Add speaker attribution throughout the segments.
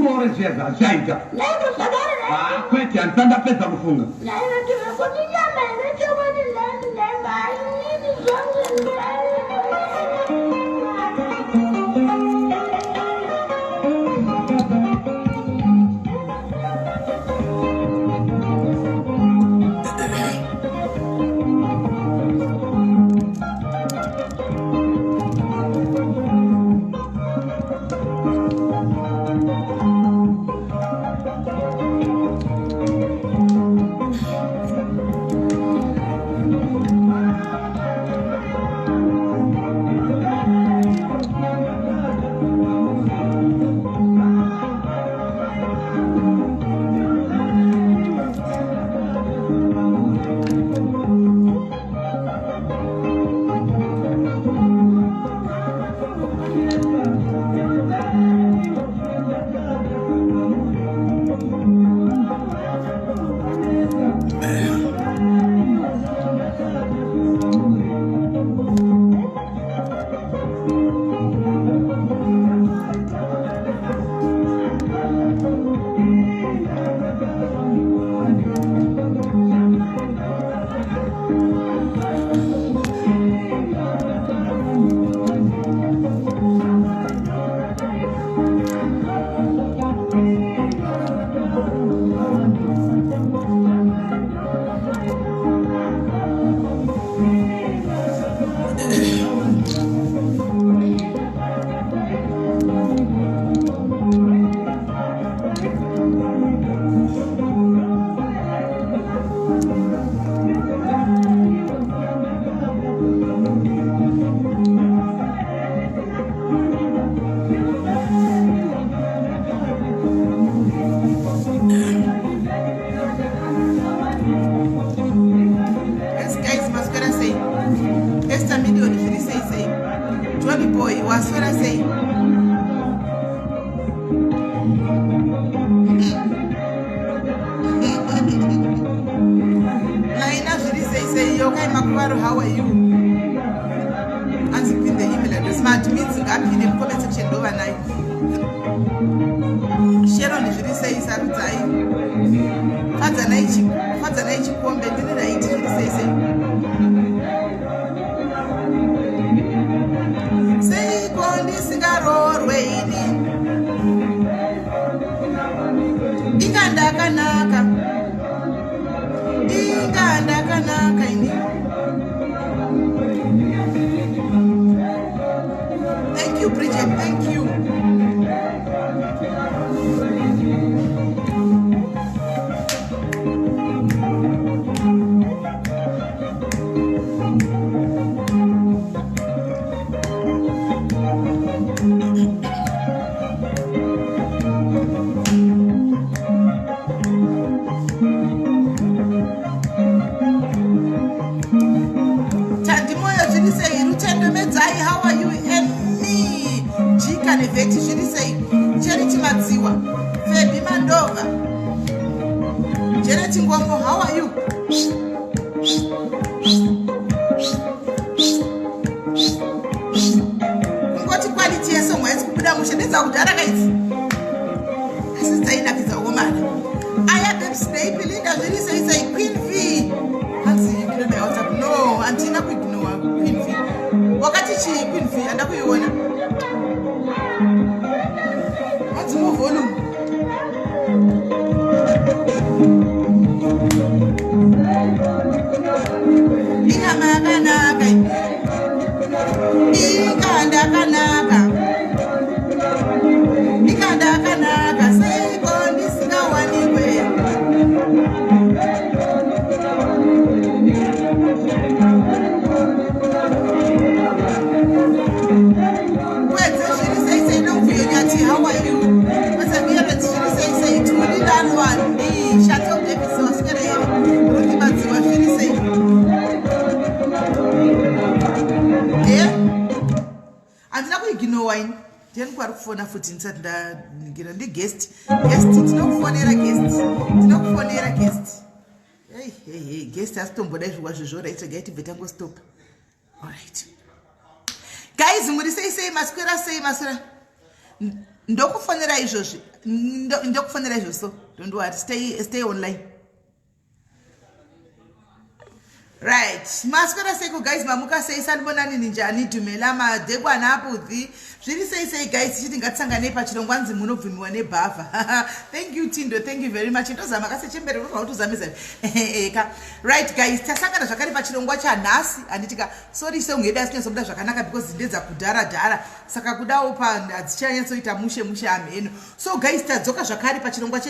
Speaker 1: Amore Cesar, senta.
Speaker 2: Lei può sapere lei?
Speaker 1: Ah, questi hanno tanta pezza a funga.
Speaker 2: Lei non deve continuare, giovane lei vai,
Speaker 3: How are you? Answer in the email address. Smart means in the comment section overnight. Sharon usually says I'm dying. Father Naichi, come back to the night. Say, go on this cigar waiting. Ikanda kanaka ini. Thank you, Bridget. Thank you. How are you? Emmy Jika Neveti, she say Charity Matsiwa, Febi Mandova, Janet Ngwamo, how are you? What quality is somewhere? Put down Mushan's out there, guys. Sister Ina is a woman. I have them stay, Belinda, she say Queen V. Nancy, you know, no, Antina Queen V. Wakati chi Queen V anakuiona. What's more volume? Ikanda kanaka say kondi singa waniwe. How are you? What's a beer? Say to me that one. The Chateau Davis was going to say. Yeah, I'm not going to know wine. Then quite phone a foot inside the guest. It's not for a guest. It's not for a guest. Hey, guest has to but I was sure it's a get if it go stop. All right. Guys, I'm going to say, Mascara, say, Mascara. ndokufanira izvozvi ndokufanira izvozvo so don't worry stay online. Right, maswera seiko guys, mamuka sei sanibonani ninjani Dumela madekwana apudhi zviri sei guys, chiti ngatisangane pachirongwa nzi munobvumiwa nebhavha. Thank you Tindo, thank you very much. Ndozama kasechembere kuti utuzamiza eka. Right guys, tasangana zvakare pachirongwa chanhasi anditika sorry se ungeda sinyazobuda zvakanaka because ndedza kudhara saka kudawo pa adzichanyatsoita mushe ameno. So guys, tadzoka zvakare pachirongwa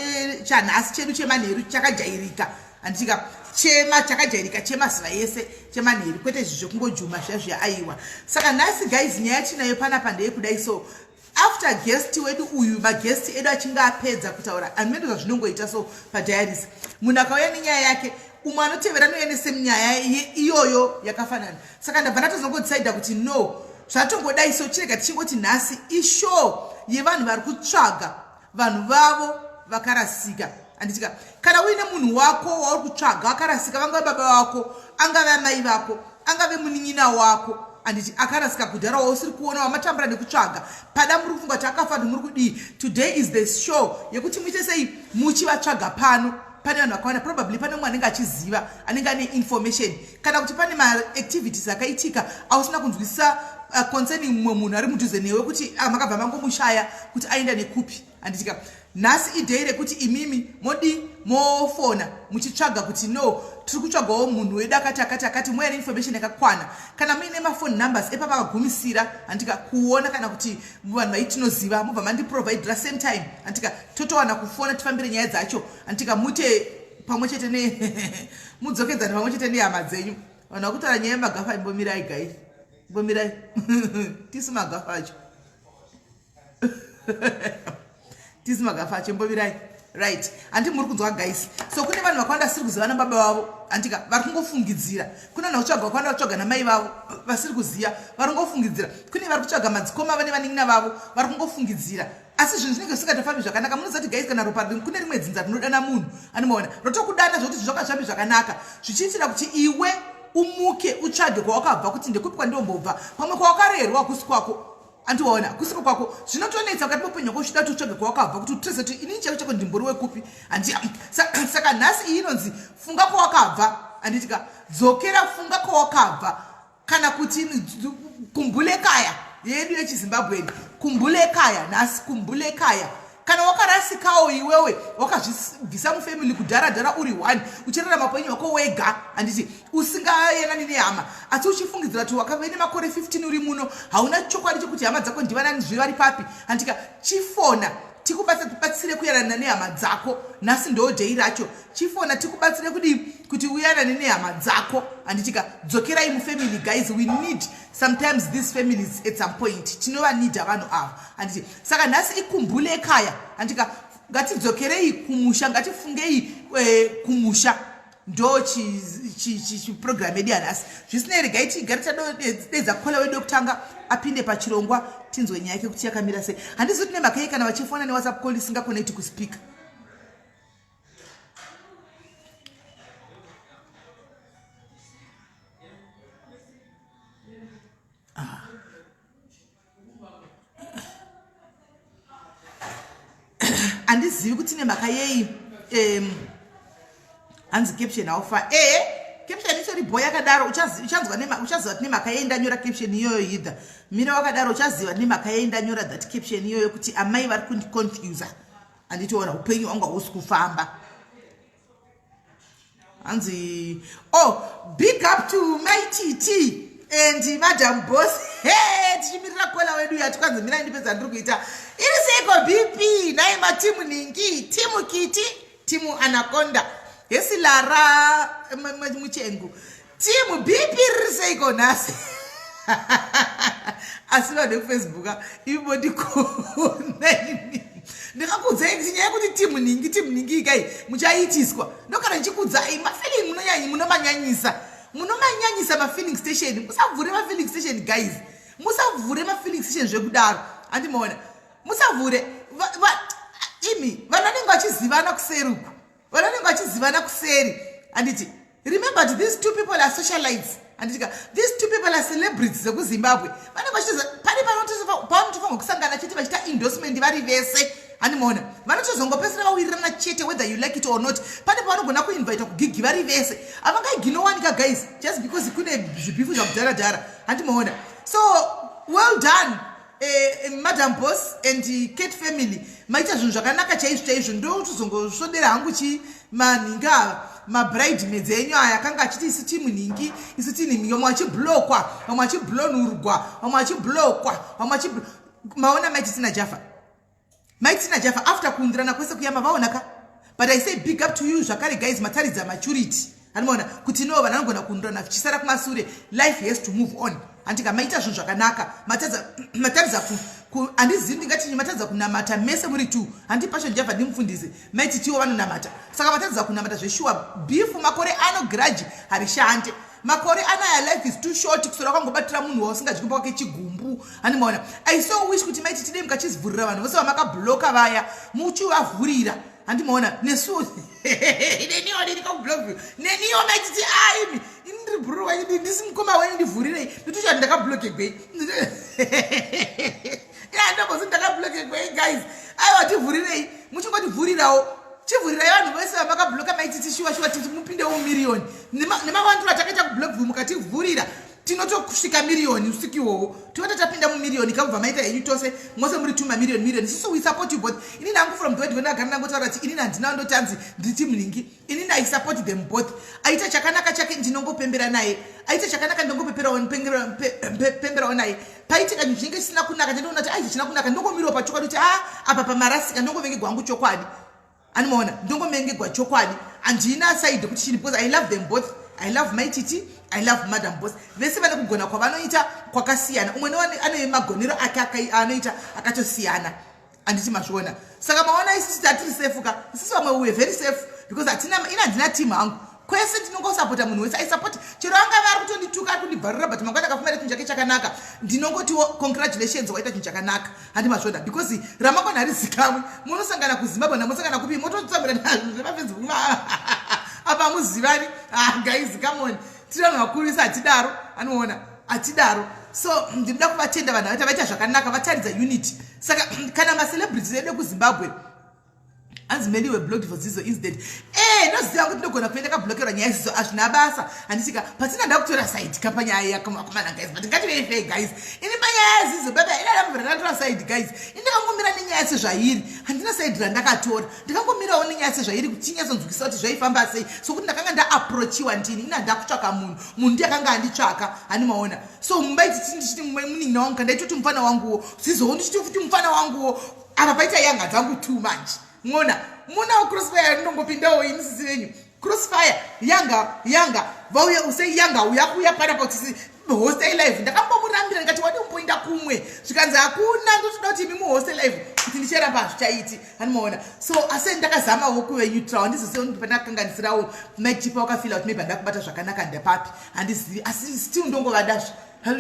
Speaker 3: chanhasi chedu chemanheru chakajairika anditika chema chakajairika chemazuva yese chemanheru kwete izvo kungojuma zviya aiwa. Saka nhasi guys, nyaya tinayo panapa ndeyekudai. So after guest wedu uyu maguest edu achinge apedza kutaura amendo zvinongoita so padiaries munhu akauya nenyaya yake umwe anotevera anouya nesemunyaya iyoyo yakafanana. Saka ndabva ndatozongodecida kuti no zvatongodai so chirega tichingoti nhasi ishow yevanhu vari kutsvaga vanhu vavo vakarasika. Anditika kana uine munhu wako wauri kutsvaga akarasika, vangave baba vako, angave amai vako, angave munin'ina wako, anditi akarasika kudhara wausiri kuona wamatambura nekutsvaga pada muri kufunga kuti akafa muri kudii. Today is the show yekuti muite sei muchivatsvaga pano. Pane vanhu vakawanda, probably pane mumwe anenge achiziva, anenge ane information, kana kuti pane maactivities akaitika ausina kunzwisisa concerning mumwe munhu ari mudhuze newe kuti makabva mangomushaya kuti aenda nekupi. Anditika nhasi idhei rekuti imimi modi mofona muchitsvaga kuti no tiri kutsvagawo munhu wedu akati mwe information yakakwana. Kana muine mafone numbers epa pakagumisira andika kuona kana kuti vanhu vaitinoziva mubva mandiprovide same time andika totowana kufona tifambire nyaya dzacho andika mute pamwe chete ne mudzokedzana pamwe chete nehama dzenyu. Vanhu vakutaura nyaya yemagafa imbomirai guys, imbomirai tisi magafa acho tisi magafa acho imbomirai. Right, andi muri kunzwa guys. So kune vanhu vakawanda siri kuziva nababa vavo andika vari kungofungidzira. Kuna vanhu vatsvaga vakawanda vatsvaga namai vavo vasiri kuziva vari kungofungidzira. Kune vari kutsvaga madzikoma vane vanin'ina vavo vari kungofungidzira. Asi zvinhu zvinenge zvisingatofambi zvakanaka. Munoziva kuti guys, kana ropa kune rimwe dzinza rinodana munhu anomaona rotokudana zvokuti zvakafambi zvakanaka zvichiitira kuti iwe umuke utsvage kwawakabva kuti ndekupi kwandombobva pamwe kwawakarerwa kusi kwako andiona kusiko kwako zvinotonetsa ukati mupenyu wako uchida kutsvaga kwawakabva kuti utrese kuti inini chako chako ndimbori wekupi saka nhasi iyi inonzi funga kwawakabva anditika dzokera funga kwawakabva kana kuti kumbule kaya yedu yechizimbabweni kumbule kaya nhasi kumbule kaya. Kana wakarasikawo iwewe wakazvibvisa mufamily kudhara uri one uchirarama penyu wako wega anditi usingaenani nehama asi uchifungidzira kuti wakave nemakore 15 uri muno hauna chokwadi chokuti hama dzako ndivanani zvivari papi andika chifona tikubatsire kuyanana nehama dzako. Nhasi ndo dhei racho chifona tikubatsire kuti uyanane nehama dzako anditika dzokerai mufamily guys. We need sometimes these families at some point tinovanidha vanhu ava anditi saka nhasi ikumbule ekaya andika ngatidzokerei kumusha ngatifungei kumusha ndo chiprogram yedu yanhasi. Zvisinei regai tigari tadedza kukola wedu wekutanga apinde pachirongwa tinzwe nyaya yake kuti yakamira sei. Handisi kuti nemhaka yei kana vachifona newhatsapp call isingakonekti kuspeak. Handizivi kuti nemhaka yei hanzi caption aufa caption itori boy yakadaro uchaziva kuti nemhaka yei ndanyora caption iyoyo either mira wakadaro uchaziva nemhaka yei ndanyora that caption iyoyo kuti amai vari kundiconfuse anditoona upenyu hwangu hausi kufamba. Hanzi big up to my TT and Madam Boss. Tichimirira kola wedu yatukanzi mina ndipedza ndiri kuita iri seiko BP naye matimu ningi timu kiti timu anaconda yesi lara muchengu timu BP riri seiko nhasi asi vanhu vekufacebook ivo ndikonaini ndikakudzai nyaya yekuti timu ningi kai muchaitiswa ndokana ndichikudzai mafeeling munomanyanyisa mafilling station. Musavhure mafilling station guys, musavhure mafilling station zvekudaro andimaona musavhure imi vananenge vachizivana kuseri uku vananenge vachizivana kuseri anditi remember these two people are socialites anditika these two people are celebrities zekuzimbabwe vanenge vachitiza pane pane panotofanwa kusangana chete vachita endorsement vari vese handimaona vanotozongopesera vawirirana chete whether you like it or not. Pane pavanogona kuinvita kugigi vari vese avangaiginowanika guys just because kune zvibifu zvakudhara handimaona. So well done Madam Boss and Kate family, maita zvinhu zvakanaka chaizvo ndo tuzongosvodera hangu chi manhinga mabridesmaids enyu aya akanga achiti isi timunhingi isi tinhingi vamwe vachiblokwa vamwe vachiblonurwa vamwe vachiblokwa vamwe maona maiti tina Jaffa after kuundirana kwese kuyama vaonaka. But I say big up to you zvakare guys, mataridza maturity handimaona kuti no vanhu vanogona kuundirana vichisara kumasure. Life has to move on. Andika maita zvinhu zvakanaka mataridza handizivi ndingati mataridza kunamata mese muri tu handi passion Jaffa ndimufundise maiti tiwo vanonamata saka mataridza kunamata zveshuwa bifu makore ano grudge harishande makore anaya life is too short kusora kwangobatira munhu wausingadyi kumba kwake chigumbu handimaona. I so wish kuti maiti tidei mukachizivhurira vanhu vose vamakabloka vaya muchivavhurira handimaona nesuwo neniwo ndinikakublok neniwo maititi aimi indiri bhuru wenyu ndisi mukoma wenyu ndivhurirei nditochati ndakabloke gwei ndombozi ndakabloke gwei guys aiwa tivhurirei muchingotivhurirawo chivhurirai vanhu vese vamakabloka maititi shuwa titi mupindewo miriyoni nemavandura takaita kublok mukativhurira tinotokusvika miriyoni usiku ihwohwo tivata tapinda mumiriyoni kabva maita henyu tose mose muri 2 mamiliyoni siso we support you both. Inini hangu from the way ndagara ndangotaura kuti inini handina ndotanzi ndiri timu ningi inini I support them both. Aita chakanaka chake ndinongopembera naye aita chakanaka ndongopemberawo naye paitika zvinenge zvisina kunaka ndandoona kuti aizvichina kunaka ndongomirawo pachokwadi kuti apa pamarasika ndongovengegwa hangu chokwadi handimaona ndongomengegwa chokwadi handina side kuti chini because I love them both. I love Maititi, I love Madam Boss. Vese vane kugona kwavanoita kwakasiyana. Umwe ane magonero ake anoita akatosiyana. Anditi mazviona. Saka maona isi tatiri safe ka. Sisi vamwe we very safe because handina team hangu. Kwese ndinongosapota munhu wese. I support chero anga vari kutondituka kundibvarira but mangwana akafumira chinhu chake chakanaka. Ndinongotiwo congratulations waita chinhu chakanaka. Handi mazviona because ramangwana harizikamwe. Munosangana kuZimbabwe namusangana kupi mototsamira nazvo zvepafacebook. Apa muzivani guys come on tirano vakurisa atidaro anoona atidaro. So ndinoda kuvatenda vanhu vaita zvakanaka vataridza unity. Saka kana macelebrities edu kuZimbabwe hanzi many were blocked for this incident noziva kuti ndogona kuenda kablokerwa nyaya isizo hazvina basa handisika patina nda kutora side kapanyaya yakakomana guys but ngativei fair guys ini panyaya zizo baba inadamvura ndatora side guys indakangomira nenyaya sezvairi handina side randakatora ndakangomirawo nenyaya sezvairi kuti tinyatsonzwikisa kuti zvaifamba sei sokuti ndakanga ndaapproachiwa ndini ina ndakutsvaka munhu ndiyakanga anditsvaka handimaona. So mumbaiti tichiti munina wangu kandaitoti mufana wanguwo zizowo ndichiti futi mufana wanguwo apa paita yanga dzangu too much ngona munawo crossfire ndongopindawo ini sisi venyu crossfire yanga vauya usei yanga uyakuya pana pautisi hostel live ndakambomurambira ndikati wadi umboinda kumwe zvikanzi hakuna ndotoda kuti imi muhostel live kuti ndicheramba hazvichaiti handimaona. So asi ndakazamawo kuve neutral ndizose pandakanganisirawo maitipa wakafila kuti maybe ndakubata zvakanaka ndepapi handizivi asi still ndongovadazvo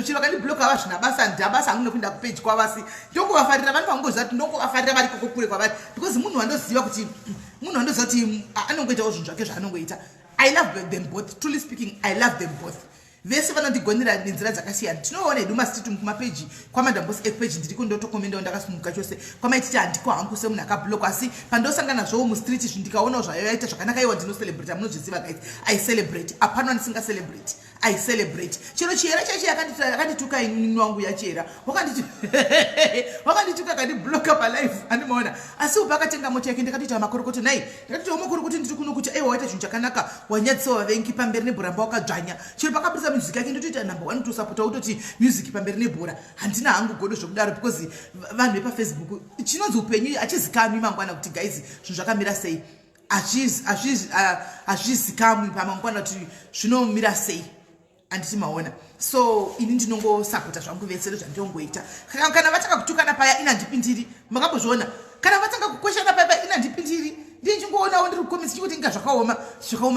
Speaker 3: chiro kandibloka vazvina basa ndabasa hangu nekuinda kupage kwavasi ndongovafarira vanhu vangoziva kuti ndongovafarira vari kokokure kwavari because munhu wandoziva kuti anongoitawo zvinhu zvake zvaanongoita. I love them both, truly speaking I love them both. Vese vanondigonera nenzira dzakasiyana tinoona hedu masititu kumapeji kwaMadam Boss page ndiriko ndotokomendawo ndakasimuka chose kwamaititi handiko hangu semunhu akablokwa asi pandosangana zvowo mustreet zvinhu ndikaonawo zvayo yaita zvakanaka iwa ndinocelebrate munozviziva guys I celebrate apana ndisinga celebrate I celebrate. Chero chera chachi yakandituka inini wangu yachera wakandituka kandibloka palive handimaona asi upakatenga moto yake ndakatita makorokoto nayi ndakatita makorokoto ndiri kuno kuti waita chinhu chakanaka wanyadzisa vavengi pamberi nebhuramba wakadzvanya chero pakapisa music yake ndotoita number 1 to support utoti music pamberi nebhura handina hangu godo zvokudaro because vanhu vepafacebook chinonzi upenyu achizikanwi mangwana kuti guys zvinhu zvakamira sei azvizikamwi pamangwana kuti zvinomira sei handiti maona. So ini ndinongosapota zvangu vese zvandinongoita kana vatanga kutukana paya ina ndipindiri makambozviona kana vatanga kukweshana paya ina ndipindiri ndichingoona ndiri kukomenti chikuti inga zvakaoma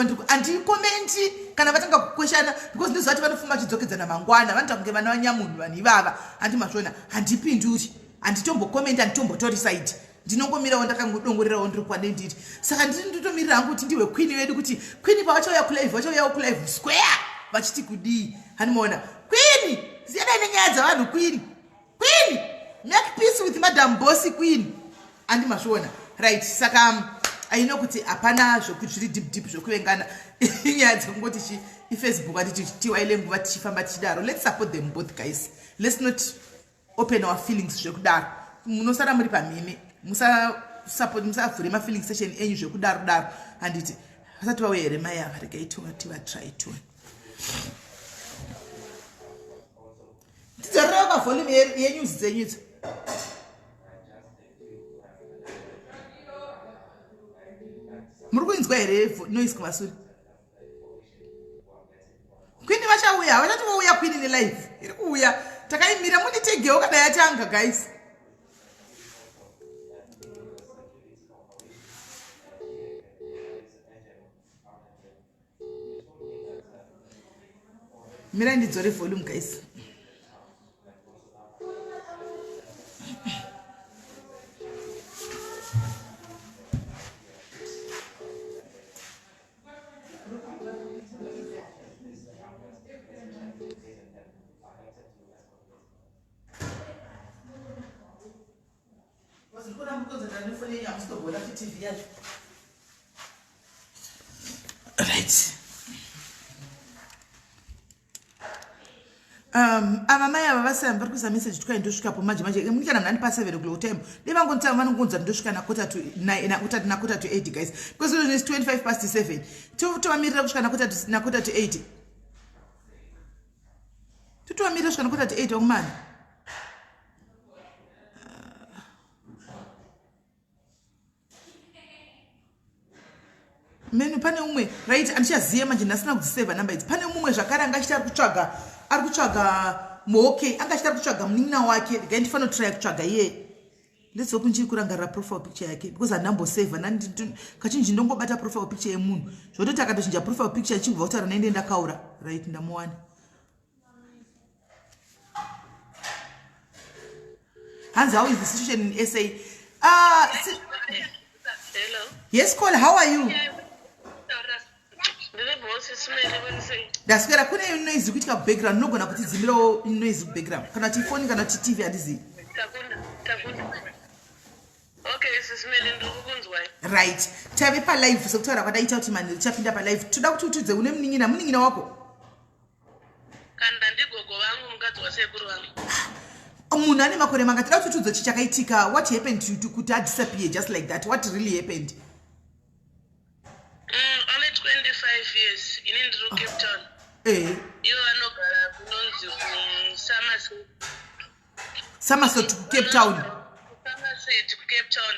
Speaker 3: ndiri andikomenti kana vatanga kukweshana because ndizoziva kuti vanofuma chidzokedzana mangwana vanoita kunge vana vanyamunhu vanhu ivava handimazviona handipinduri handitombokomenti handitombotori side ndinongomirawo ndakangodongorerawo ndiri kwadendiri. Saka nditomirira hangu kuti ndiwe queen wedu kuti queen pavachauya kulive square vachiti kudii handimaona queen ziyadai nenyaya dzavanhu queen Queen, make peace with Madam Bossy Queen. Andi mashona. Right, saka I know kuti apana zvokuri deep zvokuvengana. Inyadzi ngoti Facebook ati tiwaile nguva tichifamba tichidaro. Let's support them both guys. Let's not open our feelings zvekudaro. Munosara muri pamheme. Musa support musavhure ma feeling session enyu zvekudaro daro. Anditi asati vawe Yeremia varikaitwa tiva try to. Tidzarira volume yenews dzenyu. Murukuinzwa here noise kumasuri. Queen vachauya, vachati vauya Queen in live. Iri kuuya. Takaimira munitegewo kana yatanga guys. Mira ndidzore volume guys. Right. Amamai ava vasamba vari kuisa message tukai ndosvikapo manje munikana mnani pa7 o'clock time devangonita vanongonza ndosvika nakota to 9 nakota to 8 guys because it is 25 past 7 tovamirira kusvika nakota to 8 tovamirira kusvika nakota to 8 okumani menu pane umwe right andichaziva manje ndasina kudziseva namba idzi pane umwe zvakare anga achita ari kutsvaga okay anga achita kutsvaga munin'ina wake regai ndifanira kutry kutsvaga iye let's hope ndichiri kurangarira profile picture yake because handamboseva kachinji ndongobata profile picture yemunhu zvototi akatochinja profile picture chingubva kutaura nainde ndakaura right ndamuwana hanzi how is the situation in SA
Speaker 4: Hello.
Speaker 3: Yes call how are you ndaswera kune noise kuitika background nogona kuti dzimirawo noise background kana kuti phone kana kuti TV hadizi
Speaker 4: Okay sisimele ndikukunzwa
Speaker 3: right tave pa live sokutaura kwadaita kuti mani richapinda pa live toda kuti utudze une munin'ina wako
Speaker 4: kana ndigogo vangu mukadzi wasekuru vangu
Speaker 3: munhu ane makore manga toda kuti utudze chichakaitika what happened to you kuti disappear just like that what really happened
Speaker 4: I'm 25 years in Cape Town. You are no
Speaker 3: Somerset Cape Town.
Speaker 4: Somerset Cape Town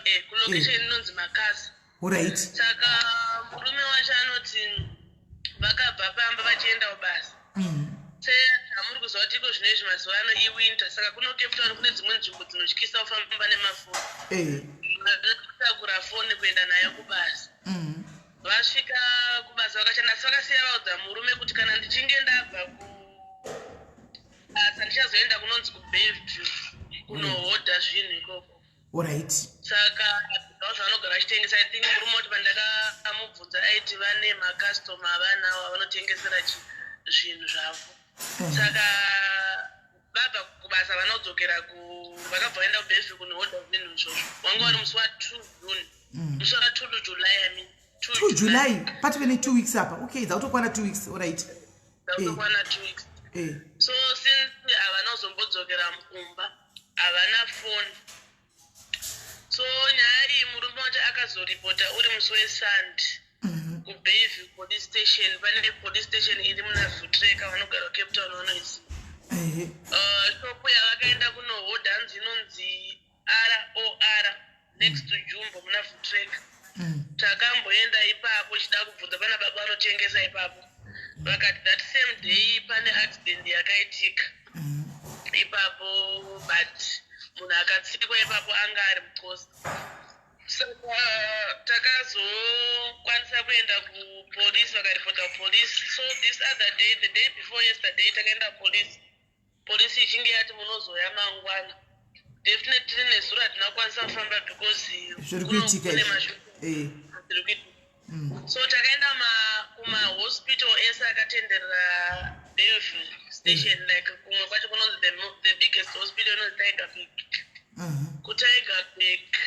Speaker 4: location inonzi Makasi.
Speaker 3: Alright.
Speaker 4: Saka murume wacho anoti vakabva pamba vachienda kubasa. Hamuri kuziva kuti iko zvinezvi mazuva ano iwinter saka kuno Cape Town kune dzimwe nzvimbo dzinotyisa kufamba nemafoni. Kutakura foni kuenda nayo kubasa. Vasvika kubasa vakachanda vakasiya vaudza murume kuti kana ndichinge ndabva kubasa ndichazoenda kunonzi kuBayview kunohodha zvinhu ikoko.
Speaker 3: Alright.
Speaker 4: Saka zvavanogara vachitengesa I think murume kuti pandakamubvunza aiti vane makastoma vanawo vanotengesera zvinhu zvavo. Saka vabva kubasa vanodzokera vakabva vaenda kuBayview kunohodha zvinhu izvozvo. Wanga wari musi wa2 June. Musi wa2 July I mean.
Speaker 3: 2 July, part of 2 weeks up. Okay, that's what 2 weeks, all right.
Speaker 4: That's 2 weeks. So since havana uzombodzokera mumba, havana phone. So nyaya iyi murume wacho akazoripota uri musi weSunday kuBayview police station. Pane police station iri muna Vutreka vanogara Cape Town vanoiziva. Shopu yavakaenda kunohodha hanzi inonzi ROR next to Jumbo muna Vutreka. Takamboenda ipapo chida kubvunza pana baba vanotengesa ipapo vakati that same day pane accident yakaitika ipapo but munhu akatsikwa ipapo anga ari mukosi saka takazokwanisa kuenda kupolisi vakaripota kupolisi so this other day the day before yesterday takaenda polisi ichinge yati munozoya mangwana definitely nezuro hatinakwanisa kufamba because kune mashuku so takaenda kumahospital ese akatenderera Bayview station like kumwe kwacho kunonzi the biggest hospital inonzi Tiger Peak. KuTiger Peak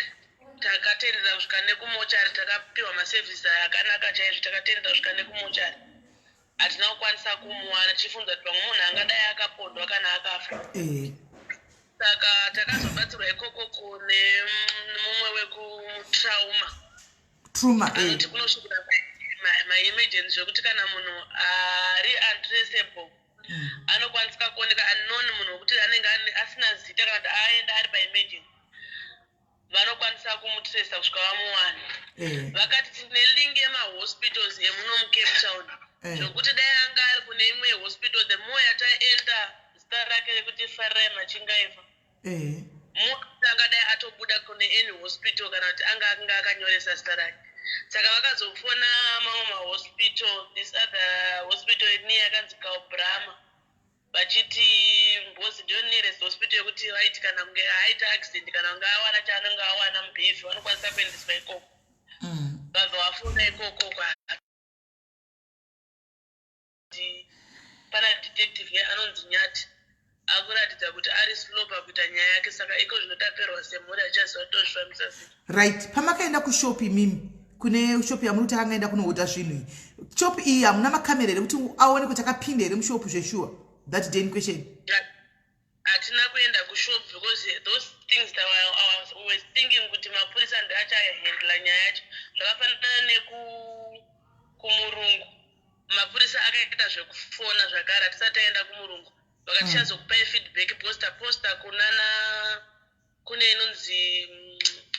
Speaker 4: takatendera kusvika nekumochari, takapiwa masevhisi akanaka chaizvo, takatendera kusvika nekumochari. Hatina kukwanisa kumuwana, tichifunza kuti pamwe munhu angadai akapondwa kana akafa. Saka takazobatsirwa ikoko kune mumwe wekutrauma anoti kunosvikira maemergency zvekuti kana munhu ari untraceable anokwanisa kuoneka unknown, munhu wekuti anenge asina zita kana kuti aenda ari paemergency vanokwanisa kumutrace kusvika vamuwana. Vakati tine link yemahospitals emuno muCape Town zvokuti dai anga ari kune imwe hospital, the more yataenda zita rake rekuti Farirai Machingaifa angadai atobuda kune any hospital kana kuti anga akanyoresa zita rake. Saka vakazofona mamwe mahospital, this other hospital ini yakanzi Kaubrama, vachiti Mbozi ndio nearest hospital yekuti vaiti kana kunge aita accident kana kunge awana chaanenge awana mubhevhi vanokwanisa kuendeswa ikoko. Vabva vafunda ikoko pana detective anonzi Nyati akuratidza kuti ari slow pakuita nyaya yake, saka iko zvinotaperwa semhuri achazotozvifambisa sei.
Speaker 3: Right, pamakaenda kushopi mimi kune shopi yamuti angaenda kunohuta zvinhu. Shopi iyi hamuna makamera here kuti aone kuti akapinda here mushopi zveshuwa that day in question?
Speaker 4: Hatina kuenda kushop because those things that I was thinking kuti mapurisa ndio achahandla nyaya yacho. Zvakafanana nekumurungu, mapurisa akaita zvekufona zvakare hatisati aenda kumurungu. Vakachichazokupai feedback poster kune inonzi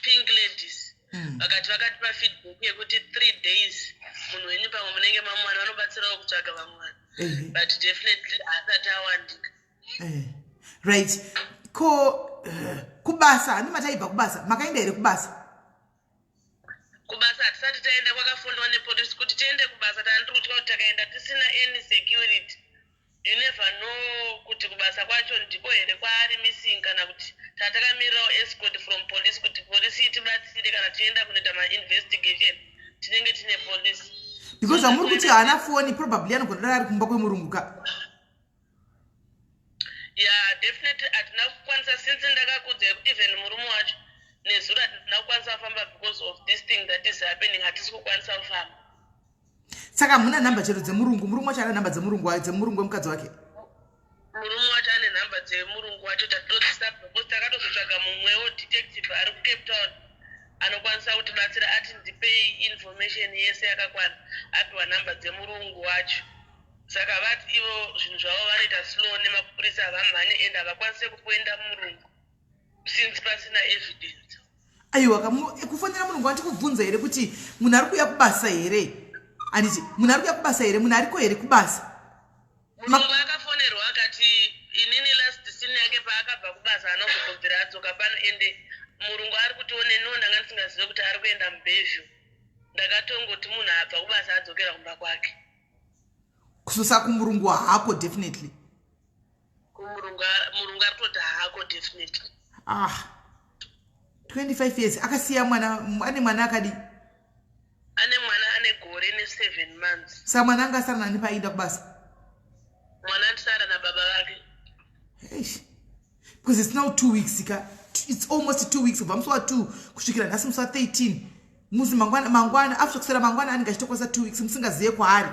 Speaker 4: Pink Ladies. Vakati vakatipa feedback yekuti 3 days munhu wenyu pamwe munenge mamwana vanobatsirawo kutsvaga vamwana. But definitely asati awandika.
Speaker 3: Right. Kubasa, handi mataibva kubasa. Makaenda here kubasa?
Speaker 4: Kubasa hatisati taenda, kwakafundwa nepolisi kuti tiende kubasa. Tandiri kutya kuti takaenda tisina any security. You never know kuti kubasa kwacho ndiko here kwaari missing kana kuti tatakamirirawo escort from police kuti polisi itibatsire kana tienda kunoita ma-investigation tinenge tine polisi.
Speaker 3: Because amuri kuti haana foni probably anogona ari kumba kwemurunguka.
Speaker 4: Yeah, definitely hatina kukwanisa since ndakakudza kuti even murume wacho nezuro hatina kukwanisa kufamba because of this thing that is happening, hatisi kukwanisa kufamba.
Speaker 3: Saka muna namba chero dzemurungu, murume wacho ana namba dzemurungu wemukadzi wake?
Speaker 4: Murume wacho ane namba dzemurungu wacho, tatotosaba because takatozotsvaga mumwewo detective ari kuCape Town anokwanisa kutibatsira ati ndipei information yese yakakwana, apiwa namba dzemurungu wacho. Saka vati ivo zvinhu zvavo vanoita slow nemapurisa havamhani ende havakwanise kuenda murungu since pasina evidence.
Speaker 3: Aiwa, kufonera murungu wati kubvunza here kuti munhu ari kuuya kubasa here? Anditi munhu ari kuuya kubasa here? Munhu ariko here kubasa?
Speaker 4: Murungu akafonerwa akati inini last scene yake paakabva kubasa anozobvira adzoka pano ende murungu ari kutione no ndanga ndisingazive kuti ari kuenda mubhevhu. Ndakatongoti munhu abva kubasa adzokera kumba kwake.
Speaker 3: Kususa kumurungu hako definitely.
Speaker 4: Kumurungu ari kutoti hako definitely.
Speaker 3: 25 years akasiya mwana, ane mwana akadi?
Speaker 4: Ane mwana ane gore ne7 months.
Speaker 3: Saka mwana anga asara nani paida kubasa?
Speaker 4: Mwana antisara na baba vake.
Speaker 3: Because it's now 2 weeks it's almost 2 weeks. Vamswa 2 kusvikira nhasi muswa 13. Muzi mangwana after kusera mangwana anenge achitokosa 2 weeks musingaziye kwaari.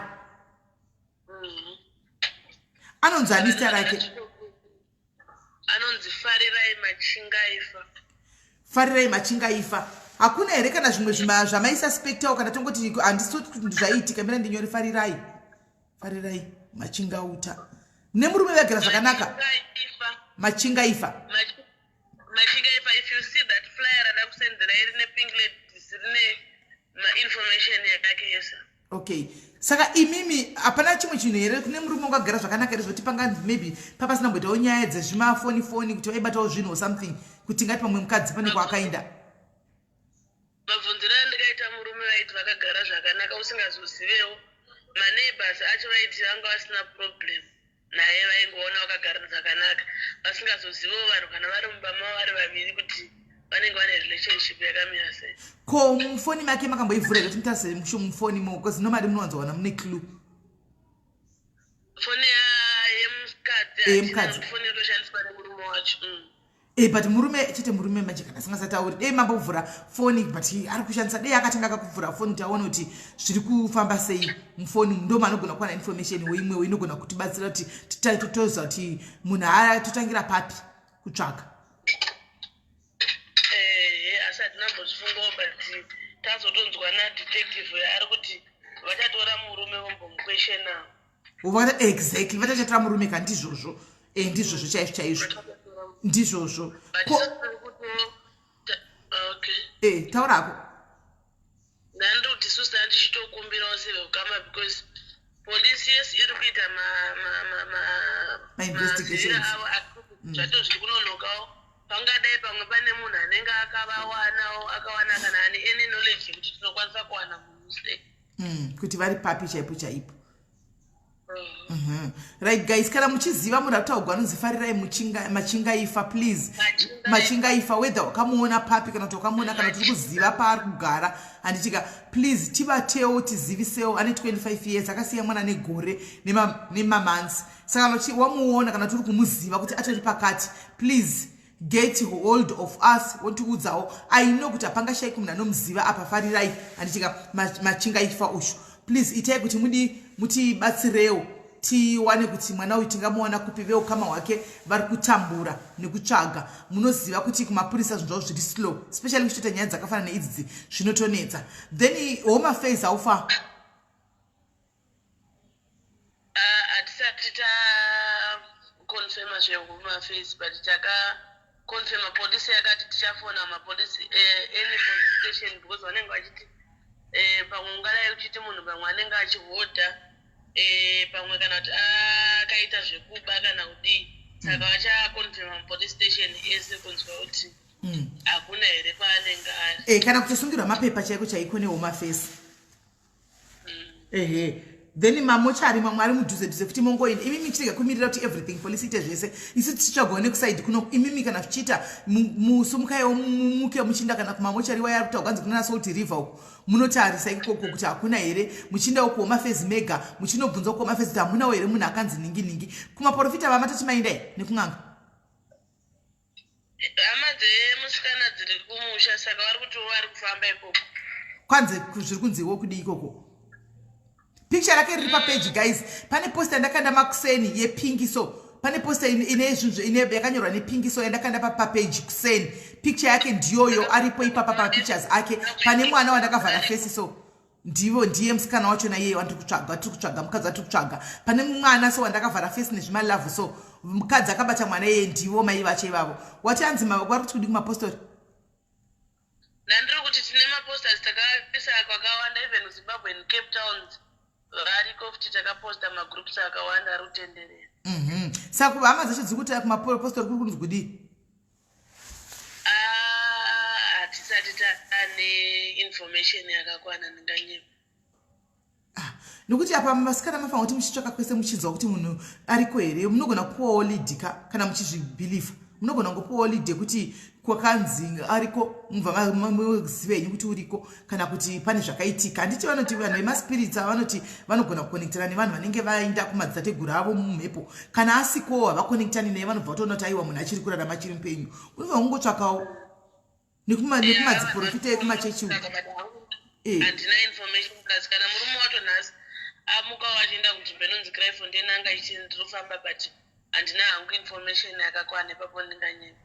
Speaker 3: Anonzi ani zita rake?
Speaker 4: Anonzi Farirai Machingaifa.
Speaker 3: Farirai Machingaifa. Hakuna here kana zvimwe zvamaisuspectawo kana tongoti handisoti kuti zvaiitika mira ndinyori Farirai. Farirai Machingauta. Nemurume vagara zvakanaka? Machingaifa.
Speaker 4: Machingaifa, if you see that flyer adakusendera irine Pink Ladies rine information yake yesa.
Speaker 3: Okay. Saka imimi hapana chimwe chinhu here kune murume wakagara zvakanaka here zvoti panga maybe papasina kumboitawo nyaya dzezvimafoni kuti vaibatawo zvinhu or something kuti ngati pamwe mukadzi pane kwaakaenda?
Speaker 4: Mabvunziro andikaita murume vaiti vakagara zvakanaka usingazozivewo. Maneighbors acho vaiti vanga vasina problem naye, vaingoona vakagara zvakanaka vasingazozivewo vanhu kana vari mumba mavo vari vaviri kuti vanenge vane relationship yakamira sei.
Speaker 3: Ko mufoni make makamboivhura here kuti mutarise mufoni mo because normally munowanzowana mune clue?
Speaker 4: Foni yemukadzi
Speaker 3: mukadzi
Speaker 4: foni yotoshandiswa nemurume wacho.
Speaker 3: But murume chete murume manje kana singasatauri dei mambo kuvhura foni but ari kushandisa dei akatanga kakuvhura foni taona kuti zviri kufamba sei mufoni ndo manogona kuwana information weimwe inogona kutibatsira kuti titotoza kuti munhu atotangira papi kutsvaka.
Speaker 4: Asi hatinambozvifungawo but tazotonzwa nadetective ari kuti vachatora murume vombomukweshena.
Speaker 3: Exactly vatachatora murume kandi izvozvo ndizvozvo chaizvo ndizvozvo taurako
Speaker 4: nandi kuti isusu handichitokumbirawo sevekama because polisi yes iri kuita
Speaker 3: investigation
Speaker 4: avo zvato zviri kunonokawo pangadai pamwe pane munhu anenge akawana kana ane any knowledge yekuti tinokwanisa kuwana munhu sei
Speaker 3: kuti vari papi chaipo chaipo. Right guys, kana muchiziva munhu akutaugwa anozifarirai machingaifa please. Machingaifa whether wakamuona papi kana kuti wakamuona kana tiri kuziva paari kugara handitika please tibatewo tizivisewo ane 25 years akasiya mwana negore nemamonths saka wamuona kana turi kumuziva kuti atori pakati please get hold of us wotiudzawo I know kuti apangashayiki munhu anomuziva apa farirai handitika machingaifa ushu please itai kuti mutibatsirewo tiwane kuti mwana uyu tingamuwana kupi veukama hwake vari kutambura nekutsvaga munoziva kuti kumapurisa zvinhu zvavo zviri slow especially kuchitoita nyaya dzakafanana neidzi zvinotonetsa then home affairs haufa
Speaker 4: hatisati takonfema zvehome affairs but takakonfema polisi yakati tichafona mapolisi any police station because vanenge vachiti pamwe ungadai uchiti munhu pamwe anenge achihodha pamwe kana kuti akaita zvekuba kana kudii saka vachakonfirma police station ese kunzwa kuti hakuna here paanenge ari
Speaker 3: kana kutosungirwa mapepa chaiko chaiko nehome affairs then mamochari mamwe ari mudhuze kuti mongoenda imimi chitinga kumirira kuti everything police ite zvese isi tichitsvagawo nekusaidi kuno imimi kana zvichiita musumukaiwo muke muchinda kana kumamochari waya ari kutaura kwanzi kunana Salt River uko munotarisa ikoko kuti hakuna here muchindawo kuhome affairs mega muchinobvunzawo kuhome affairs kuti hamunawo here munhu akanzi ningi kumaprofita vamatoti maindai nekung'anga
Speaker 4: hama dzemusikana dziri kumusha saka vari kuti vari kufamba ikoko
Speaker 3: kwanzi zviri kunziwo kudii ikoko. Picture rake riri papage guys pane poster ndakanda makuseni yepingi so pane poster ine zvinhu ine yakanyorwa nepingi so yandakanda papage kuseni picture yake ndiyoyo aripo ipapa papictures ake pane mwana wandakavhara face so ndiye musikana wacho naiye wandiri kutsvaga mukadzi atiri kutsvaga pane mwana so wandakavhara face nezvimalavhu so mukadzi akabata mwana iye ndivo mai vacho ivavo wati anzi vari kuti kudi kumapostori
Speaker 4: nandiri kuti tine maposters takapesa kwakawanda even Zimbabwe and Cape Towns variko futi takaposta magroups akawanda ari kutenderera
Speaker 3: saka hama dzacho dziri kuti kumapostori kuri kunzi kudii
Speaker 4: hatisati taane information yakakwana ndinganyema
Speaker 3: nokuti apa masikana mafanira kuti muchitsvaka kwese muchinzwa kuti munhu ariko here munogona kupuwawo lead kana muchizvibhilifa munogona kungopuwawo lead yekuti kwakanzi ariko mubva muzivenyu kuti uriko kana kuti pane zvakaitika handiti vanoti vanhu vemaspirits vanoti vanogona kukonekitana nevanhu vanenge vaenda kumadzitateguru avo mumhepo kana asikowo havakonektani naye vanobva vatoona kuti aiwa munhu achiri kurarama achiri mupenyu unobva kungotsvakawo nekumadziprofita ekumachechi
Speaker 4: handina information kasi kana murume wacho nhasi amukawo achienda kunzvimbo inonzi Kraaifontein anga ndinofamba but handina hangu information yakakwana ipapo ndinganyema.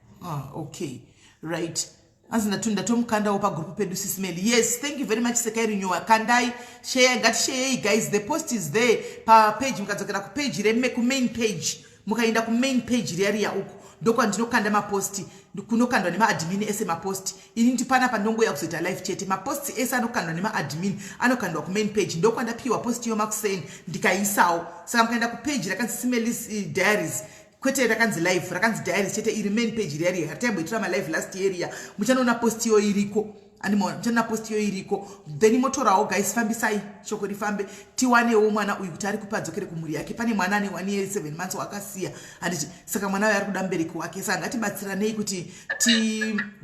Speaker 3: Okay, right. Anzi ndatomukandawo pagroup pedu sisimeli. Yes, thank you very much Sekairinyowa. Kandai, share, ngati guys. The post is there pa page mukadzokera ku page ku main page. Mukaenda ku main page riya uko. Ndoko ndinokanda maposti. Kunokandwa nemaadmin ese maposti. Ini ndipana pandongo ya kuzoita live chat. Maposti ese anokandwa nemaadmin, anokandwa ku main page. Ndoko ndapiwa posti yo makuseni ndikaisawo. Saka mukaenda ku page rakanzi Simelis Diaries. Kwete rakanzi live, rakanzi diaries chete iri main page riya hatembo itura live last year muchanoona post yo iriko animona muchanoona post yo iriko then motorawo guys fambisai shoko rifambe tiwanewo mwana uyu kuti ari kupadzokere kumuri yake pane mwana ane 1 year 7 months wakasiya handiti saka mwana uyu ari kuda mubereki wake saka ngatibatsiranei kuti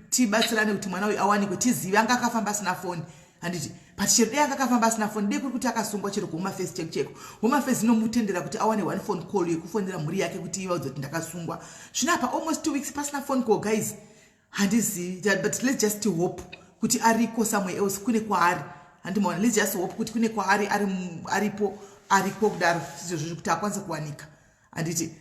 Speaker 3: tibatsirane kuti mwana uyu awanikwe tizive anga akafamba asina foni handiti but chero dai akafamba asina phone dai kuti akasungwa chero kuHome Affairs cheko Home Affairs inomutendera kuti awane one phone call yekufonera mhuri yake kuti ivaudze kuti ndakasungwa zvinapa almost 2 weeks pasina phone call guys handizi but let's just hope kuti ariko somewhere else kune kwaari handimona let's just hope kuti kune kwaari ariko kudaro sizvo kuti akwanise kuwanika handiti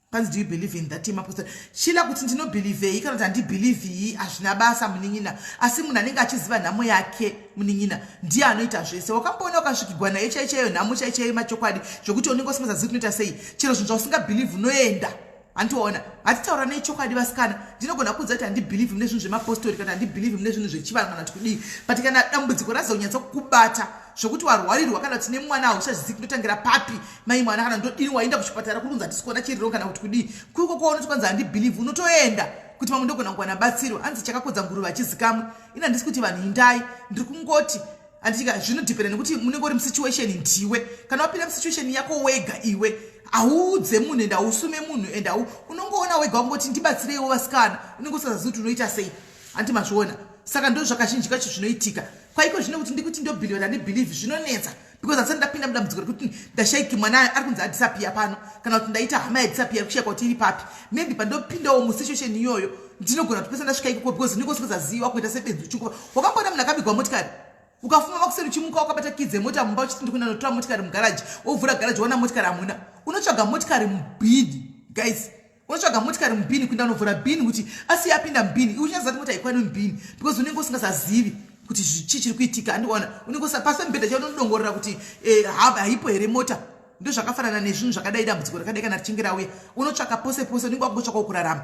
Speaker 3: Pans, do you believe in that team apostle? Shila kuti ndinobelieve iyi kana kuti handibelieve iyi hazvina basa munin'ina asi munhu anenge achiziva nhamo yake munin'ina ndiye anoita zvese wakamboona ukasvikigwa nayo chaichaiyo nhamo chaichaiyo machokwadi zvokuti unenge usingazazivi kunoita sei chero zvinhu zvausingabelieve unoenda handiona hatitaura nechokwadi vasikana ndinogona kuudza kuti handibelieve mune zvinhu zvemapostori kana handibelieve mune zvinhu zvechivanhu kana kuti kudii but kana dambudziko razonyatsa kukubata zvokuti warwarirwa kana kuti nemwana hauchazvizivi kunotangira papi mai mwana kana ndodini waenda kuchipatara kurunzi hatisikuona chiriro kana kuti kudii kuriko kwaunoti kwanzi handibelieve unotoenda kuti mamwe ndogona kuwana batsiro hanzi chakakodza nguruva achizikamwe ina handisi kuti vanhu indai ndiri kungoti handitika zvinodhipenda nekuti munenge uri musituation ndiwe kana wapinda musituation yako wega iwe auudze munhu ende ausume munhu ende unongoona wega wangoti ndibatsireiwo vasikana unenge usazazivi kuti unoita sei handi mazviona saka ndo zvakazhinji kacho zvinoitika kwaiko zvino kuti ndikuti ndobhiliva handibhilive zvinonetsa because hasati ndapinda mudambudziko rekuti ndashaiki mwana ari kunzi adisapia pano kana kuti ndaita hama yadisapia kushayika kuti iri papi maybe pandopindawo musituation iyoyo ndinogona kuti pesa ndasvika ikoko because ndinenge usingazaziva kuita sebenzi uchinguva wakamboona munhu akabigwa motikari ukafuma makuseri uchimuka wakabata kidze mota mumba uchiti ndikuenda notora motikari mugaraji wovhura garaji waona motikari hamuna unotsvaga motikari mubhini guys unotsvaga motikari mubhini kuenda novhura bhini kuti asi yapinda mubhini uchazati mota ikwani mubhini because unenge usingasazivi kuti chii chiri kuitika andiona unenge pasi pemubhedha chao unodongorera kuti haipo here mota ndo zvakafanana nezvinhu zvakadai dambudziko rakadai kana richinge rauya unotsvaka pose pose unenge wakutsvakawo kurarama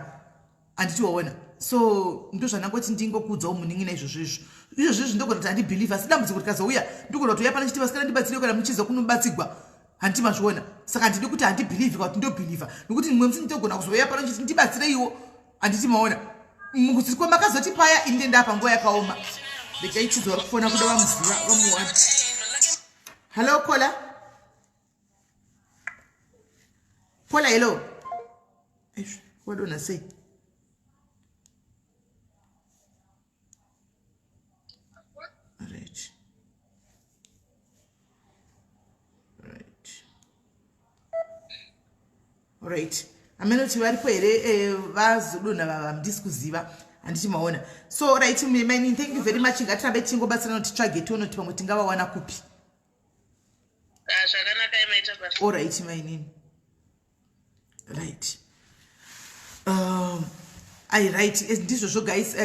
Speaker 3: handiti waona so ndo zvanangoti ndingokuudzawo munin'ina izvozvizvi ndogona kuti handibhilive asi dambudziko rikazouya ndogona kuti uya pana chiti vasikana ndibatsiriwe kana muchizo kunobatsigwa handiti mazviona saka handidi kuti handibhilive kana kuti ndobhiliva nokuti mumwe musi ndogona kuzouya pano chiti ndibatsireiwo handiti maona mukuti kwamakazoti paya ini ndenda panguva yakaoma ndikaichidzo vari kufona kuda vamuziva vamuwana hallo kola kola hello wadona sei right amenoti varipo here vazodonha vamudisi kuziva handiti maona so right mainin thank you very much ngatirambe tingobatsirana kuti titsvage tione kuti pamwe tingavawana kupi
Speaker 4: zvakanaka imaita basa
Speaker 3: alright mainin right right ndizvozvo guys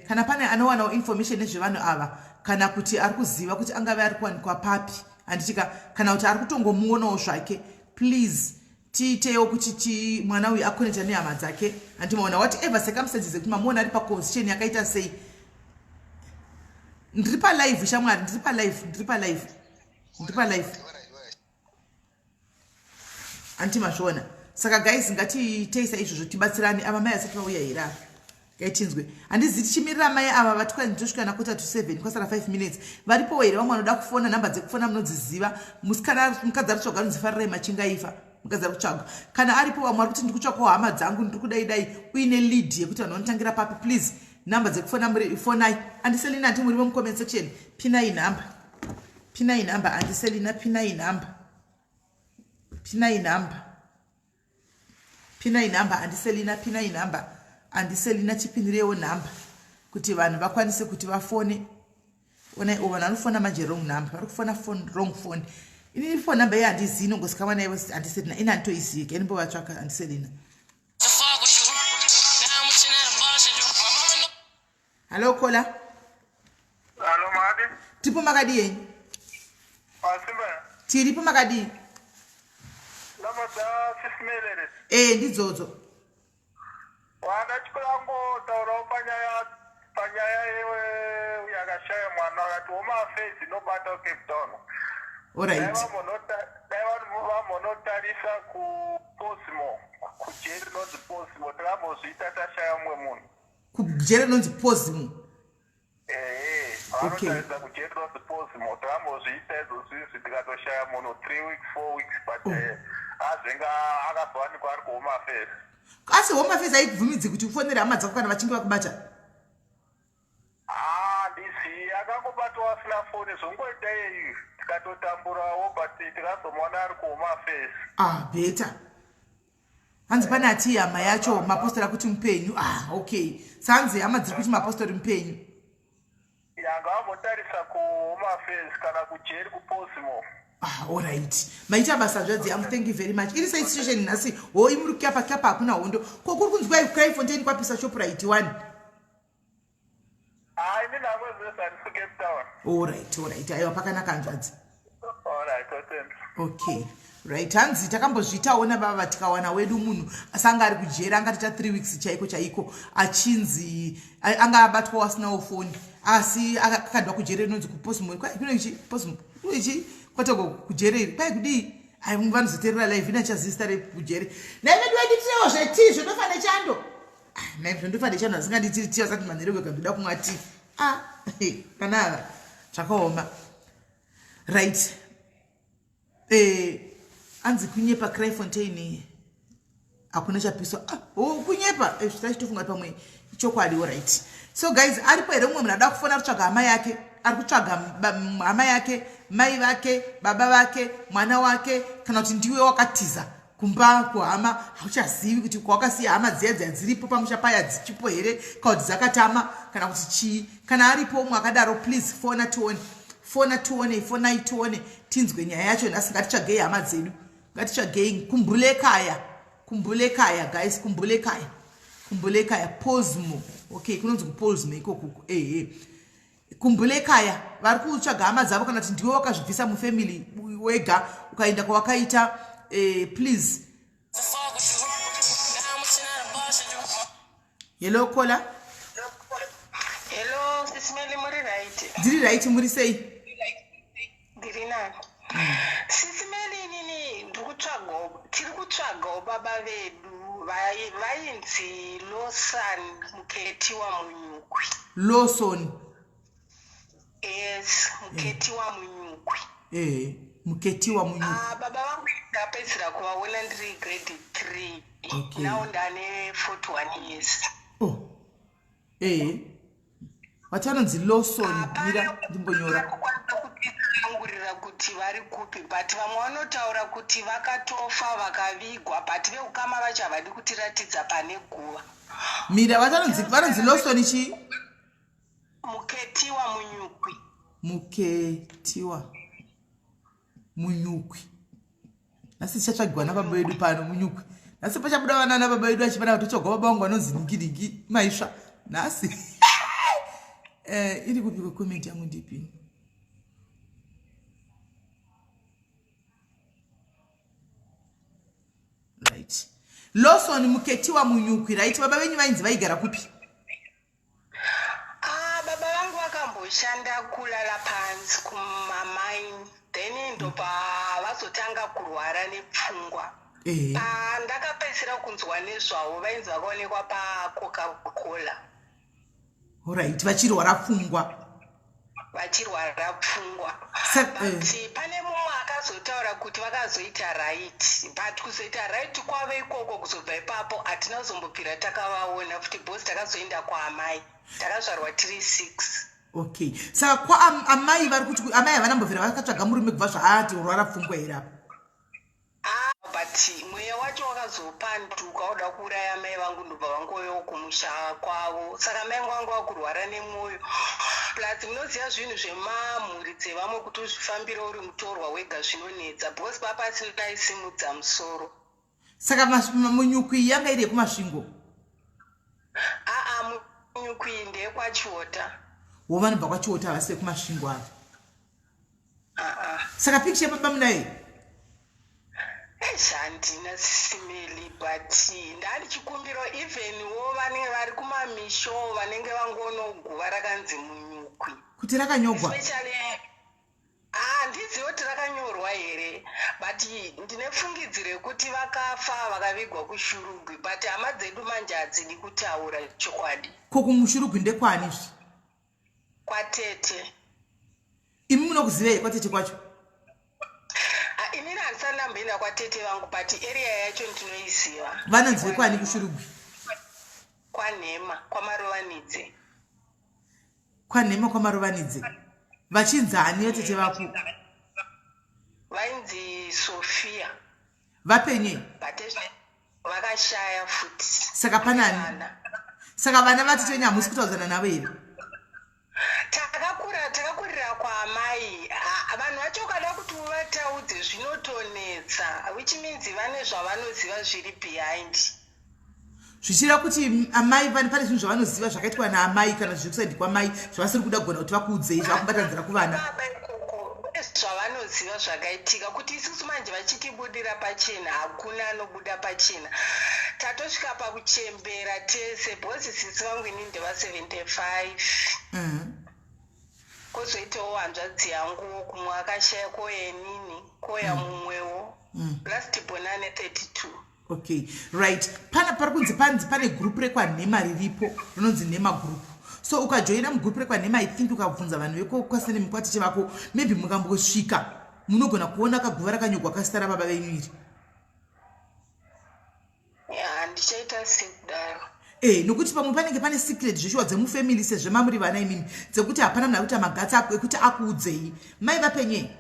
Speaker 3: kana pane anowanawo information nezvevanhu ava kana kuti ari kuziva kuti angave ari kuwanikwa papi handitika kana kuti ari kutongomuonawo zvake please tiitewo kuti mwana uyu akoneta nehama dzake handimaona whatever circumstances ekuti mamuona ari paposition yakaita sei ndiri palive shamwari ndiri palive handitimazviona saka guys ngatiteisa izvozvo tibatsirane ava mai asati vauya here ava ngaitinzwe handizivi tichimirira mai ava vatikwanitosvika nakota to 7 kwasara 5 minutes varipo here vamwe vanoda kufona nhamba dzekufona munodziziva mukadzi ari kutsvaga nonzifarirai machingaifa mukadzi ari kutsvaga kana aripo vamwe ari kuti ndiri kutsvakawo hama dzangu ndiri kudaidai uine lead yekuti vanhu vanotangira papi please nhamba dzekufona fonai andiselina handi muri mucomment section pinai nhamba andiselina pinai nhamba andiselina chipinirewo nhamba kuti vanhu vakwanise kuti vafone onai vanhu vanofona manje wrong number vari kufona wrong phone ini phone number ye handizivi nongosikawa nayo andiselina ini handitoizivi ke nimbovatsvaka andiselina hallo kola
Speaker 5: hallo madi
Speaker 3: tiripo makadii yenyu tiripo makadii
Speaker 5: lamadza sisimelere
Speaker 3: ndidzodzo
Speaker 5: wanda chikulangotaurawo panyaya yakashaya mwana yakati Home Affairs inobata Cape Town
Speaker 3: alright
Speaker 5: dai vamonotarisa kuposimo kujeri rinonzi posimo takambozviita tashaya mumwe munhu
Speaker 3: kujeri rinonzi posimo
Speaker 5: vanotarisa kujeri rinonzi posimo takambozviita izvozvizvi tikatoshaya munhu 3 weeks 4 weeks but azvenga akazowanikwa ari kuHome Affairs
Speaker 3: asi Home Affairs haikubvumidzi kuti ufonere hama dzako kana vachinge vakubata
Speaker 5: akangobatwa asina foni zvongoita yeyu tikatotamburawo but tikazomona ari kuhomafesi
Speaker 3: beta hanzi pane ati hama yacho mapostori akuti mupenyu okay sanzi hama dziri kuti mapostori mupenyu
Speaker 5: yanga ambotarisa kuhomafesi kana kujeri kuposimo
Speaker 3: alright maita basa zvadzi thank you very much iri sei situation nhasi hoi muri kukyapa hakuna hondo ko kuri kunzwa Kraaifontein kwapisa Shoprite 1
Speaker 5: ini namwezesa Cape Town
Speaker 3: alright aiwa pakanaka nzvadzi
Speaker 5: okay
Speaker 3: right hanzi takambozvitaona baba tikawana wedu munhu asanga ari kujera angati 3 weeks chaiko achinzi anga abatwa wasinawo foni asi akakadwa kujera inonzi kuposimo kunoichi posimo kunoichi kwatoko kujereri pai kudii vanozoteerera live inachazista rekujere naivedu weditirewo zveti zvondofa nechando zvondofa nechando asinganditiri asati manheru wega ndoda kumwa ti panava zvakaoma right anzi kunyepa Kraaifontein hakuna chapiswa kunyepa zvitachitofunga pamwe chokwadi right so guys aripo here mumwe munhu ada kufona kutsvaga hama yake ari kutsvaga hama yake mai vake baba vake mwana wake kana kuti ndiwe wakatiza kumba kuhama hauchazivi kuti kwakasiya hama dziya dziripo pamusha paya dzichipo here kana kuti dzakatama kana kuti chii kana aripo umwe akadaro please fona tione tinzwe nyaya yacho nhasi ngatitsvagei hama dzedu ngatitsvagei kumbulekaya guys kumbulekaya posmo okay kunonzi kuposmo ikoko kumbulekaya vari kutsvaga hama dzavo kana kuti ndiwe wakazvibvisa mufamily wega ukaenda kwawakaita please hello kola
Speaker 4: hello sisimeli muri right
Speaker 3: ndiri right muri sei
Speaker 4: ndiri nani sisimeli nini tiri kutsvagawo baba vedu vainzi Lawson muketi wa Munyukwi yes muketi wa Munyukwi
Speaker 3: muketi wa Munyukwi
Speaker 4: baba vangu ndapedzera kuvaona ndiri grade 3 now ndane 41 years
Speaker 3: vatanonzi Lawson mira ndimbonyora
Speaker 4: angurira kuti vari kupi but vamwe vanotaura kuti vakatofa vakavigwa but veukama vacho havadi kutiratidza pane guva
Speaker 3: mira vanonzi Lawson chi
Speaker 4: muketi wa Munyukwi
Speaker 3: nasi tichatsvagirwa nababa vedu pano Munyukwi nasi pachabuda vana nababa vedu vachivana vatotsvagwa baba vangu vanonzi ningirigi maisva nasi iri kupika komenti yangu ndipini right Lawson muketi wa Munyukwi right baba venyu vainzi vaigara kupi
Speaker 4: baba vangu vakamboshanda kulala panzi kumamaini then ndopa vazotanga kurwara nepfungwa ndakapedzisira kunzwa nezvavo vainzi vakaonekwa paCoca-Cola
Speaker 3: alright vachirwara pfungwa
Speaker 4: but pane mumwe akazotaura kuti vakazoita right but kuzoita right kwavo ikoko kuzobva ipapo hatina kuzombopira takavaona futi bhosi takazoenda kwaamai takazvarwa tiri 6
Speaker 3: okay saka kwaamai vari kuti amai havanambovhera vakatsvaga murume kubva zvaati urwara pfungwa here apa
Speaker 4: but mweya wacho wakazopanduka uda kuuraya mai vangu ndobva vangoyo kumusha kwavo saka mai vangu vakurwara nemwoyo plus munoziva zvinhu zvemamhuri dzevamwe kuti uzvifambira uri mutorwa wega zvinonetsa bhosi papasina isimudza musoro
Speaker 3: saka Munyukwi yanga iri yekumasvingo
Speaker 4: Munyukwi ndeyekwachiota
Speaker 3: vanobva kwachiota havasi vekumasvingo ava saka pikicha yepamba munai
Speaker 4: handina sisimeli but ndani chikumbiro even wo vanenge vari kumamisho vanenge vangonoguva rakanzi Munyukwi
Speaker 3: kuti rakanyogwa
Speaker 4: especially handizivi kuti rakanyorwa here but ndine fungidziro yekuti vakafa vakavigwa kuShurugwi but hama dzedu manje hadzidi kutaura chokwadi
Speaker 3: kumuShurugwi ndekwanizve
Speaker 4: kwatete
Speaker 3: imi munokuzivei kwatete kwacho
Speaker 4: inini handisati ndamboenda kwatete vangu but area yacho ndinoiziva
Speaker 3: vanonzi vekwani kuShurugwi
Speaker 4: kwaNhema kwaMarovanidze
Speaker 3: Kwanhema kwaMarovanidze. Vachinzani yotete vako.
Speaker 4: Vainzi Sofia.
Speaker 3: Vapenye.
Speaker 4: Vakashaya futi.
Speaker 3: Saka panani. Saka vana vatete venyu hamusi kutauzana navo here.
Speaker 4: Takakurira kwaamai. Vanhu vacho kada kuti uvataudze zvinotonetsa, which means vane zvavanoziva zviri behind.
Speaker 3: Zvichira kuti amai pane zvinhu zvavanoziva zvakaitwa naamai kana zviri kusaidi kwamai zvavasiri kuda kugona kuti vakuudzei zvavakubatanzira kuvana.
Speaker 4: Zvavanoziva zvakaitika kuti isusu manje vachitibudira pachena hakuna anobuda pachena. Tatosvika pakuchembera tese bhosi sisi vangu ini ndeva 75. Kozoitawo hanzvadzi yangu kumwe akashaya koyenini koya mumwewo last bonane 32.
Speaker 3: Okay, right. Pari kunzi pane group rekwanhema riripo rinonzi Nhema group. So ukajoina mugroup rekwanhema, I think ukabvunza vanhu veko kwasene mukwatiche vako, maybe mukambosvika munogona kuona kaguva rakanyogwa kasita rababa venyu iri.
Speaker 4: Ndichaita sekudaro.
Speaker 3: Nokuti pamwe panenge pane secret zveshuwa dzemufamily sezvo mamuri vana imimi dzekuti hapana munhu akuita magatsi ako ekuti akuudzei. Mai vapenye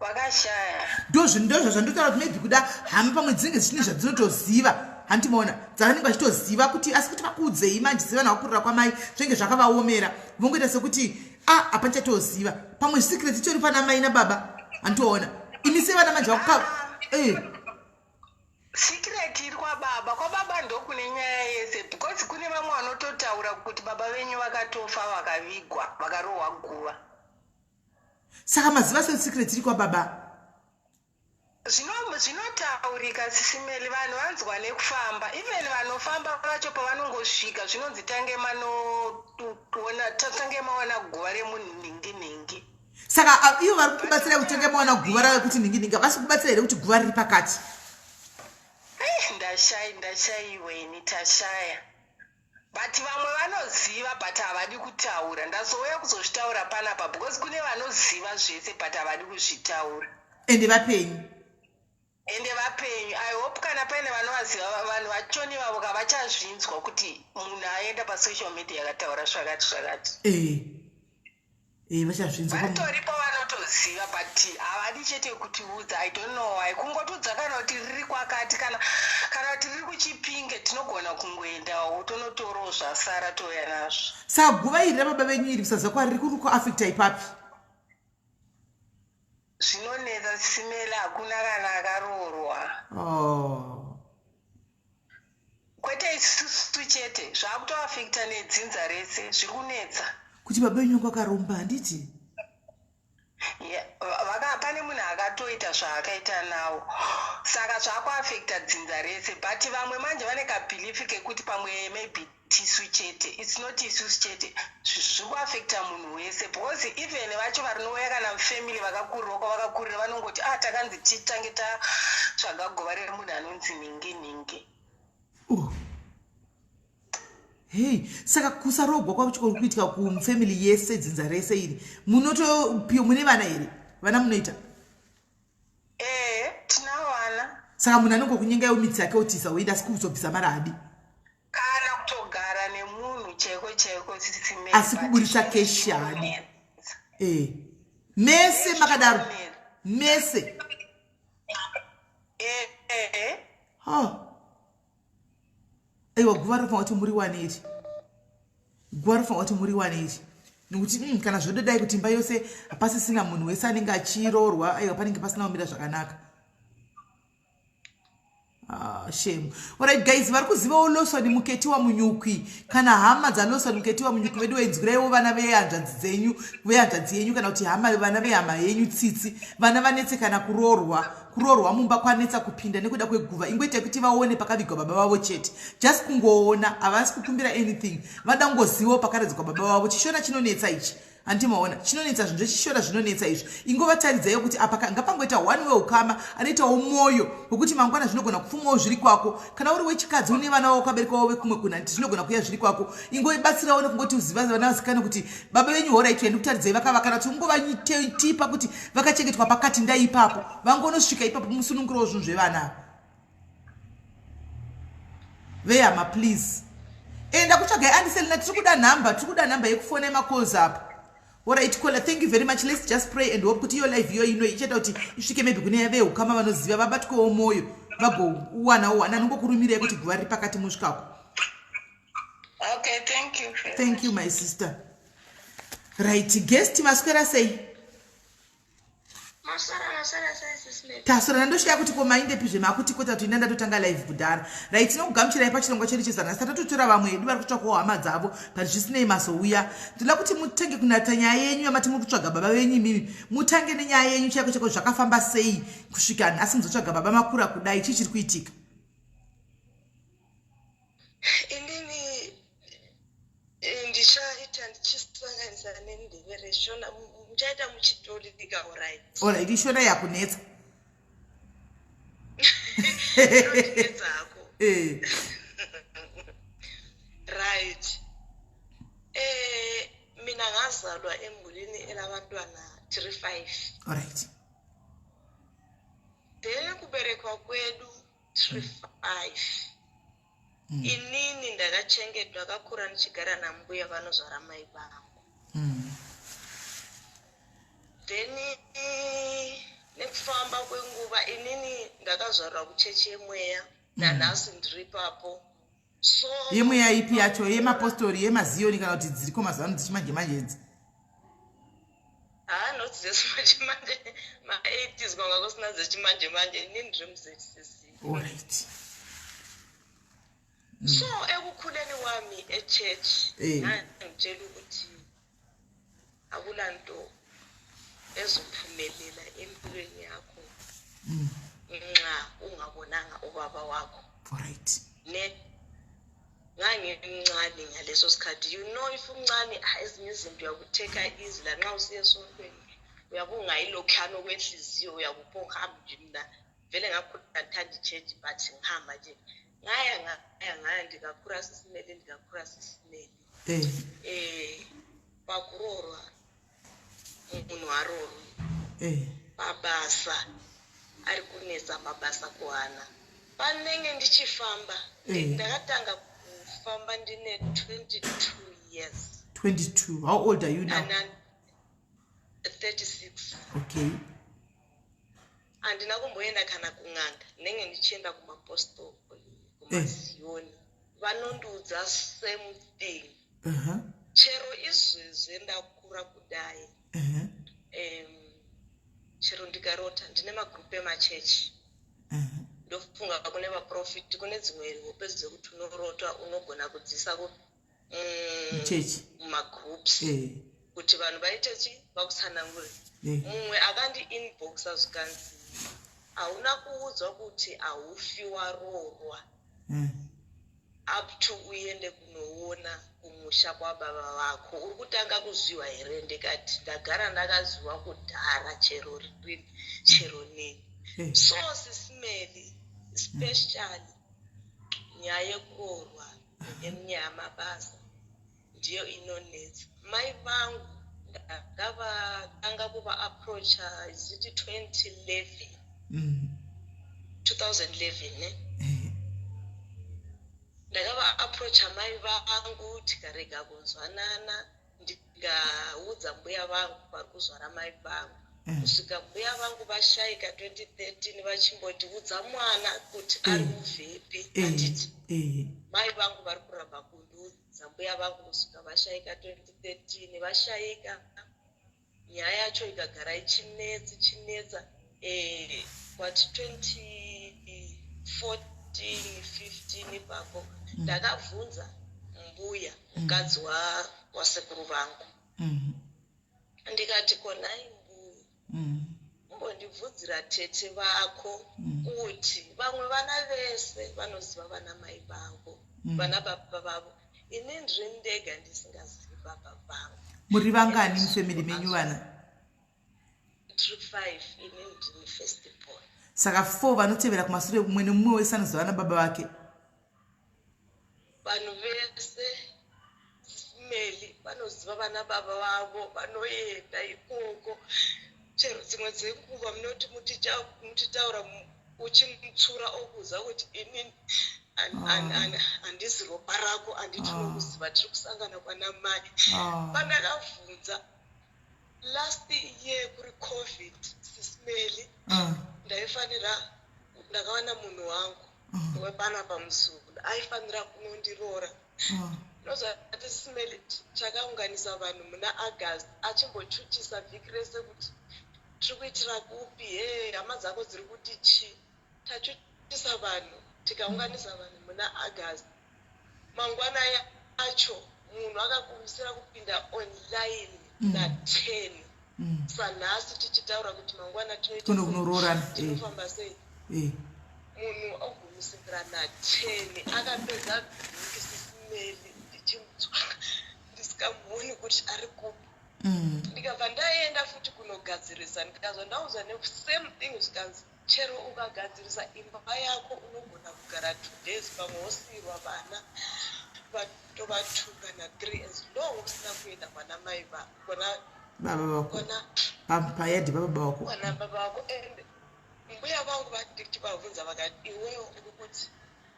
Speaker 4: vakashaya.
Speaker 3: Ndozvo zvandinotaura kuti maybe kuda hama pamwe dzinenge zvichine zvadzinotoziva. Handimaona dzavanenge vachitoziva kuti asi kuti vakuudzei manje ziva nakukurira kwamai zvinenge zvakavaomera vongoita sekuti hapana chatoziva. Pamwe secret ichori pana mai nababa. Handiona imi sevana manje
Speaker 4: secret iri kwababa ndokune nyaya yese, because kune vamwe vanototaura kuti baba venyu vakatofa vakavigwa vakarohwa guva.
Speaker 3: Saka maziva sei secret iri kwababa?
Speaker 4: Zvinotaurika sisimeli, vanhu vanzwa nekufamba. Even vanofamba vacho pavanongosvika zvinonzi tange maona guva remunhingi.
Speaker 3: Saka ivo vari kubatsira kuti tange maona guva rekuti ningi havasi kubatsira here kuti guva riri pakati?
Speaker 4: Ndashaiweni tashaya. But vamwe vanoziva but havadi kutaura. Ndazouya kuzozvitaura panapa because kune vanoziva zvese but havadi kuzvitaura.
Speaker 3: Ende vapenyu.
Speaker 4: I hope kana paine vanovaziva vanhu vachoni vavo kavachazvinzwa kuti munhu aenda pasocial media akataura zvakati.
Speaker 3: Vachazvinzwa.
Speaker 4: Vatoripo vanotoziva but havadi chete kutiudza. I don't know why. Kungotudza kana kuti riri kwakati kana kuti riri kuChipinge tinogona kungoendawo tonotorawo zvasara touya nazvo.
Speaker 3: Saka guva iri rababa venyu iri kusaziva kwariri kuri kuafecta ipapi?
Speaker 4: Zvinonetsa simela hakuna kana akaroorwa. Kwete isusu chete zvakutoafecta nedzinza rese zviri kunetsa.
Speaker 3: Kuti baba venyu vakaromba handiti?
Speaker 4: Pane munhu akatoita zvaakaita nawo saka zvakuafecta dzinza rese, but vamwe manje vane kabhilifi kekuti pamwe maybe tisu chete. It's not isusu chete, zviri kuafecta munhu wese because even vacho varinouya kana family vakakurira kwavakakurira vanongoti takanzi titange tatsvaga guva remunhu anonzi ningi.
Speaker 3: Hey, saka kusarogwa kwakuchikori kuitika kumufamily yese dzinza rese iri munotopiwa mune vana here? Vana munoita?
Speaker 4: Tina vana.
Speaker 3: Saka munhu anongokunyengawo mitsi yake otisa weida asi kuzobvisa maradi
Speaker 4: kana kutogara nemunhu chaiko sisimeli
Speaker 3: asi kuburisa keshi hadi. Mese makadaro mese. Aiwa guva rofanwa kuti muri waniri. Guva rofanwa kuti muri waniri. Nokuti kana zvododai kuti imba yose hapasisina munhu wese anenge achiroorwa, aiwa panenge pasina kumira zvakanaka. Shame. Alright guys, vari kuzivawo Lawson muketi wamunyukwi. Kana hama dzaLawson muketi wamunyukwi vedu wenzwiraiwo vana vehanzvadzi yenyu kana kuti vana vehama yenyu tsitsi. Vana vanetse kana kuroorwa mumba kwanetsa kupinda nekuda kweguva. Ingoita kuti vaone pakavigwa baba vavo chete. Just kungoona, havasi kukumbira anything. Vada kungozivawo pakaradzikwa baba vavo. Chishona chinonetsa ichi. Handimaona chinonetsa zvinhu zvechishora zvinonetsa izvo. Ingovataridzaiwo kuti apa ngapangoita one way ukama anoitawo mwoyo wekuti mangwana zvinogona kupfumawo zviri kwako. Kana uri wechikadzi une vana vavo kaberekawo vekumwe kunanti zvinogona kuuya zviri kwako. Ingoibatsirawo nekungoti uziva vana vasikana kuti baba venyu alright ndikutaridzai vakava kana kuti ungovatipa kuti vakachengetwa pakati ndai ipapo vangonosvika ipapo musunungurowo zvinhu zvevana. Vehama please. enda kutsvaga andiselina tiri kuda nhamba yekufona ema-calls apa. Alright, Kola, thank you very much. Let's just pray and hope kuti your life yo icheta kuti isvike maybe kune veukama vanoziva vabatwewo mwoyo vagowana nongokurumirai kuti guva riri pakati musvikako.
Speaker 4: Okay, thank you.
Speaker 3: Thank you, my sister. Right, guest maswera sei? Taswera ndoshiya kuti komaindepi zvemakuti kota kuti ndanda totanga live kudhara. Right, tinokugamuchirai pachirongwa chedu chezana sata totora vamwe edu vari kutsvakawo hama dzavo but zvisinei mazouya. Ndoda kuti mutange kunata nyaya yenyu yamati muri kutsvaga baba venyu imimi. Mutange nenyaya yenyu chako zvakafamba sei kusvika nhasi muzotsvaga baba makura kudai chii chiri kuitika?
Speaker 4: Inini ndichaita ndichisanganisa nendevere shona muchaita muchitolika alright.
Speaker 3: Alright, ishona yakunetsa.
Speaker 4: Right. Mina ngazalwa embulini elabantwana 35.
Speaker 3: Alright.
Speaker 4: Then kuberekwa kwedu 35. Inini ndakachengetwa kakura ndichigara nambuya vanozvara mai vangu. Then nekufamba kwenguva inini ndakazvarwa kuchechi yemweya nanhasi ndiri papo. So
Speaker 3: yemweya ipi yacho yemapostori yemaziyoni kana kuti dziriko mazano dzichimanje idzi?
Speaker 4: Not dzechimanje ma-80s kwanga kusina dzechimanje inini ndiri mu-ZCC.
Speaker 3: Alright.
Speaker 4: So ekukhuleni wami echechi ngitshela ukuthi akula nto ezophumelela empilweni yakho nxa ungabonanga ubaba wakho.
Speaker 3: Alright.
Speaker 4: Ngangimncane ngaleso sikhathi. You know, if umncane ezinye izinto uyakutheka easy la nxa usiya esontweni uyabungayilokhana okwenhliziyo uyakuphonga nje mina vele ngakhula ngithanda ichechi but ngihamba nje ngaya ndikakhura sisimele bakurorwa munhu warorwa mabasa ari kunetsa mabasa kuwana panenge ndichifamba ndakatanga kufamba ndine 22 years.
Speaker 3: 22. How old are you now?
Speaker 4: 36.
Speaker 3: Okay.
Speaker 4: Andina kumboenda kana kung'anga ndinenge ndichienda kumapostoli kumaziyoni vanondiudza same thing. Chero izvezve ndakura kudai chero ndikarota ndine magrupu emachechi ndofunga kune vaprofiti kune dzimwe hope dzekuti unorota unogona kudzisa
Speaker 3: chechi
Speaker 4: mumagroups kuti vanhu vaite chi vakusanangure. Mumwe akandi inboxa zvikanzi hauna kuudzwa kuti haufi warorwa up to uende kunoona kumusha kwababa vako uri kutanga kuziva here? Ndikati ndagara ndakaziva kudhara chero rini chero nini. So sisimeli especially nyaya yekurorwa nenyaya yamabasa ndiyo inonetsa. Mai vangu ndakatanga kuva approacha isiti 2011 ndakava approacha mai vangu tikarega kunzwanana ndikaudza mbuya vangu vari kuzvara mai vangu kusvika mbuya vangu vashaika 2013 vachimboti udza mwana kuti ari muvhepi handiti mai vangu vari kuramba kundiudza mbuya vangu kusvika vashaika 2013 vashaika nyaya yacho ikagara ichinetsa kwati 2014 15 ipapo ndakabvunza mbuya mukadzi wasekuru vangu ndikati konai mbuya umbondibvunzira tete vako kuti vamwe vana vese vanoziva vana mai vavo vana baba vavo ini ndiri ndega ndisingazivi baba vangu.
Speaker 3: Muri vangani mufamily menyu vana?
Speaker 4: 5. Ini ndini first born.
Speaker 3: Saka 4 vanotevera kumashure mumwe nemumwe wese anoziva vana baba vake.
Speaker 4: Vanhu vese simeli vanoziva vana baba vavo vanoenda ikoko. Chero dzimwe dzenguva munoti mutitaura uchimutsura okuza kuti ini handisi ropa rako handiti nokuziva tiri kusangana kwana mai. Pandakabvunza last year kuri COVID sisimeli ndakawana munhu wangu wepana pamusuru aifanira kunondiroora. Nozvati sisimeli takaunganisa vanhu muna August achimbochutisa vhiki rese kuti tiri kuitira kupi hama dzako dziri kuti chi. Tachutisa vanhu tikaunganisa vanhu muna August. Mangwana acho munhu akakumisira kupinda online na10 sanhasi tichitaura kuti mangwana tinofamba sei. Munhu agumisira na10 akapedza vhiki sisimeli ndichimutsvaka ndisikamoni kuti ari kupi. Ndikabva ndaenda futi kunogadzirisa ndikazva ndauza nesame thing zvikanzi chero ukagadzirisa imba yako unogona kugara 2 days pamwe wosiyirwa vana vatovatunga na3 as long usina kuenda kwana mai kwana payadhi baba vako and mbuya vangu vachivabvunza vakati iwewo urikuti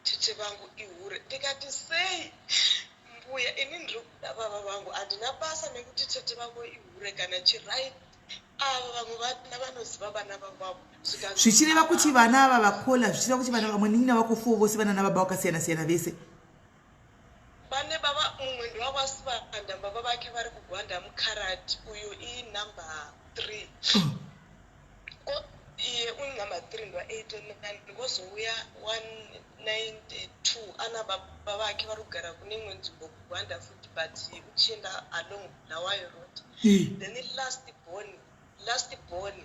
Speaker 4: tete vangu ihure. Ndikati sei mbuya ini ndiri kuda baba vangu handina basa nekuti tete vako ihure kana chirai. Ava vamwe vana vanoziva vana vavo
Speaker 3: zvichireva kuti vana ava vakola zvichireva kuti vana vamwe nini vako 4 vose vana nababa vakasiyana-siyana vese.
Speaker 4: Pane baba mumwe ndowakasivanda baba vake vari kugwanda mukarati uyu inumber 3 iye unumber 3 ndo89 ndikuzouya 192 ana baba vake vari kugara kune imwe nzvimbo kugwanda futi but uchienda along Nawayo road. Then last born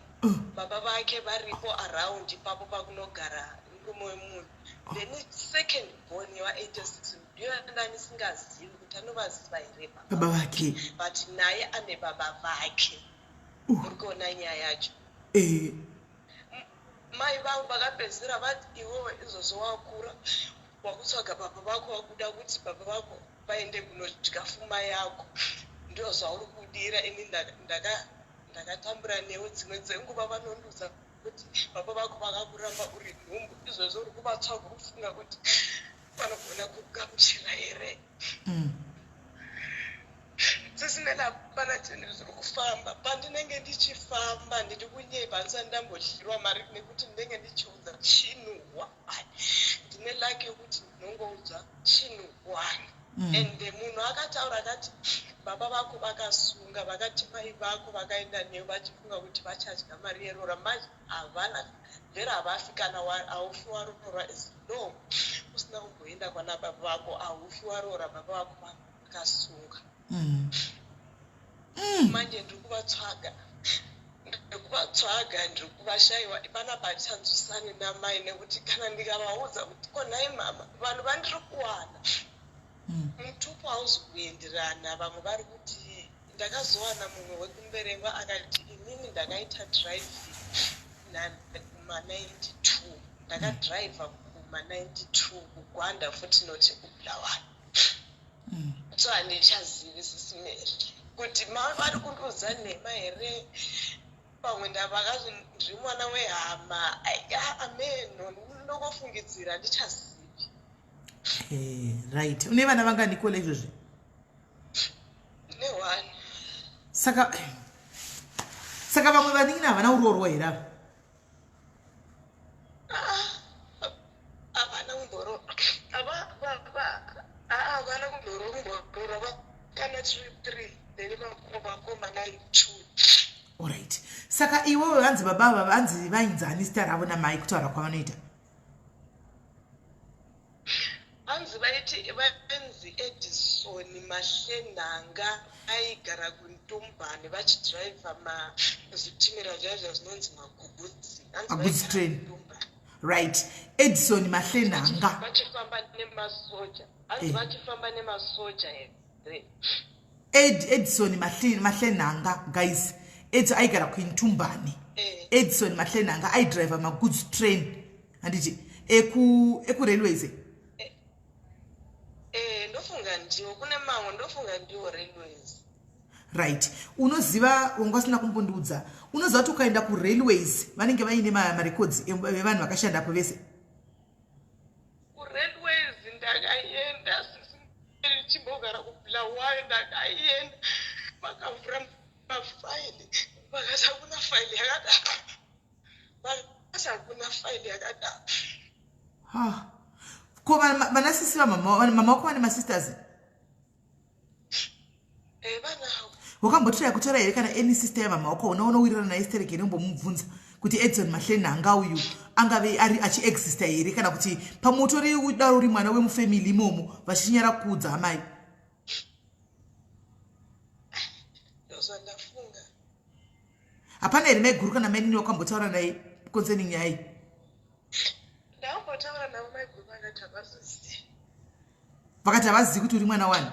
Speaker 4: baba vake varipo around ipapo pakunogara murume wemunhu. Then second born wa86 ndiyo ndani singazivi kuti anovaziva here baba
Speaker 3: vake
Speaker 4: but naye ane baba vake. Uri kuona nyaya yacho. Mai vangu vakapedzisira vati iwewe izvozvo wakura wakutsvaga baba vako wakuda kuti baba vako vaende kunodya pfuma yako ndio zvauri kudira. Ini ndakatambura newe dzimwe dzenguva vanonduza kuti baba vako vakakuramba uri nhumbu izvozvo uri kuvatsvaga kufunga kuti vanogona kugamuchira here. Dzisinela pana chinhu zviri kufamba. Pandinenge ndichifamba ndiri kunyepa handisati ndambodyirwa mari nekuti ndinenge ndichiudza chinhu 1. Ndine laki yokuti ndinongoudzwa chinhu 1 and munhu akataura akati baba vako vakasunga vakati mai vako vakaenda newe vachifunga kuti vachadya mari yerora manje havana vhera havafi kana haufi warora as long usina kumboenda kwana baba vako haufi warora baba vako vakasunga. Manje ndiri kuvatsvaga ndiri kuvashayiwa panapa ndichanzwisani namai nekuti kana ndikavaudza kuti konhai mama vanhu vandiri kuwana mutupo hauzi kuenderana. Vamwe vari kuti ndakazowana mumwe wekumberengwa akati inini ndakaita driving kuma92 ndakadhiraivha kuma92 kugwanda futi noti kubulawayo. So handichazivi sisimeri kuti vari kundiudza nhema here pamwe ndavakazvi ndiri mwana wehama ameno ndokofungidzira handichazivi.
Speaker 3: Right. Une vana vangani kola izvozvi?
Speaker 4: Ne 1.
Speaker 3: Saka vamwe vaningina havana urorwa here ava?
Speaker 4: Havana kumboro havana kumboro kana 3 then vakomana 2.
Speaker 3: Alright. Saka iwewe vanzi baba ava vanzi vainzani zita ravo namai kutaura kwavanoita?
Speaker 4: Vanzi Edison Mahlenanga aigara kuntumbani vachidhiraivha zvitimira zvazvo zvinonzi magugudzi
Speaker 3: train. Right. Edison Mahlenanga
Speaker 4: vachifamba nemasoja. Hanzi vachifamba nemasoja here.
Speaker 3: Edison Mahlenanga guys. Edison aigara kuntumbani. Edison Mahlenanga aidriva magoods train. Handiti eku railways.
Speaker 4: Ndofunga ndiwo kune mamwe ndofunga ndiwo railways.
Speaker 3: Right. Unoziva ungasina kumbundudza. Unoziva kuti ukaenda ku railways vanenge vaine ma records evanhu vakashandapo vese.
Speaker 4: Ku railways vakavhura mafaili vakati hakuna faili yakadaro vakati hakuna faili yakadaro.
Speaker 3: Ko vana sisi mama wako vane masisters?
Speaker 4: Vanawo.
Speaker 3: Wakambotoya kutora here kana any sister yamama wako unowirirana naye stereke ndombomubvunza kuti Edson Mahlenanga uyu angave ari achiexista here kana kuti pamutori udaro uri mwana wemufamily imomo vachinyara kuudza amai?
Speaker 4: Ndozvandafunga.
Speaker 3: Hapana here mai guru kana mai nini wakambotaura naye concerning nyaya iyi?
Speaker 4: Ndakambotaura navo mai guru vakati havazozivi.
Speaker 3: Vakati havazivi kuti uri mwana wani?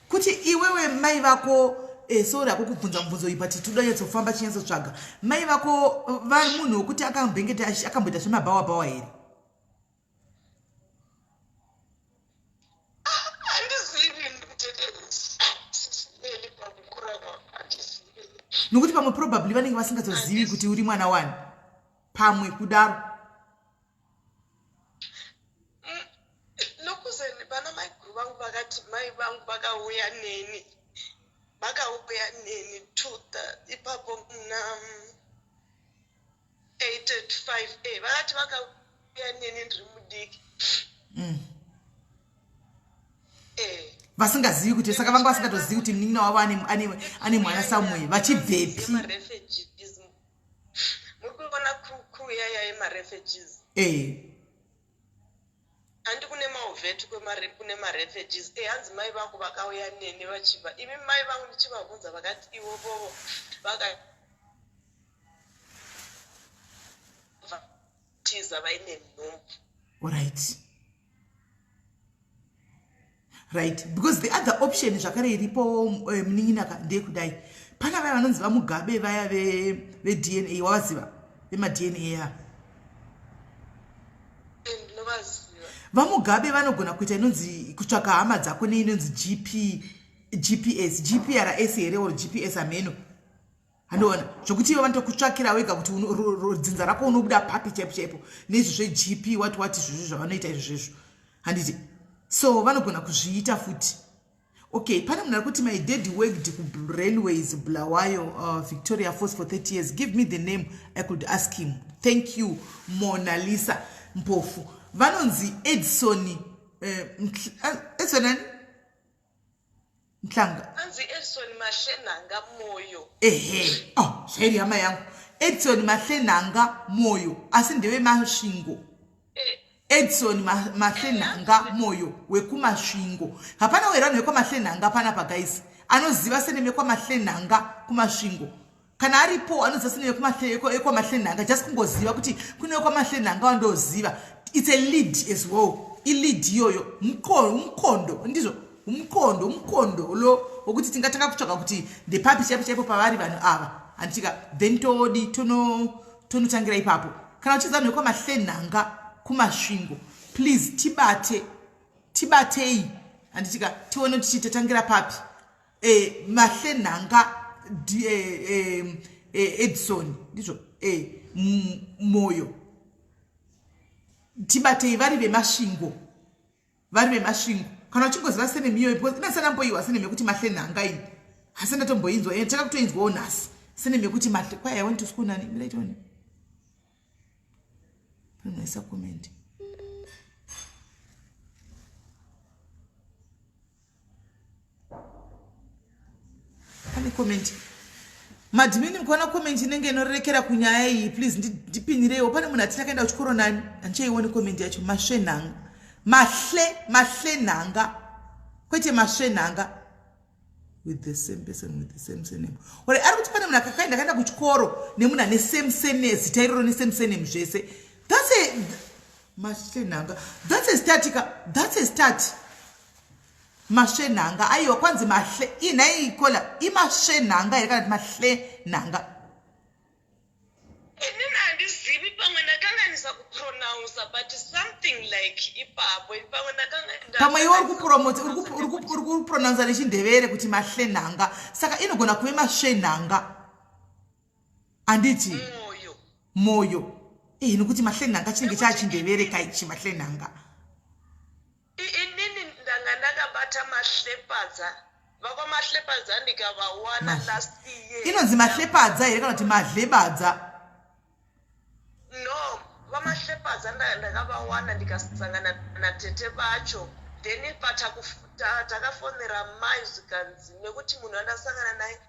Speaker 3: Kuti iwewe mai vako sori ako kubvunza mubvunzo iyi but toda nyatsofamba chinyatsotsvaga. Mai vako vari munhu wokuti akambengeta akamboita zvemabhawa here? Nokuti pamwe probably vanenge vasingatsozivi kuti uri mwana wani pamwe kudaro.
Speaker 4: Nokuzeni vana mai guru vangu vakati mai vangu vakauya neni ipapo muna 885 vakati vakauya neni ndiri mudiki.
Speaker 3: Vasingazivi kuti saka vanga vasingatozivi kuti munin'ina wavo ane mwana Samuel vachibvepi?
Speaker 4: Muri kuona crew yaya yemarefugees. Handi kune mauvhetu kune marefugees. Hanzi mai vangu vakauya neni vachiva. Imi mai vangu ndichivabvunza vakati ivovovo vakatiza vaine nhumbu. Right,
Speaker 3: because the other option zvakare iripo munin'ina ndeyekudai. Pana vaya vanonzi vamugabe vaya ve-DNA wavaziva? Vema-DNA ya.
Speaker 4: Ndinovaziva.
Speaker 3: Vamugabe vanogona kuita inonzi kutsvaka hama dzako neinonzi GPS GPRS here or GPS ameno. Handoona zvokuti ivo vanotokutsvakira wega kuti dzinza rako unobuda papi chaipo nezvo zveGP what izvozvo zvavanoita izvozvo handiti. So vanogona kuzviita futi. Okay, pana munhu ari kuti my dad worked railways Bulawayo Victoria Falls for 30 years. Give me the name, I could ask him. Thank you Mona Lisa Mpofu. Vanonzi Edson Mtlanga.
Speaker 4: Anzi Edson Mahlenanga Moyo.
Speaker 3: Shairi hama yangu. Edson Mahlenanga Moyo. Asi ndewe Masvingo. Edson Mahlenanga Moyo wekumasvingo. Hapana werano wekumasvingo pana pa guys. Anoziva seneme kwa Mahlenanga kumasvingo. Kana aripo anoziva seneme kwa Mahlenanga just kungoziva kuti kune kwa Mahlenanga wandoziva. It's a lead as well. I lead yoyo umkondo ndizo umkondo lo wokuti tingataka kutsvaka kuti the papi chaipo pavari vanhu ava. Antika then todi tonotangira ipapo. Kana uchiziva nekwa Mahlenanga kumasvingo, please tibatei anditika tione kuti chitatangira papi. Mahlenanga Edson ndizvo Moyo tibatei vari vemasvingo kana uchingoziva senemiyo because inasana mboiwa senemi yekuti Mahlenanga ini hasina tomboinzwa taka kutoinzwawo nhasi senemi yekuti kwai I went to school nani miraitoni naisa comment. Pane comment. Madimini mkuona comment inenge inorekera kunyaya iyi please ndipinirewo. Pane munhu ati takaenda kuchikoro nani ancheione comment yacho Mahlenanga. Mahlenanga. Kwete Mahlenanga with the same person with the same surname. Ore ari kuti pane munhu akaenda kuchikoro nemunhu ane same surname zita iroro ne same surname zvese. That's a Mahlenanga. That's a start. Mahlenanga. Aiwa kwanzi inaikola iMahlenanga yakati Mahlenanga.
Speaker 4: Nina handizivi pamwe ndakanganisa kupronounce but something like ipapo pamwe ndakanga
Speaker 3: pamwe iwe uri kupronounce nechindevere kuti Mahlenanga saka inogona kuve Mahlenanga anditi moyo nokuti Mahlenanga chinenge chachindevere kaichi Mahlenanga
Speaker 4: inini ndanga ndakabata vakabata mahlepadza vakwamahlepadza ndikavawana last year.
Speaker 3: Inonzi mahlepadza here kana kuti mahlebadza?
Speaker 4: No, vamahlepadza ndakavawana ndikasangana natete vacho. Then takafonera mai zvikanzi nekuti munhu andasangana naye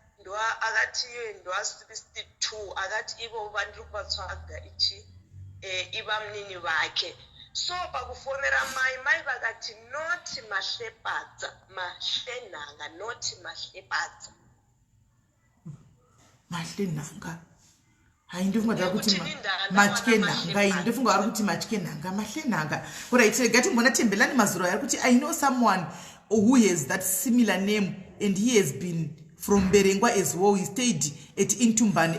Speaker 4: akati iye ndo 62 akati ivo vandiri kuvatsvaga ichi iva munini vake. So pakufonera mai vakati not mahlepadza mahlenhanga not mahlepadza.
Speaker 3: Mahlenhanga hayi ndofunga kuti matyenhanga hayi ndofunga ari kuti matyenhanga mahlenhanga. Alright, regati mbona Tembelani Mazura ari kuti I know someone who has that similar name and he has been from Berengwa as well. He stayed at Intumbani.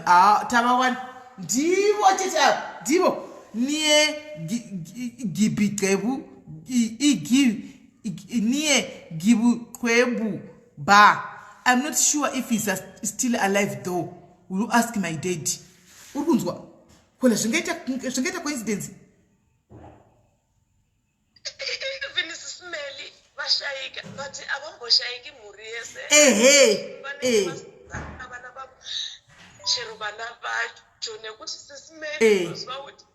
Speaker 3: Tabawan ndivo teta ndivo niye Gibikebu niye Gibukwebu ba. I'm not sure if he's still alive though. Will you ask my dad? Urunzwa kola zvingaita coincidence.
Speaker 4: Even smelly vashayika but avamboshayiki mhuri yese. Chero vana vacho nekuti sismeli uziva kuti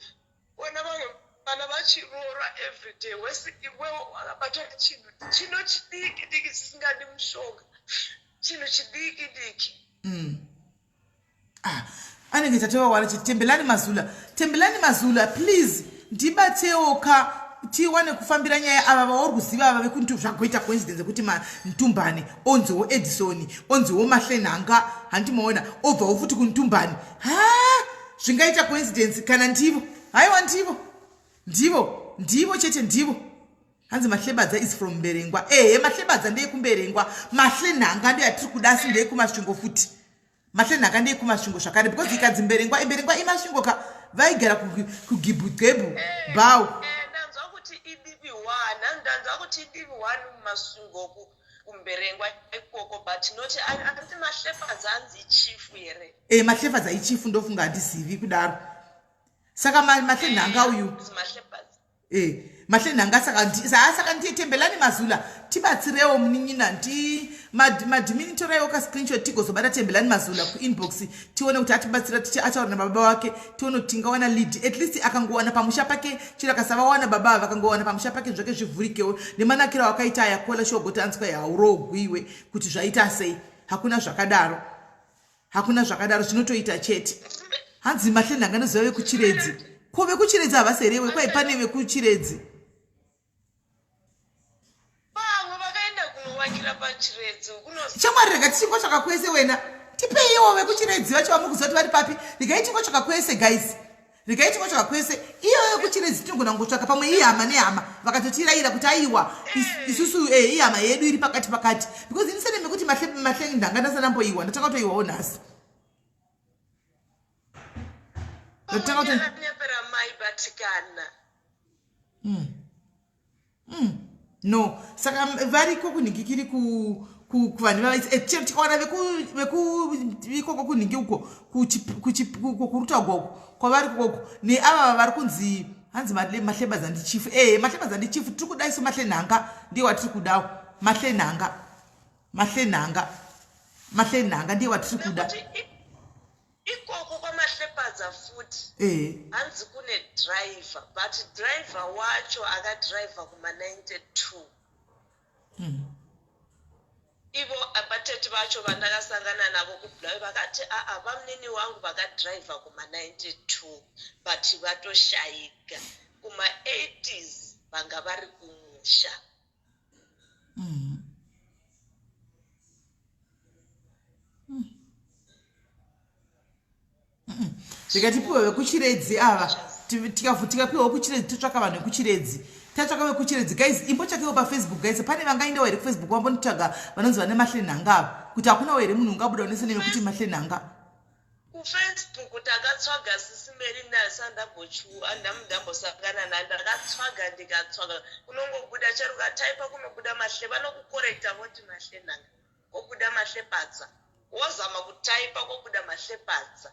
Speaker 4: vona vamwe vana vachirora everyday wewewo wakabatwa nechinhu chino chidiki diki chisingadi mushonga chinhu chidiki diki.
Speaker 3: Anenge tatawawana chiti Tembelani Mazula please ndibatseoka tiwane kufambira nyaya ava vauri kuziva ava vekuntu zvagoita coincidence kuti Mtumbani onziwo Edison onziwo Mahlenhanga handimaona obvawo futi kuNtumbani. Zvingaita coincidence kana ndivo? Haiwa ndivo chete ndivo. Hanzi Mahlebadza is from Berengwa. Mahlebadza ndeye kuMberengwa. Mahlenhanga ndiye atiri kudasi ndeye kumasvingo futi. Mahlenhanga ndeye kumasvingo zvakare because ikanzi Berengwa imasvingo ka vaigara kugibhugebu bawo.
Speaker 4: Ndanzwa kuti ndanzwa kuti idivi1 mumasvingo kuMberengwa ikoko but not ati Mahlepadza anzi chief here.
Speaker 3: Mahlepadza ichifu ndofunga handizivi kudaro. Saka Mahlenhanga uyu Mahlenhanga saka ndiye Tembelani Mazula tibatsirewo munin'ina ndi madiminisitorewo ka screenshot tigozobata Tembelani Mazula ku inbox tione kuti atibatsira achaona baba wake tione kuti tingawana lead at least akangowana pamusha pake chira kasavawana baba vakangowana pamusha pake zvake zvivhurikewo nemanakira wakaita yakola shogota answa yaurogwiwe kuti zvaita sei. Hakuna zvakadaro zvinotoita chete. Hanzi Mahlenhanga nozove kuchiredzi kove kuchiredzi havaserewe kwai pane vekuchiredzi
Speaker 4: vamwe vakaenda kunovakira pachiredzi
Speaker 3: chamwari rega tichingo chakakwese wena tipeiwo vekuchiredzi vacho vamukuzoti vari papi. Regai chingo chakakwese guys, regai chingo chakakwese iyo vekuchiredzi tinogona kungotsvaka pamwe ihama nehama vakatotirayira kuti aiwa isusu ihama yedu iri pakati because inisene mekuti Mahlenhanga ndasanamboiwa ndatakatoiwawo nhasi. No, saka variko kunhingikiri kuvanhu vava tikaona vekukoko kunhingi uko kurutagwa uko kwavari koko neava vari kunzi hanzi Mahlebadza ndichifu. Mahlebadza ndichifu tiri kuda isu Mahlenhanga ndiye watiri kudawo. Mahlenhanga ndiye watiri kuda
Speaker 4: ikoko kwaMahlepadza futi hanzi kune driver but driver wacho akadriver kuma92. Ivo abatete vacho vandakasangana navo kubulawayo vakati vamunini wangu vakadriver kuma92 but vatoshayika kuma80s vanga vari kumusha.
Speaker 3: Tikatipiwa vekuchiredzi ava tikapiwawo kuchiredzi totsvaka vanhu vekuchiredzi tatsvaka vekuchiredzi guys. Imbotsvakewo paFacebook guys. Pane vangaendawo here kuFacebook vambonitsvaga vanonzi vane Mahlenhanga ava kuti hakuna here munhu ungabuda unesene vekuti Mahlenhanga.
Speaker 4: KuFacebook takatsvaga sisimeri ndambosangana naye ndakatsvaga ndikatsvaga kunongobuda chero ukataipa kunobuda vanokukorekta voti Mahlenhanga kobuda Mahlepadza wozama kutaipa kobuda Mahlepadza.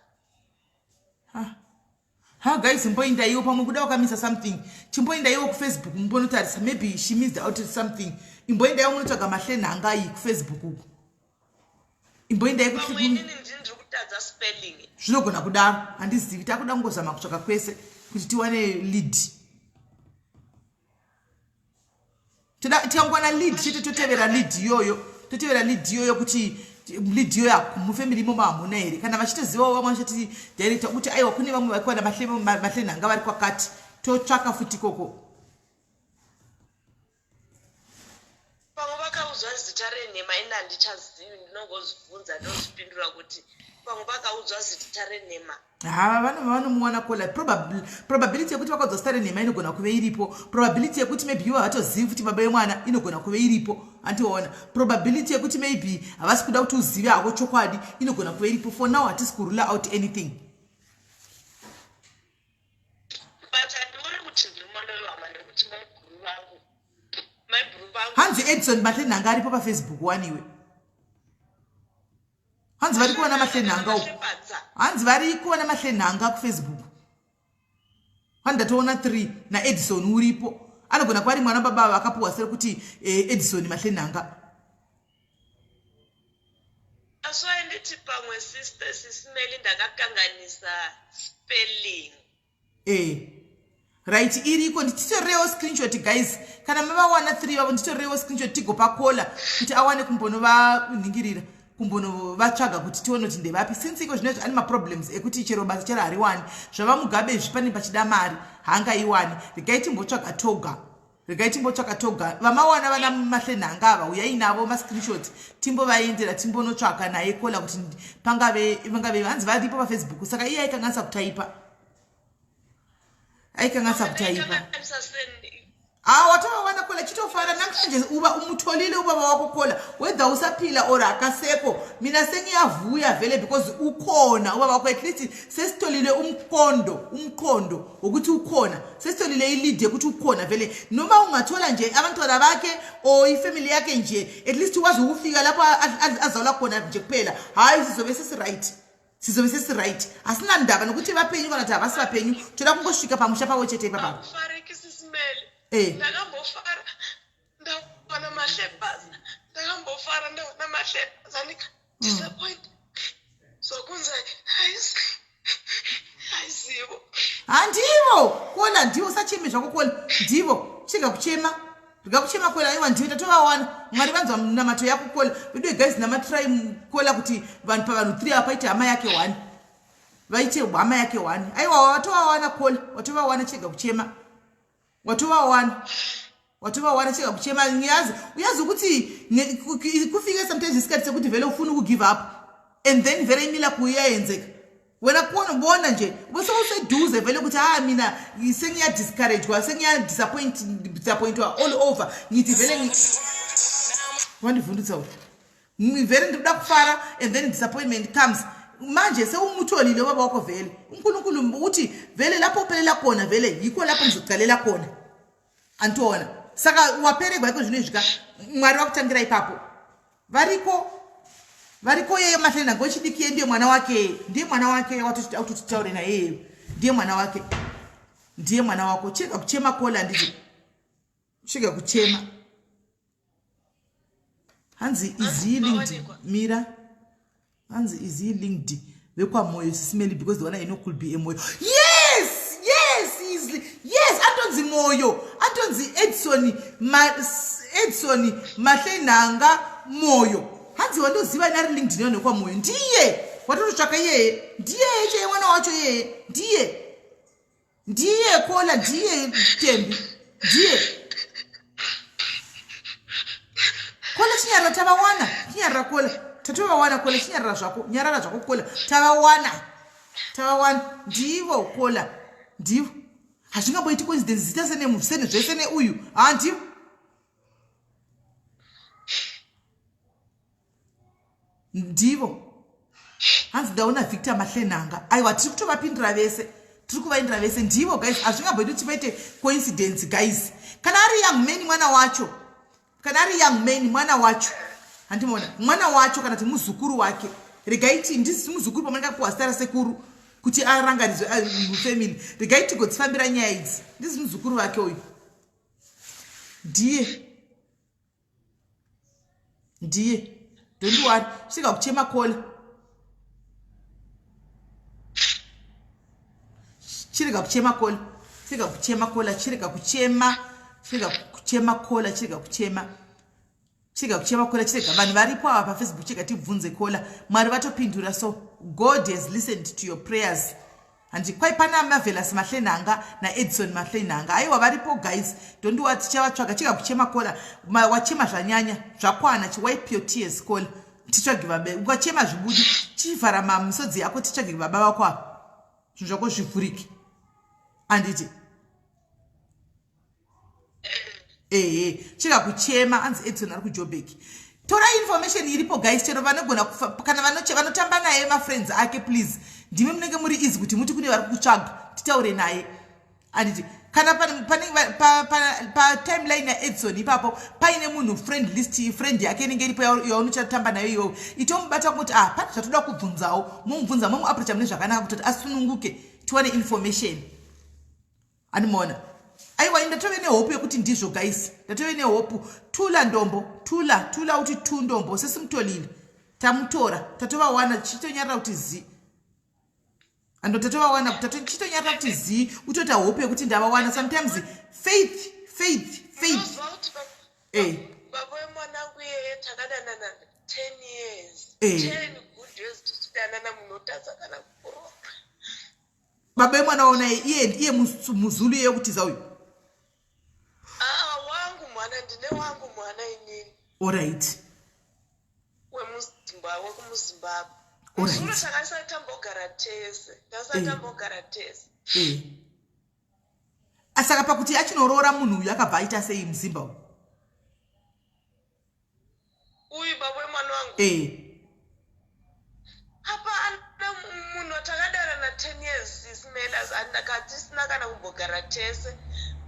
Speaker 3: Guys, mboindaiwo pamwe kuda wakamisa something chimboindaiwo kuFacebook mbonotarisa maybe she missed out something imboenda unotsvaga mahlenhanga iyi kufacebook uku imboenda zvinogona kudaro handizivi takuda kungozama kutsvaka kwese kuti tiwane lead tikangowana lead chete totevera lead iyoyo kuti lead iyoyo mufamily imomo hamuna here kana vachitozivawo vamwe vachati director kuti aiwa kune vamwe vari kuwana mahlenhanga vari kwakati totsvaka futi ikoko
Speaker 4: pamwe vakaudzwa zita renhema ini handichazivi ndinongozvibvunza ndozvipindura kuti pamwe vakaudzwa zita renhema
Speaker 3: vanomuwana kola probability yekuti vakaudzwa zita renhema inogona kuve iripo probability yekuti maybe ivo havatozivi kuti baba vemwana inogona kuve iripo antiona probability yekuti maybe havasi kuda kuti uzive hako chokwadi inogona kuve iripo for now hatisi kurule out anything hanzi Edison mahlenhanga aripo pafacebook waniwe hanzi vari kuona mahlenhanga uko hanzi vari kuona mahlenhanga kufacebook handatoona 3 naEdison uripo anogona kuva ari mwana baba vakapuwa sere kuti Edison mahlenhanga
Speaker 4: asoenditi pamwe sister sisimeli ndakakanganisa spelling
Speaker 3: right iriko ndititorewo screenshot guys kana mavawana 3 vavo nditorewo screenshot tigopakola kuti awane kumbonovaningirira kumbonovatsvaga kuti tione kuti ndevapi since iko zvinoizvo ane maproblems ekuti chero basa chero hariwani zvava mugabe izvi pane pachida mari haangaiwani regai timbotsvaga toga vamawana vana mahlenhanga ava uyai navo mascreenshot timbovaendera timbonotsvaga naye kola kuti pangave hanzi varipo pafacebook saka iye aikanganisa kutaipa watavawana kola chitofara namhlanje uba umutholile ubaba wako kola whether usapila or akaseko mina sengiyavuya vele because ukhona ubaba wako at least sesitholile umqondo ukuthi ukhona sesitholile ilead ukuthi ukhona vele noma ungathola nje abantwana bakhe or ifamily yakhe nje at least wazi ukufika lapho azawula khona nje kuphela hayi sizobe sesiright asinandaba nokuthi bapenyu kana thaba sibapenyu thola kungosvika pamusha pawo chete papa
Speaker 4: ndakambofara ndawana mahlebaza disappoint sokunza hayizivo
Speaker 3: handivo kola ndivo usacheme zvako kola ndivo chega kuchema kola aiwa ndivo tatovawana mwari vanzwa namato yako kola video guys namatry kola kuti vanhu pavanhu 3 apaite hama yake 1 vaite hama yake 1 aiwa watovawana kola watovawana chega kuchema watovawana chega kuchema uyazi ukuthi kufike sometimes isikhathi sekuthi vele ufuna ukugive up and then vele imila kuyayenzeka wena kubona nje useduze vele ukuthi mina sengiya discourage sengiya disappointwa all over ngithi vele wandivundisa vele ndikuda kufara and then disappointment comes manje sewumutholile baba wakho vele uNkulunkulu uthi vele lapho uphelela khona vele yikho lapho ngizoqalela khona antona saka waperegwa iko zvino zvika mwari wakutangira ipapo variko yeye mahlena ngochidikiye ndiye mwana wake watutaure na yeye ndiye mwana wako cheka kuchema kola nditi cheka kuchema hanzi is linked mira hanzi is linked bekwa moyo sisimeli because the one I know could be a moyo yes antonzi moyo antonzi Edson mahlenhanga moyo hanzi wandoziva nari linked neno kwa moyo ndiye watototsvaka yeye ndiye che mwana wacho yeye ndiye kola ndiye tembi ndiye kola chinyarara tavawana chinyarara kola tatovawana kola chinyarara zvako nyarara zvako kola tavawana ndivo kola ndivo hazvingamboiti coincidence zita sene zvese neuyu ndivo ndivo hanzi ndaona Victor mahlenhanga aiwa tiri kutovapindira vese tiri kuvaindira vese ndivo guys hazvingamboiti kuti paite coincidence guys kana ari young man mwana wacho kana kuti muzukuru wake regaiti ndisi muzukuru pamanaka kuwa stara sekuru kuti arangarizwe mufamily regaiti godzifambira nyaya idzi ndisi muzukuru wake uyu ndiye ndiye don't worry chirega kuchema kola chirega kuchema kola chirega kuchema kola chirega kuchema kola chirega kuchema kola chirega vanhu varipo ava paFacebook chirega tibvunze kola Mwari vatopindura so God has listened to your prayers and kwai pana Marvelous Mahlenanga naEdison Mahlenanga aiwa varipo guys don't worry tichavatsvaga chirega kuchema kola wachema zvanyanya zvakwana wipe your tears kola tichitsvage baba ukachema zvibudi chivhara misodzi yako tichitsvage baba vako apa zvinhu zvako zvivhurike anditi chirega kuchema anzi Edson ari kuJoburg tora information iripo guys chero vanogona kana vanotamba naye mafriends ake please ndimi munenge muri easy kuti muti kune vari kutsvaga titaure naye anditi kana pa timeline yaEdson ipapo paine munhu friend yake inenge iripo yaunochatamba nayo iyoyo itomubata kuti pane zvatoda kubvunzawo mumubvunza momuaprocha mune zvakanaka kutoti asununguke tiwane information animona aiwa ndatove nehope yekuti ndizvo guys ndatove nehope tula ndombo tula uti tu ndombo sesimutolile tamutora tatovawana chitonyarira kuti zi ando tatovawana chitonyarira kuti zi utota hope yekuti ndavawana sometimes faith
Speaker 4: baba wemwanangu yeye takadanana 10 years 10 good years tichidanana munotadza kana kuroka
Speaker 3: baba wemwana waona iye muzulu yeye kutiza uyu
Speaker 4: wangu mwana ndine wangu mwana inini
Speaker 3: alright
Speaker 4: wekumuzimbabwe muzulu takasatambogara tese
Speaker 3: asaka pakuti achinoroora munhu uyu akabva aita sei muzimbabwe
Speaker 4: uyu baba wemwana wangu hapana munhu takadanana 10 years ismailas andakatisina kana kumbogara tese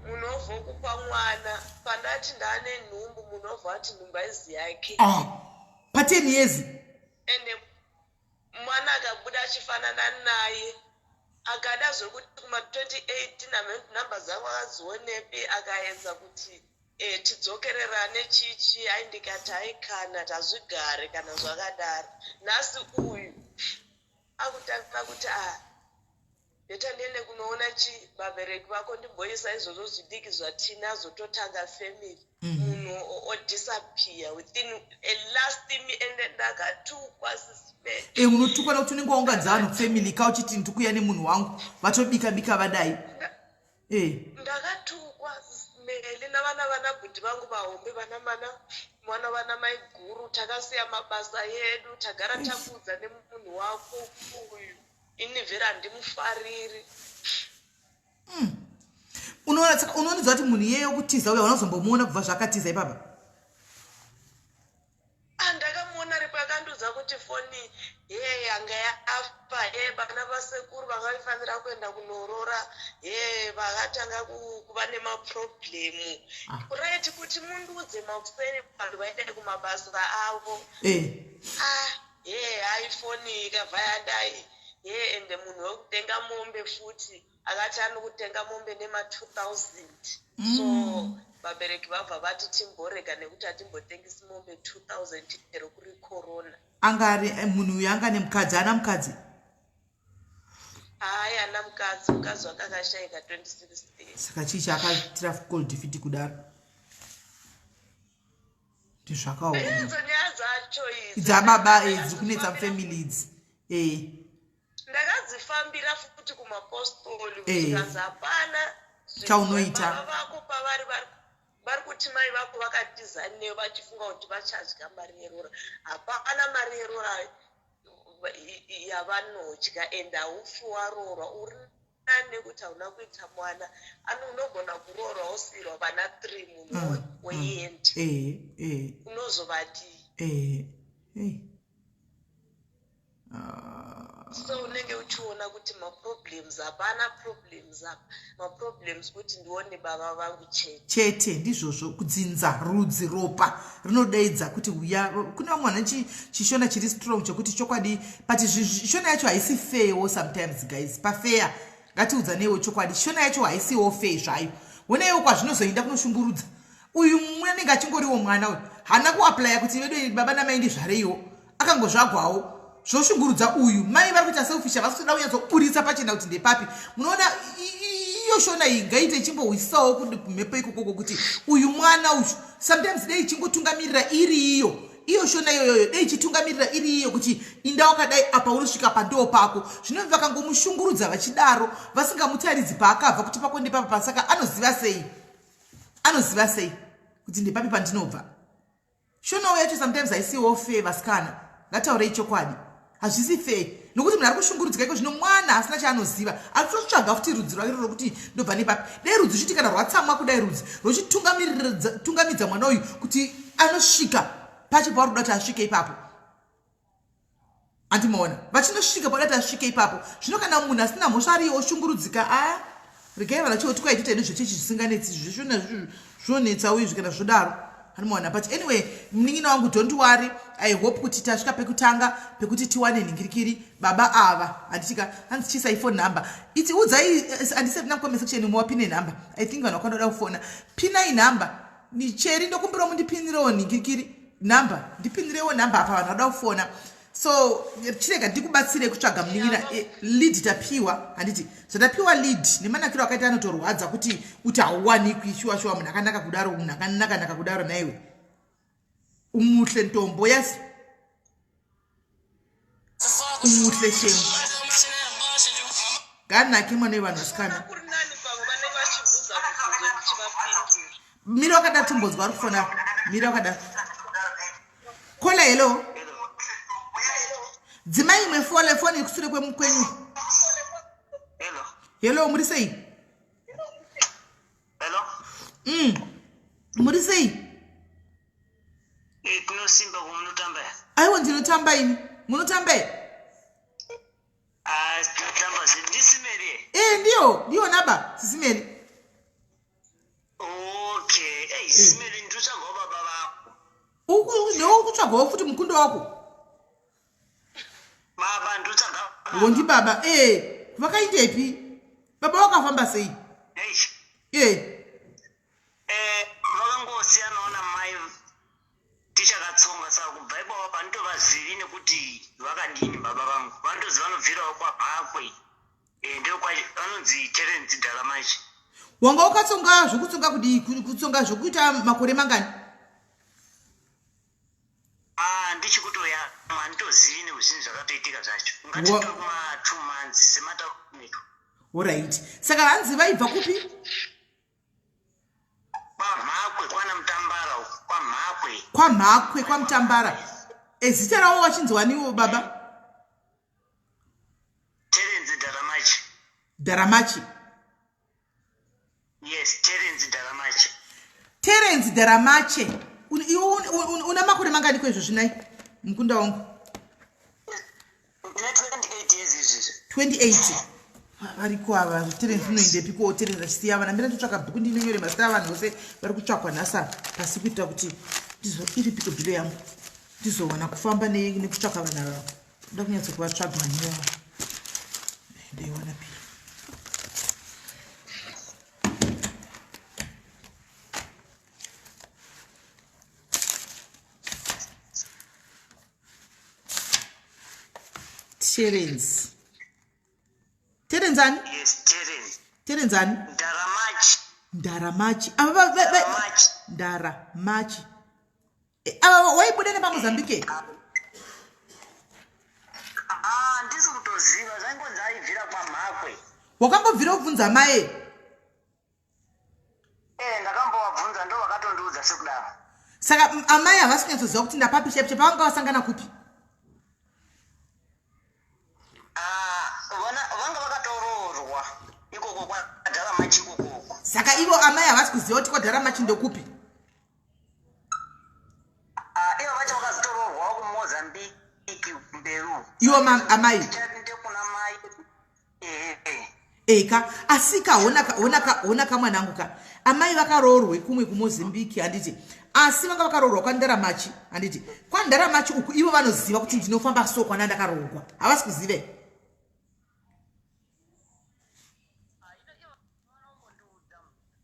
Speaker 4: munobva kupa mwana pandati ndane nhumbu munobva ati nhumbu aizi yake
Speaker 3: pa 10 years
Speaker 4: ende mwana akabuda achifanana naye akada zvokuti kuma 2018 namba dzavo akazionepi akaedza kuti tidzokererane chichi aindikati aikana tazvigare kana zvakadaro nhasi uyu akutanga kuti beta ndiende kunoona vabereki vako ndimboisa izvozvo zvidiki zvatinazvo totanga family munhu odisappear within a last ende ndakatukwa sisipete
Speaker 3: unotukwa nokuti unenge waungadza vanhu kufamily kauchiti ndikuya nemunhu wangu vatobika vadai
Speaker 4: ndakatukwa sisipete navana vanabhudhi vangu vahombe mwana vana mai guru takasiya mabasa yedu tagara takudza nemunhu wako uyu ini vhera handimufariri
Speaker 3: unoonedza kuti munhu iyeyo kutiza uya unazombomuona kubva zvakatiza ipapa
Speaker 4: ndakamuona ripo yakandudza kuti foni yanga yafa vana vasekuru vangaifanira kuenda kunorora vakatanga kuva nemaproblemu right kuti mundudze makuseni vanhu vaidai kumabasa avo aifoni ikabva yadai ende munhu wekutenga mombe futi akati anokutenga mombe nema2000 so vabereki vabva vati timborega nekuti hatimbotengisi mombe 2000 chero kuri corona
Speaker 3: angari munhu uyu anga nemukadzi ana mukadzi
Speaker 4: ana mukadzi wake akashayika 2016
Speaker 3: saka chii chaakatira cold feet kudaro ndizvakaoma
Speaker 4: idzo nyaya dzacho
Speaker 3: dzababa idzi kunetsa family idzi
Speaker 4: ndakadzifambira futi kumapostoli kuzikanzi hapana
Speaker 3: chaunoita
Speaker 4: vako pavari vari kuti mai vako vakadizaineyo vachifunga kuti vachadya mari yerora hapana mari yerora yavanodya ende haufi warorwa uri nani kuti hauna kuita mwana unogona kuroorwa usirwa vana 3 munhu weyendi unozovati so unenge uchiona kuti maproblems hapana problems apa maproblems kuti ndione baba vangu chete
Speaker 3: ndizvozvo kudzinza rudzi ropa rinodaidza kuti uya kuna vamwe vane chishona chiri strong chokuti chokwadi but shona yacho haisi fairwo sometimes guys pafair ngatiudzanewo chokwadi shona yacho haisiwo fair zvayo woneyo kwazvinozoenda kunoshungurudza uyu mumwe anenge achingoriwo mwana uyu hana kuapply kuti vedu baba namai ndizvareiwo akangozvagwawo zvoshungurudza uyu mai vari kuita selfish vasikuda kunyatsoburitsa pachena kuti ndepapi. Munoona iyo shona iyi ngaite ichimbohwisawo kumhepo ikoko kuti uyu mwana uyu sometimes dei ichingotungamirira iri iyo shona iyoyo dei ichitungamirira iri iyo kuti inda wakadai apa unosvika pandoo pako. Zvino vakangomushungurudza vachidaro vasingamutaridzi paakabva kuti pako ndepapa pasaka anoziva sei kuti ndepapi pandinobva. Shonawo yacho sometimes haisiwo fair vasikana, ngataurei chokwadi hazvisi fair nokuti munhu ari kushungurudzika iko zvino mwana asina chaanoziva atitotsvaga futi rudzi rwake rokuti ndobva nepapi. Dai rudzi uchiti kana rwatsamwa kudai rudzi rochitungamidza mwana uyu kuti anosvika pacho pauri kuda kuti asvike ipapo. Andimaona vachinosvika pauda kuti asvike ipapo. Zvino kana munhu asina mhosva ariyo oshungurudzika regai vana chiwo tikwaita hedu zvechechi zvisinganetsi zvishona zvonetsa uyu zvikana zvodaro. Hanimaona but anyway mnin'ina wangu don't worry. I hope kuti tasvika pekutanga pekuti tiwane nhingirikiri baba ava anditika handichisa iphone number iti udzai andisati na comment section mwa pin number. I think vanhu vakanoda kufona pina number ni cheri ndokumbira mundipinirewo nhingirikiri number ndipinirewo number apa vanhu vada kufona. So chirega ndikubatsire kutsvaga mnin'ina lead tapiwa handiti zvatapiwa lead nemanakiro akaita anotorwadza kuti uti hauwanikwi shuwa munhu akanaka kudaro munhu akanaka kudaro naiwe umuhle ntombo yes umuhle shemu ganake mwana wevanhu vasikana miri wakada timbodzwa ari kufona miri wakada kola hello dzimai imwe foni kusure kwemukwenyu. Hello muri sei?
Speaker 6: Hello
Speaker 3: muri sei?
Speaker 6: Kunosimba kumunotamba.
Speaker 3: Aiwa ndinotamba ini munotamba
Speaker 6: tamba ndisimere.
Speaker 3: Ndiyo naba sisimere.
Speaker 6: Okay simere ndotsvagawo baba vako.
Speaker 3: Ukutsvagawo futi mukundo wako.
Speaker 6: Baba ndotsvaga.
Speaker 3: Wondi baba vakaitepi baba wakafamba sei?
Speaker 6: Vakangosiyanawo namai tichakatsonga saka kubva ipapo panditovazivi nekuti vakadini baba vangu vandozi vanobvirawo kwabhakwe vanonzi Terence Daramachi.
Speaker 3: Wanga ukatsonga zvokutsonga kudi kutsonga zvokuita makore mangani?
Speaker 6: Ndichikutoya handitozivi nezvinhu zvakatoitika zvacho ngatitori kuma2 months sematauriko.
Speaker 3: Alright saka hanzi vaibva kupi?
Speaker 6: Kwamhakwe kwana Mutambara
Speaker 3: kwamhakwe kwamutambara. Zita rawo wachinzwaniwo baba?
Speaker 6: Terence
Speaker 3: Daramachi.
Speaker 6: Yes,
Speaker 3: Terence Daramachi. Una makore mangani kwezvo zvinai mukunda wangu?
Speaker 6: 28 years izvizvi.
Speaker 3: 28 variko ava Terence unoendepi koterenza achisiya vana. Mbira ndotsvaka bhuku ndinonyore mazita avanhu vose vari kutsvakwa nhasa pasi kuitira kuti iripiko bhilo yangu ndizowana kufamba nekutsvaka vanhu ava. Ndoda kunyatsokuvatsvaga vanhu ava ndeiwana pili. Terence ani?
Speaker 6: Yes,
Speaker 3: Terence ani? Daramachi. Daramachi. Waibuda nepaMozambique?
Speaker 6: Ndisi kutoziva zvangonzi aibvira kwamhakwe.
Speaker 3: Wakambobvira kubvunza mai?
Speaker 6: Ndakambovabvunza ndo vakatondiudza sekudaro.
Speaker 3: Saka amai havasi kunyatsoziva kuti ndapapi chepche pavanga vasangana kupi?
Speaker 6: Vanga vakatoroorwa ikoko kwaDaramachi ikoko.
Speaker 3: Saka ivo amai havasi kuziva kuti kwaDaramachi ndokupi?
Speaker 6: Ivo vacho vakazitoroorwa kuMozambique Peru.
Speaker 3: Ivo amai?
Speaker 6: Ndekuna mai.
Speaker 3: Eka asika ona kamwanangu ka amai vakaroorwe kumwe kuMozambique handiti asi vanga vakaroorwa kwaNdaramachi handiti kwaNdaramachi uku ivo vanoziva kuti ndinofamba so kwana ndakaroorwa havasi kuzive.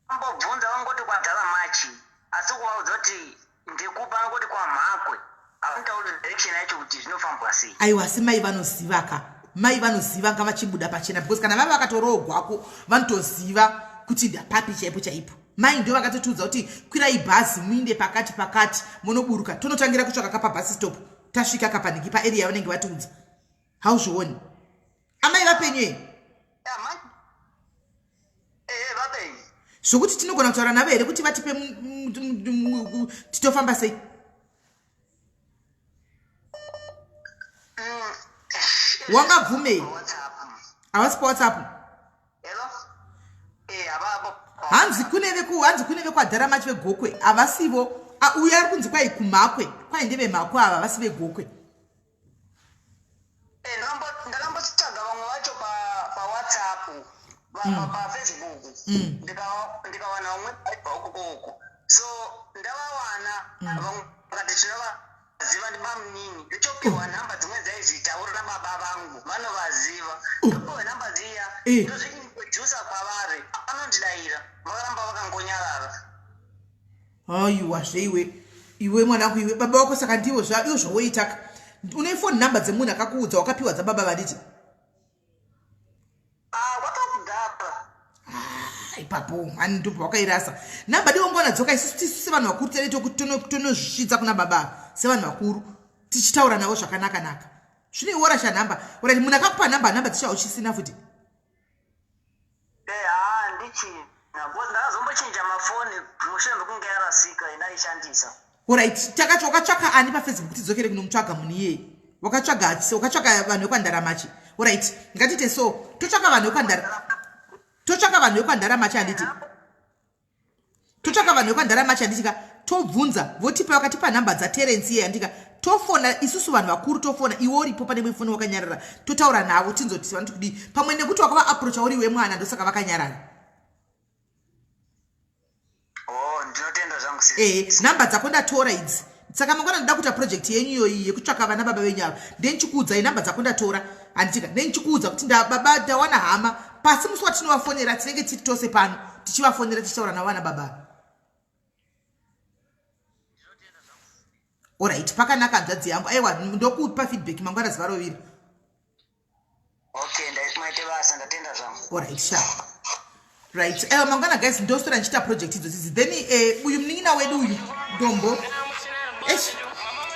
Speaker 6: Ambobvunza vangoti kwaDaramachi asi kuvaudza kuti ndikupa kuti kwa mhakwe autauri direction yacho kuti zvinofambwa sei.
Speaker 3: Aiwa si mai vanoziva ka. Mai vanoziva ngavachibuda pachena because kana vava vakatorogwako vanotoziva kuti ndapapi chaipo chaipo. Mai ndio vakatotudza kuti kwirai bhazi muinde pakati munoburuka tonotangira kutsvaka kapa bus stop tasvika kapaniki pa area vanenge vatiudza. Hauzvioni? Amai vapenyu
Speaker 6: vapenyu
Speaker 3: zvokuti tinogona kutaura navo here kuti vatipe titofamba sei? Wangabvumei? Havasi paWhatsApp? Hanzi kune vekwadharamachi vegokwe havasivo. Uyo ari kunzi kwai kumhakwe kwai ndevemhakwe ava vasi vegokwe.
Speaker 6: ndakambotsvaga vamwe vacho paWhatsApp pafacebook ndikawana umwe aibva ukoko so ndavawana vamwe vakati tinovaziva ndibamunini ndichopiwa nhamba dzimwe dzaizvitaura nababa vangu vanovaziva ndopiwa nhamba dziya ndozviintrodusa kwavari vanondidayira vakaramba vakangonyarara.
Speaker 3: Aiwa iwe mwanangu iwe baba wako saka ndiwo zvawoitaka une phone number dzemunhu akakuudza wakapiwa dzababa vanditi
Speaker 6: watakugapa
Speaker 3: ipapo hani ndobva wakairasa namba diwongona dzoka isusu sevanhu vakuru tereto kuti tonozvisvitsa kuna baba sevanhu vakuru tichitaura navo zvakanaka zvino iwora chanhamba urati munhu akakupa nhamba dzichauchisina futi
Speaker 6: ndichina ndakazombochinja mafoni mushure mekunge yarasika inaishandisa.
Speaker 3: Alright, wakatsvaka ani paFacebook kuti dzokere kunomutsvaga munhu iye. Wakatsvaga vanhu vekwandaramachi. Alright, ngatite so, totsvaga vanhu vekwandaramachi handiti. Totsvaga vanhu vekwandaramachi handiti ka tobvunza votipa wakatipa nhamba dzaTerence iye handika. Tofona isusu vanhu vakuru tofona iwe uripo pane mwe foni wakanyarara. Totaura navo tinzoti vantu kudi pamwe nekuti wakava approach uri wemwana ndosaka vakanyarara.
Speaker 6: Ndinotenda zvangu
Speaker 3: nhamba dzako ndatora idzi saka mangwana ndoda kuita project yenyu iyoyi yekutsvaka vana baba venyu ava ndenchikuudza nhamba dzako ndatora handitika ndenchikuudza kuti baba ndawana hama pasi musi watinovafonera tinenge tiri tose pano tichivafonera tichitaura navo vana baba. Alright, pakanaka nzvadzi yangu aiwa ndokupa feedback mangwana zuva roviri.
Speaker 6: Okay, ndaismaite basa ndatenda zvangu.
Speaker 3: Alright, sharp. Right, mangwana guys ndostora nchita project idzodzi then uyu munin'ina wedu uyu ndombo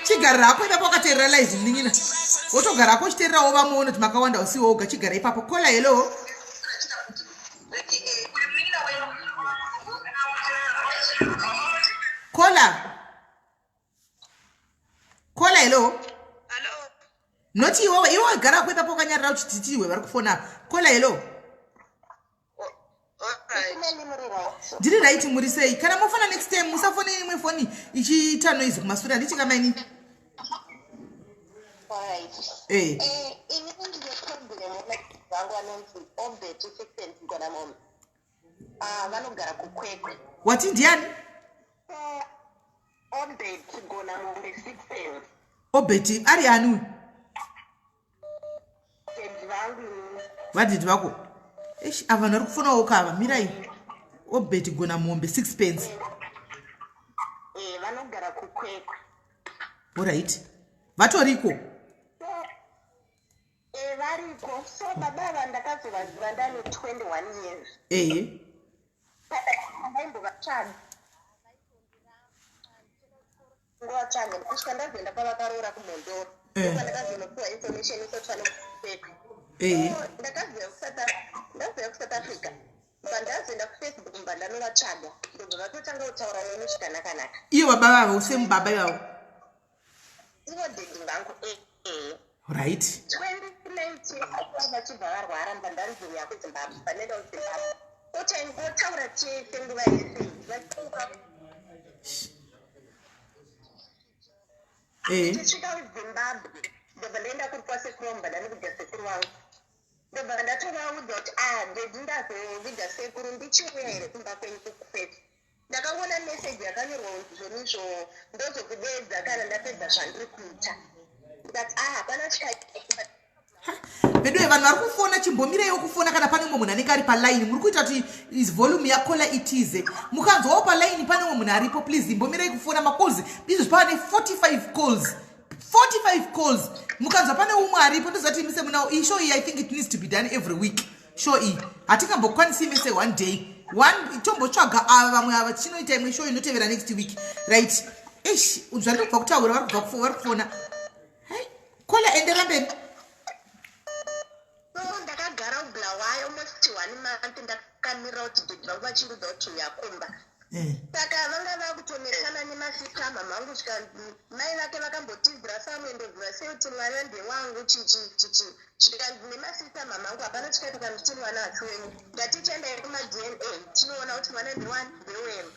Speaker 3: chigara rako ipapo wakateerera live munin'ina wotogara rako uchiteererawo vamwe kuti makawanda usiwo woga chigara ipapo. Kola hello kola hello noti iwe gara rako ipapo wakanyarara uchititiwe vari kufona. Kola hello ndiri raiti muri sei kana mofana next time musafone imwe foni ichiita noise kumasure handiti kamaini. Wati ndiani? Obeti ari anu vadhidhi vako ava vari kufonawo kava mirai Obeti gona mombe 6 pence.
Speaker 6: Vanogara kukwekwe.
Speaker 3: Alright. Vatoriko?
Speaker 6: Variko. So baba vandakazovaziva ndane 21 years. Ndaimbovatsvaga. Ngovatsvaga kusvika ndazoenda pavakarora kumondoro. Ndakazinopiwa information isotsvana kukwekwe. Ndakaziva kuSouth Africa. Bandazoenda kuFacebook mbandanovatsvaga ndobva vatotanga kutaura neni zvakanaka.
Speaker 3: Ivo baba vavo semubaba ivavo?
Speaker 6: Ivo dhedhi vangu
Speaker 3: Right.
Speaker 6: 2019 vachibva varwara mbandarizoya kuZimbabwe panenda kuZimbabwe otaura chese nguva yese tichisvika kuZimbabwe ndobva ndaenda kuripa sekuru vangu mbandanikuja sekuru vangu ndobva ndatovaudza kuti ndedzi ndazoviga sekuru ndichiuya here kumba kwenyu kukwete ndakaona meseji yakanyorwa zvonizvo ndozokudedza kana ndapedza zvandiri kuita ndikati hapana
Speaker 3: Bedwe vanhu vari kufona chimbomireyo kufona kana pane umwe munhu anenge ari paline muri kuita kuti volume yakola itize mukanzwawo paline pane umwe munhu aripo please imbomirei kufona macalls izvi pane 45 calls mukanzwa pane umwe aripo ndozati mise munao iyi show iyi I think it needs to be done every week show iyi hatingambokwanisi mise one day tombotsvaga ava vamwe ava chinoita imwe show inotevera next week right ish zvandobva kutaura vari kufona kola endera mberi
Speaker 6: ndakagara ubulawayo almost 1 month ndakamira kuti dhedhi vangu vachirudza kuti uyakumba saka vanga vakutonesana nemasista mamangu mai vake vakambotizira samwendovhura seuti mwana ndewangu chichichichi zvikanzi nemasista mamangu hapana chikaita kuti mwana achiwenyu ngatichiendai kuma-DNA tinoona kuti mwana ndewenu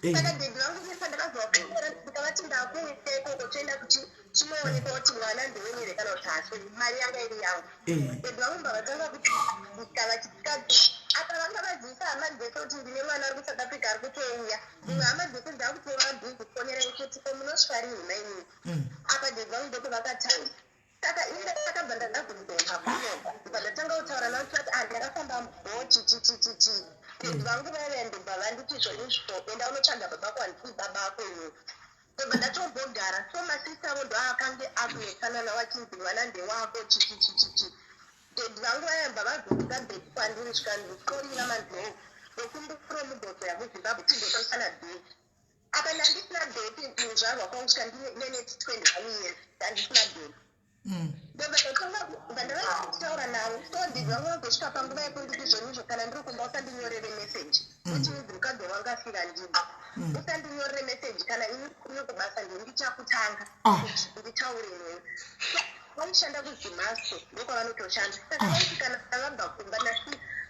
Speaker 6: saka dhedhi vangu vese ndakazvakuera ndikavati ndakuita ikoko toenda kuti tinoonekwa kuti mwana ndewenyu here kana kuti hasi mari yanga iri yangu dhedhi vangu mbavatanga kuti ndikavachitikadzi apa vanga vadzivisa hama dzese kuti ndine mwana ari kusouth africa ari kutouya imwe hama dzese dzakutora bhizi kufonera kuti munosvika rini maini apa dhedhi vangu ndoko vakatanga saka ine akabva ndadagumbepa kunoba ndibva ndatanga kutaura navo kuti ndakafamba chichichichichi dhedhi vangu vaivendobva vanditi zvoizvo enda unotsvaga babako handisi babako iwe ndobva ndatombogara so masista vo ndo akange akunesana navo achinzi mwana ndewako chichichichichi dhedhi vangu vaibva vazoita bheki kwandiri zvikandikorira manzou nekumbukuro mudhoto yamuzimbabwe tindotausana bheki apa ndandisina bheki muzvarwa kwangu svika ndineneti 21 years ndandisina bheki ndandavakutaura navo so dhedhi vangu vazosvika panguva yekunditi zvonizvo kana ndiri kumba usandinyorere meseji kuti midzi mukadzi wanga afira ndimo usandinyorere meseji kana ini kuno kubasa ndichakutanga nditaure newe vaishanda kuzimaso ndokwavanotoshanda saka vaisvikana vabva kumba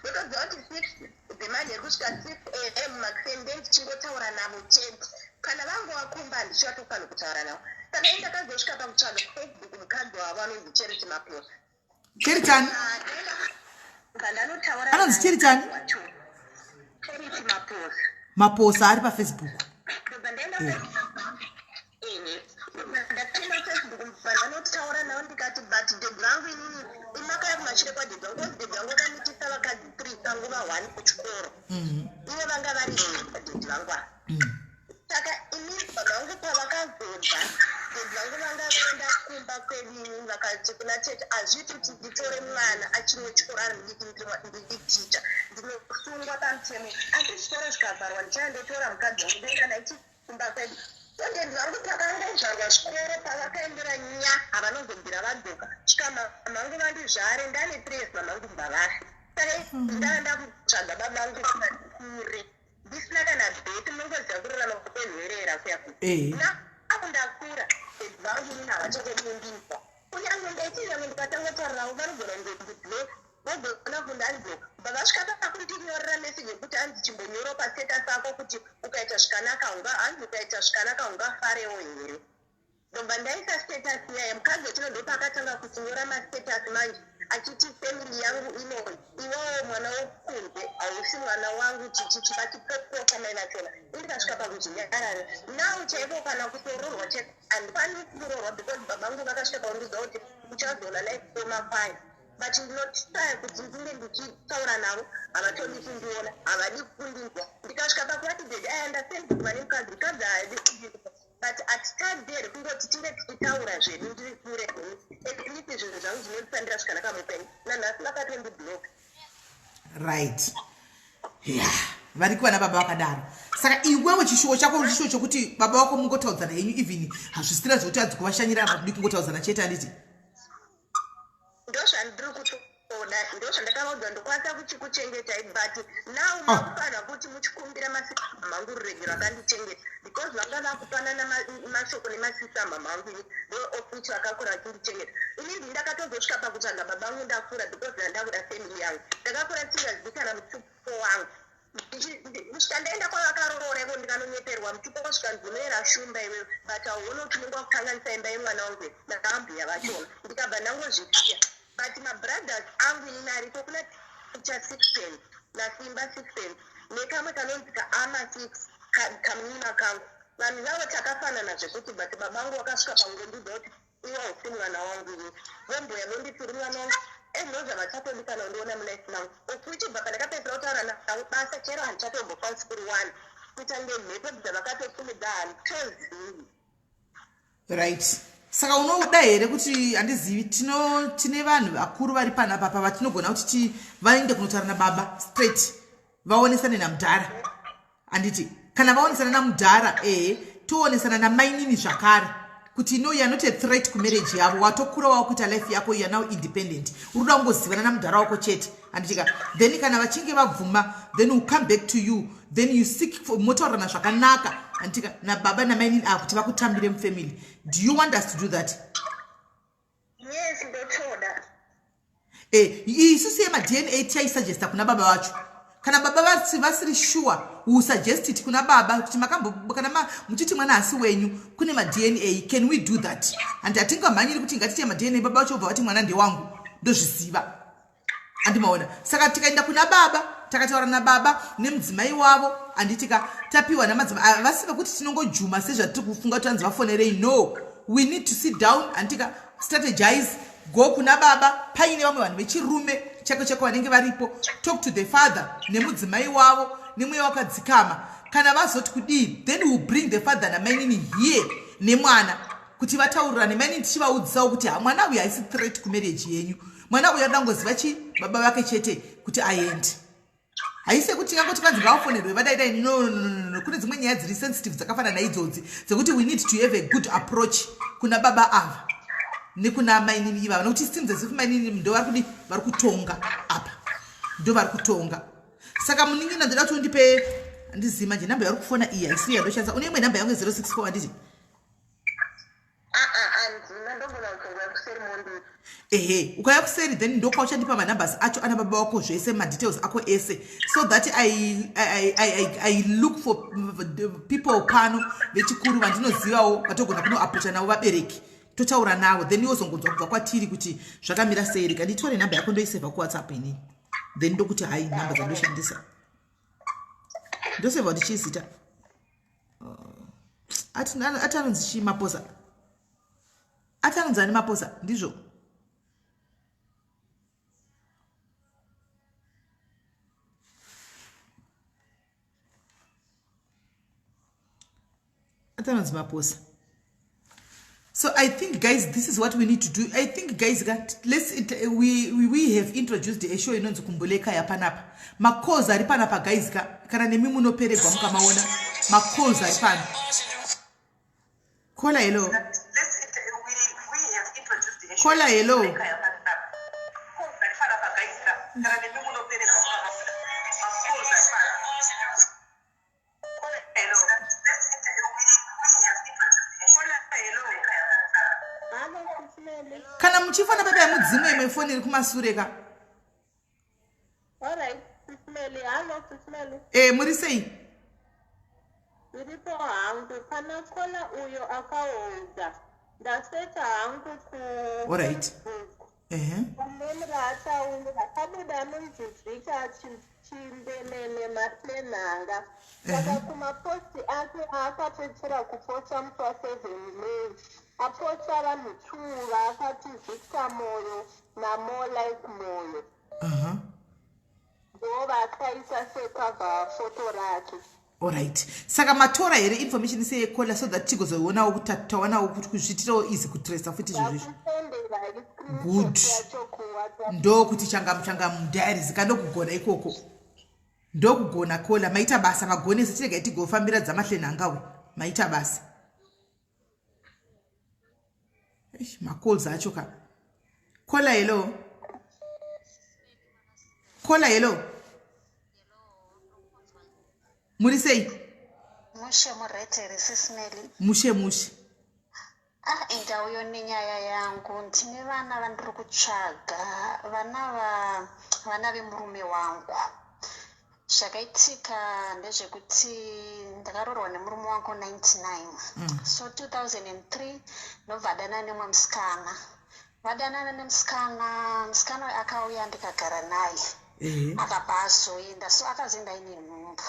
Speaker 6: ndotodziva kuti 6 dzemani yekusvika 6 am maxen ndendichingotaura navo chete kana vangu vakumba handichatofanira kutaura navo saka ini ndakazosvika pakutsvaga Facebook mukadzi wavo anonzi Charity Maposa
Speaker 3: Cheritani
Speaker 6: ndanotaura
Speaker 3: anonzi Cheritani
Speaker 6: Charity Maposa
Speaker 3: Maposa ari pafacebook
Speaker 6: ndatenda Facebook vandanotaura navo ndikati but dhedhi vangu inini imakaya kumashure kwadhedhi vangu kozi dhedhi vangu vakanitisa vakadzi 3 panguva 1 kuchikoro ivo vanga vari dhedhi vangu ava saka inini baba vangu pavakazodza dhedhi vangu vanga vaenda kumba kwedini vakati kuna tete hazviti kuti nditore mwana achinochikoro ari nditicha ndinosungwa pamutemo asi zvikoro zvikavharwa ndichandotora mukadzi wangu ndoenda naiti kumba kwedu dhedhi vangu pakangaizvarwa zvikoro pavakaendera nya havanozobvira vadzoka svika mamangu vandizvare ndane 3 mamangu mbavasi saka ndaenda kutsvaga baba vangu kure ndisina kana bheti munongoziva kurarama kwenherera kuyaku apo ndakura dhedhi vangu ini havachakomundisa kunyange ndaitizange ndikatanga taurirawo vanogona ndiblo vogona kundanzoka bva vasvika pakuntinyorera meseji yekuti hanzi chimbonyoro pastatus ako kuti ukaita zvikanaka hanzi ukaita zvikanaka ungafarewo here ndobva ndaisa status yaye mukadzi wechinondo pakatanga kutinyora mastatus manje achiti family yangu inoi iwowo mwana wokunze hausi mwana wangu chichichi vachipopoka mai vachona indikasvika pakuzvinyarara nau chaivo kana kutoroorwa chete handifani kuroorwa because babangu vakasvika paundiza kuti uchazona naikomakwai but ndinotaya kuti ndinge ndichitaura navo havatondi kundiona havadi kundinzwa ndikasvika pakuvati dhedhi ayandasendiguma nemukadzi mukadzi haadi kundinzwa but atitadhere kungoti tinge tichitaura zvedu ndiri kure initi zvinhu zvangu zvinondisandira zvikanaka mupenyu nanhasi vakatondibloka
Speaker 3: right vari kuva nababa vakadaro saka iwewe chishuwo chako chishuwo chokuti baba vako mungotaudzana henyu even hazvisitira zvokuti hadzi kuvashanyira vabudi kungotaudzana chete handiti
Speaker 6: ndozvandiri kutoona ndozvandakavaudza ndokwanisa kuchikuchengetai but now makufanira kuti muchikumbira masista mamangu rurege rwakandichengeta because vanga vakupanana mashoko nemasista mamangu ndoofiti vakakura vachindichengeta inini ndakatozosvika pakutsvaga babangu ndakura because ndandakuda family yangu ndakakura tisingazivikana mutupo wangu kusvika ndaenda kwavakarorevo ndikanonyeperwa mutupo wasvika ndimera shumba iweyo but auona kuti unenge wakukanganisa imba yemwana wangu nakambuya vachona ndikabva ndangozvipiya but mabrothers angu inini aripo kuna ticha 6 nasimba 6 nekamwe kanonzi kaama 6 kamnima kangu vanhu vavo takafanana zvekuti but babangu vakasvika pangondiudza kuti iwe usi mwana wangu ini vomboya vonditi uri mwana wangu
Speaker 7: ezinoza machatomikana ndiona mulife mangu ukuchibva pane kapedzera kutaura nawo basa chero handichatombokwanisi kuri one kuita ngemhepo dzavakatosimudza handitozivi.
Speaker 3: Right. Saka unoda here kuti handizivi tine vanhu vakuru vari panapa pa vatinogona kuti vaende kunotaura nababa straight vaonesane namudhara. Handiti kana vaonesana namudhara toonesana namainini zvakare kuti no you are not a threat kumarriage yavo watokura wavo kuita life yako you are now independent uruda kungozivana namudhara wako chete. Handitika then kana vachinge vabvuma then will come back to you then you seek for motaurana zvakanaka handika nababa namainini avo kuti vakutambire mufamily. Do you want us to do that?
Speaker 7: Yes, ndotoda.
Speaker 3: Isusu yema-DNA tiyaisuggesta kuna baba vacho. Kana baba vasiri sure we suggest it kuna baba kuti kana muchiti mwana asi wenyu kune ma-DNA, can we do that? And atingamhanyiri kuti ngatite ma-DNA baba vacho obva vati mwana ndewangu ndozviziva. Andimaona saka tikaenda kuna baba takataura nababa nemudzimai wavo handitika tapiwa namadzimai vasive kuti tinongojuma sezvatiri kufunga kuti vanzi vafonerei. No, we need to sit down handitika strategize, go kuna baba paine vamwe vanhu vechirume cheko vanenge varipo, talk to the father nemudzimai wavo nemweya wakadzikama. Kana vazoti kudii then we will bring the father namainini here nemwana kuti vataurirane mainini tichivaudzisawo kuti mwana uyu haisi threat kumarriage yenyu. Mwana uyu adangoziva chi baba vake chete kuti aende. Haisi kuti ngangoti vanzi ngavafonerwe vadaidai no kune dzimwe nyaya dziri sensitive dzakafanana naidzodzi dzekuti we need to have a good approach kuna baba ava nekuna mainini ivava nokuti seems as if mainini ndo vari kutonga apa ndo vari kutonga. Saka muningina ndoda kuti undipe handizivi manje namba yauri kufona iyi haisi yandoshandisa. Une imwe namba yangu 064 handiti ukaya kuseri then ndokwauchandipa manumbers acho ana baba wako zvese madetails ako ese so that I look for people pano vechikuru vandinozivawo vatogona kunoaprocha navo vabereki totaura navo then yozongonzwa kubva kwatiri kuti zvakamira sei. Rega nditore namba yako ndoisevha kuwhatsapp ini then ndokuti hai namba dzandoshandisa ndosevha ndichizita ati anonzi chii maposa ati anonzi ani maposa ndizvo. So I think guys this is what we need to do. I think guys we have introduced a show inonzi Kumbuleka ya panapa. Macalls ari panapa guys kana nemi munoperegwa mukamaona macalls ari pana. Kola hello. Kola hello. Kana muchifana baba yamudzimwe imwe foni iri kumasure ka.
Speaker 2: Alright, Sismeli, hello Sismeli.
Speaker 3: Muri sei?
Speaker 2: Ndiripo hangu kana kola uyo akaonza. Ndaseta hangu ku.
Speaker 3: Alright.
Speaker 2: Umemrata ungu akabuda munzvika chimbemene maslenanga. Saka kumaposti ake akapedzera kuposta musi wa7 May. Aposta vanhu 2 vakati Victor Moyo naMore Like Moyo. Ndo vakaisa sekava foto rake.
Speaker 3: Alright. Saka matora here information seyekola so that tigozoonawo kuti taonawo kuti kuzviitirawo easy kutrace futi izvozvo. Good. Ndo kuti changa mudiaries kandokugona ikoko. Ndokugona kola maita basa magonese tirega itigofambira dzamahlenhangawe maita basa. Macalls acho ka. Kola hello. Kola hello. Muri sei?
Speaker 8: Mushe muretere Sismeli.
Speaker 3: Mushe.
Speaker 8: Indau yo nenyaya yangu ndine vana vandiri kutsvaga vana vemurume wangu. Zvakaitika ndezvekuti ndakarorwa nemurume wangu 99. So 2003 ndobva dana nemwe musikana. Vadanana nemusikana akauya ndikagara naye. Akabva azoenda so akazoenda ine nhumbu.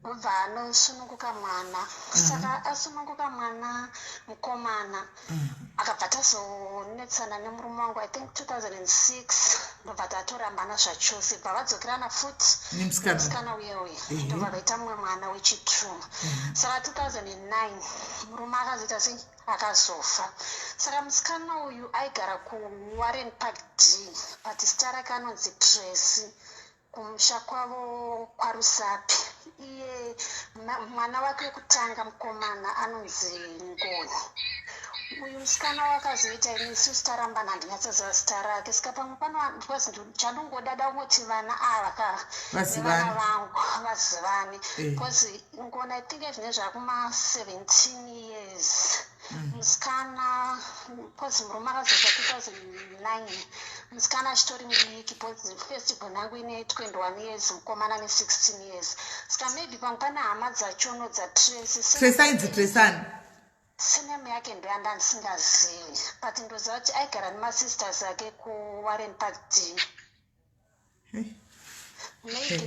Speaker 8: obva anosununguka mwana. Saka asununguka mwana mukomana akabva tazonetsana nemurume wangu I think 2006 ndobva tatorambana zvachose bva vadzokirana futi nemusikana uye ndobva vaita mumwe mwana wechitu. Saka 2009 murume akazoita sei akazofa. Saka musikana uyu aigara kuWarren Park D but zita rake anonzi Tracy kumusha kwavo kwaRusapi. Iye mwana wake wekutanga mukomana anonzi Ngoni. Uyu musikana wakazoita inisu sitaramba handinatsaziva zita rake. Saka pamwe pano because chandongodada kungoti vana ava nevana vangu vazivane because Ngoni I think zvine zvakuma 17 years. Musikana because murume akazoita 2009 musikana achitori mudiki because festival yangu ine 21 years mukomana ne16 years. Saka maybe pamwe pane hama dzachono
Speaker 3: Tracy ainzi Tresani
Speaker 8: sinema yake ndo yanda ndisingazivi but ndoziva kuti aigara nemasisters ake kuWarren Park D. Maybe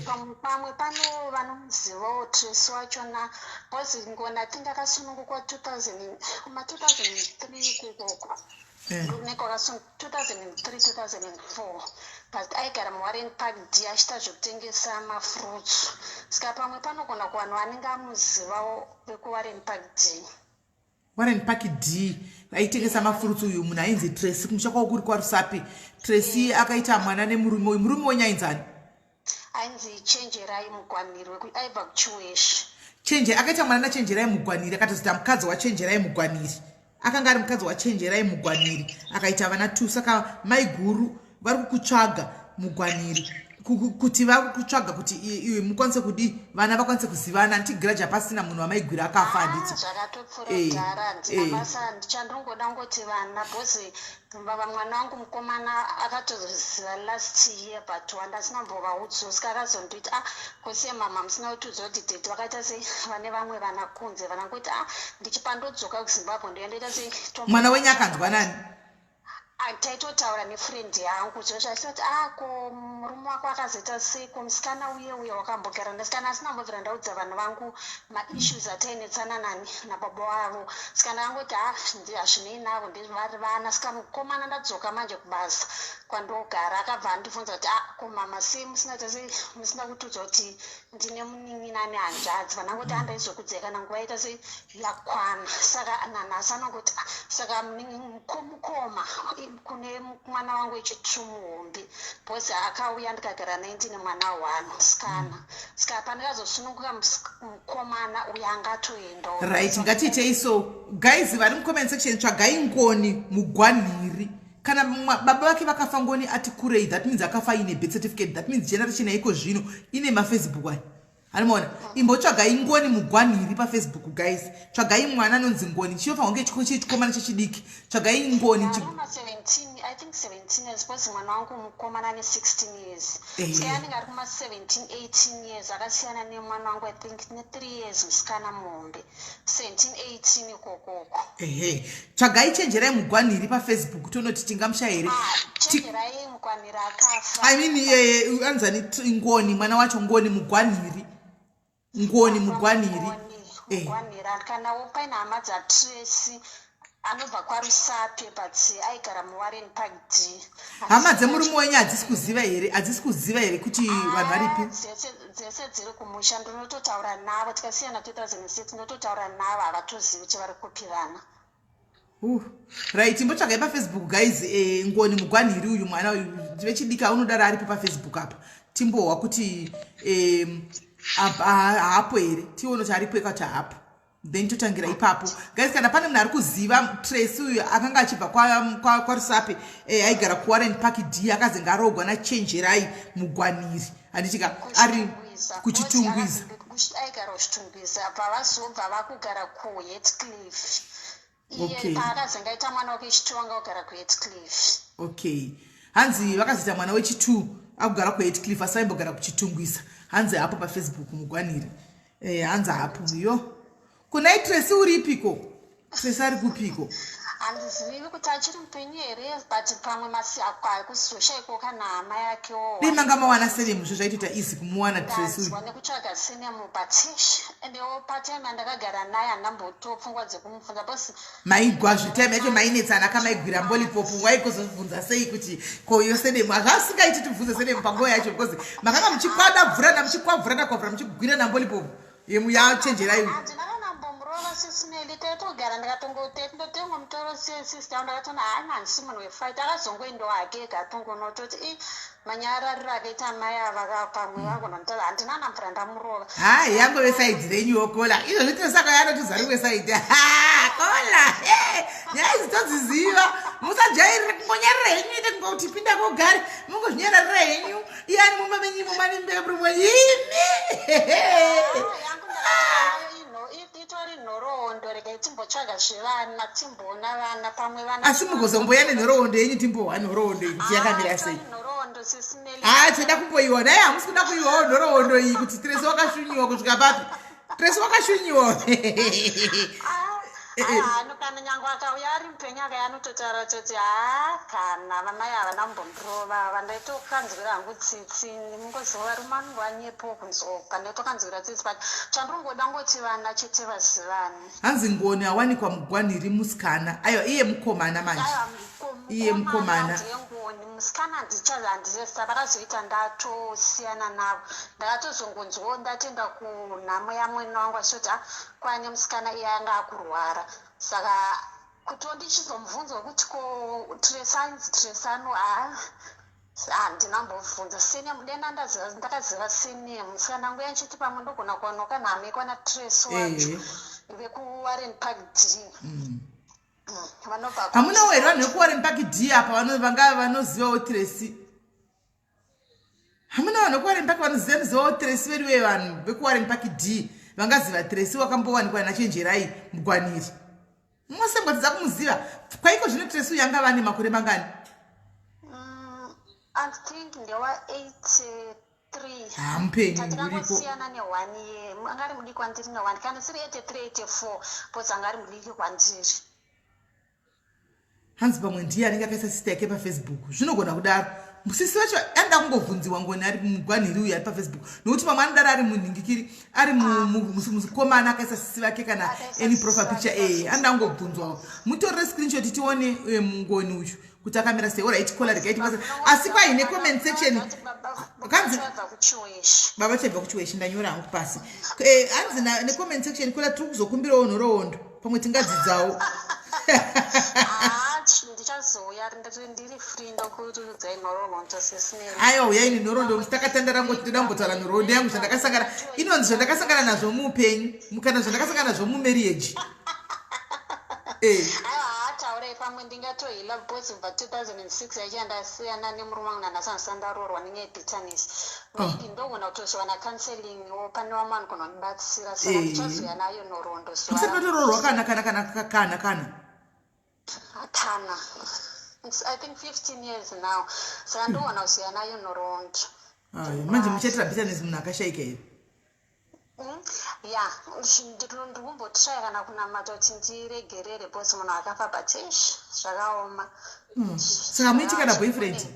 Speaker 8: pamwe pano vanomuzivawo Tracy wachona because Ngoni I think akasunungukwa 2003 kukoko neko 2003-2004 but aigara muWarren Park D achiita zvekutengesa mafruits. Saka pamwe panogona kuvanhu vanenge amuzivawo vekuWarren Park D.
Speaker 3: Warren Park D aitengesa mafurutsu uyu munhu ainzi Tracy kumusha kwavo kuri kwaRusapi. Tracy akaita mwana nemurume uyu. Murume wenyu ainzani?
Speaker 8: Ainzi Chenjerai Mugwaniri aibva kuChiweshi.
Speaker 3: Akaita mwana naChenjerai Mugwaniri akatozita mukadzi waChenjerai Mugwaniri. Akanga ari mukadzi waChenjerai Mugwaniri akaita vana 2. Saka mai guru vari kukutsvaga Mugwaniri kuti vari kutsvaga kuti iwe mukwanise kudi vana vakwanise kuzivana. Ndigiraja pasina munhu wamaigwira akafa handiti.
Speaker 8: Zvakatopfuura ndinabasa ndichandongoda ngoti vana bhozi baba mwana wangu mukomana akatoziva last year but wandasina mbovaudzo. Saka akazonditi kose mama musina kutudzwa kuti tete vakaita sei vane vamwe vana kunze vanangoti ndichipandodzoka kuZimbabwe ndoendoita sei.
Speaker 3: Mwana wenyu akanzwa nani?
Speaker 8: Taitotaura nefriend yangu zvosvasoti ko murume wako akazoita sei musikana uye wakambogara ndasikana asina mbobvira ndaudza vanhu vangu maissues atainetsana nani nababa wavo. Sikana angoti hazvinei navo ndezvari vana. Saka mukomana ndadzoka manje kubasa kwandogara akabva andibvunza kuti komama sei musinaita sei musina kutudzwa kuti ndine munin'inani hanzvadzi. Vanangoti handaizokudzeka nanguva yaita sei yakwana. Saka nanhasi anongoti saka mukoma kune mwana wangu wechitu muhombe bhozi akauya ndikagara naye ndine mwana one musikana. Saka pandikazosununguka mukomana uyo angatoendawo.
Speaker 3: Right, ngatiitei so guys vari mucomment section tsvagai Ngoni Mugwaniri. Kana baba vake vakafa Ngoni ati kurei that means akafa ine birth certificate that means generation yaiko zvino ine maFacebook wani. Animona imbotsvagai Ngoni Mugwaniri paFacebook guys. Tsvagai mwana anonzi Ngoni chinofanirwa kunge chikomana chechidiki. Tsvagai Ngoni
Speaker 8: 17 I think 17 years because mwana wangu mukomana ne16 years. Saka anenge ari kuma 17-18 years akasiyana nemwana wangu I think ne3 years musikana muhombe 17-18 ikokoko.
Speaker 3: Tsvagai Chenjerai Mugwaniri paFacebook tonoti tingamusha here.
Speaker 8: Chenjerai Mugwaniri akafa.
Speaker 3: I mean anzani Ngoni mwana wacho Ngoni Mugwaniri. Ngoni Mugwaniri.
Speaker 8: Kana upaine hama dzaTracy anobva kwaRusapi but aigara muWarren Park D.
Speaker 3: Hama dzemurume wenyu hadzisi kuziva here kuti vanhu varipi?
Speaker 8: Dzese dziri kumusha ndonototaura navo tikasiyana 2006 ndototaura navo havatozivi chevari kupirana.
Speaker 3: Right, imbotsvagai paFacebook guys. Ngoni Mugwaniri uyu mwana uyu vechidika unodara aripo paFacebook apa. Timbohwa kuti hapo here tione kuti aripo kuti hapo then totangira ipapo guys. Kana pane munhu ari kuziva Tracy uyu akanga achibva kwaRusapi aigara kuWarren Park D akazenga arogwa naChenjerai Mugwaniri handitika ari kuchitungwiza.
Speaker 8: Aigara kuchitungwiza pavazobva vakugara kuHeathcliff. Iye paakazenga aita mwana wake wechitu wanga kugara kuHeathcliff.
Speaker 3: Hanzi vakazoita mwana wechitu akugara kuHeathcliff asi aimbogara kuchitungwiza. Hanzi hapo paFacebook Mugwaniri. Hanzi hapo yo. Kunai Tracy uripiko? Tracy ari kupiko?
Speaker 8: handizivi kuti achiri mupenyu here but pamwe masiakwa kusoshaiko kana hama yakewo
Speaker 3: manga mawana senemu zvo zvaitoita easy kumuwana Tracy
Speaker 8: nekutsvaga senemu but endewo patime andakagara naye handamboto pfungwa dzekumubvunza basi
Speaker 3: maigwa zvitime yacho mainetsana kamaigwira mbolipopu waikuzobvunza sei kuti koyo senemu hazvasingaiti tibvunze senemu panguva yacho because makanga muchikwada muchikwavhurana kwavhura muchigwirana mbolipopu yachenjerai
Speaker 8: ndinakambomurova sisineli taitogara ndikatongotendotenga mutoro sesister ndakatona hansi munhu wefight akazongoendawo hake ega atongonototi manyarariro akaita mai ava pamwe vagona mutaura handina namvura ndamurova
Speaker 3: hai yangove saidzi renyuwo kola izvo zvitosaka yanotizarikwe saidzi kola nyaya dzitodziziva musajairire kungonyarira henyu ite kungoti pinda kogari mungozvinyararira henyu iyani mumamenyimo mane mbemrumwe yimi
Speaker 8: itori nhoroondo regai timbotsvaga zvevana timboona vana pamwe vana
Speaker 3: asi mugozomboya nenhoroondo yenyu timbowa nhoroondo iyi kuti yakamira sei
Speaker 8: nhoroondo sisineli
Speaker 3: toda kumboiona hamusi kuda kuiwawo nhoroondo iyi kuti Tracy wakashunyiwa kusvika papi Tracy wakashunyiwa
Speaker 8: hano kana nyange akauya ari mupenyu akayanototaura toti kana vamai havana kumbondirova vandaitokanzwira hangu tsitsi mungozova rumangu vanyepo kunzoka ndaitokanzwira tsitsi but chandingoda ngoti vana chete vazivane
Speaker 3: hanzi ngoni awanikwa mugwaniri musikana aiwa iye mukomana manje iye mukomana
Speaker 8: musikana handizesa vakazoita ndatosiyana navo ndakatozongonzwawo ndatenda kunhamo yamwene wangu achitoti kwane musikana iye anga akurwara saka kuti ndichizomubvunza kuti ko tresano handinambobvunza senemu denda ndakaziva senemu musikana angu yanchiti pamwe ndogona kuwanoka nhamo ikwana Tracy wacho vekuwarren park d
Speaker 3: hamunawo here vanhu vekuwarren park d apa vanga vanozivawo Tracy hamunawo vanhu vekuwarren park vanozivawo Tracy veriwe vanhu vekuwarren park d vangaziva Tracy wakambowanikwa nachenjerai mugwaniri mosembwatidza kumuziva kwaiko zvino Tracy uyu anga vane makore mangani
Speaker 8: I think ndewa 83
Speaker 3: mupenyu
Speaker 8: tatikangosiyana ne1 year angari mudiki kwandiri ne1 kana siri 83 84 bcause angari mudiki kwandiri
Speaker 3: hanzi pamwe ndiye anenge akaisa sista yake pafacebook zvinogona kudaro musisi wacho anda kungobvunziwa ngoni ari mugwaniri uyu ari pafacebook nokuti pamwe anodaro ari munhingikiri ari mukomana akaisa sisi vake kana any profile picture anda kungobvunzwawo mutorere screenshot tione mungoni uyu kuti akamira sei oright kola regaiti basa asi paine comment section kanzi baba chabva kuchiweshi ndanyora hangu pasi hanzi necomment section kola tiri kuzokumbirawo nhoroondo pamwe tingadzidzawo
Speaker 8: ndichazouya ndiri free ndokuudzai nhoroondo sesinei
Speaker 3: aiwa uyaini nhoroondo takatandara ngoti toda kungotaura nhoroondo yangu zvandakasangana inonzi zvandakasangana nazvo muupenyu kana zvandakasangana nazvo mumarriage
Speaker 8: taurei pamwe ndingatohila bcause kubva 2006 yachandasiyana nemurume wangu nandasandarorwa nenyaya yebitterness maybe ndogona kutozwana counseling pane wamani kunondibatsira saka ndichazoya nayo nhoroondo
Speaker 3: musatotororwa kana
Speaker 8: I think 15 years now saka ndogona kuzoya nayo nhoroondo
Speaker 3: manje muchaitira bitterness munhu akashaika here
Speaker 8: ya ndiri kumbotraya kana kunamata kuti ndiregerere bcause munhu akafa but zvakaoma
Speaker 3: saka muiti kana boyfriend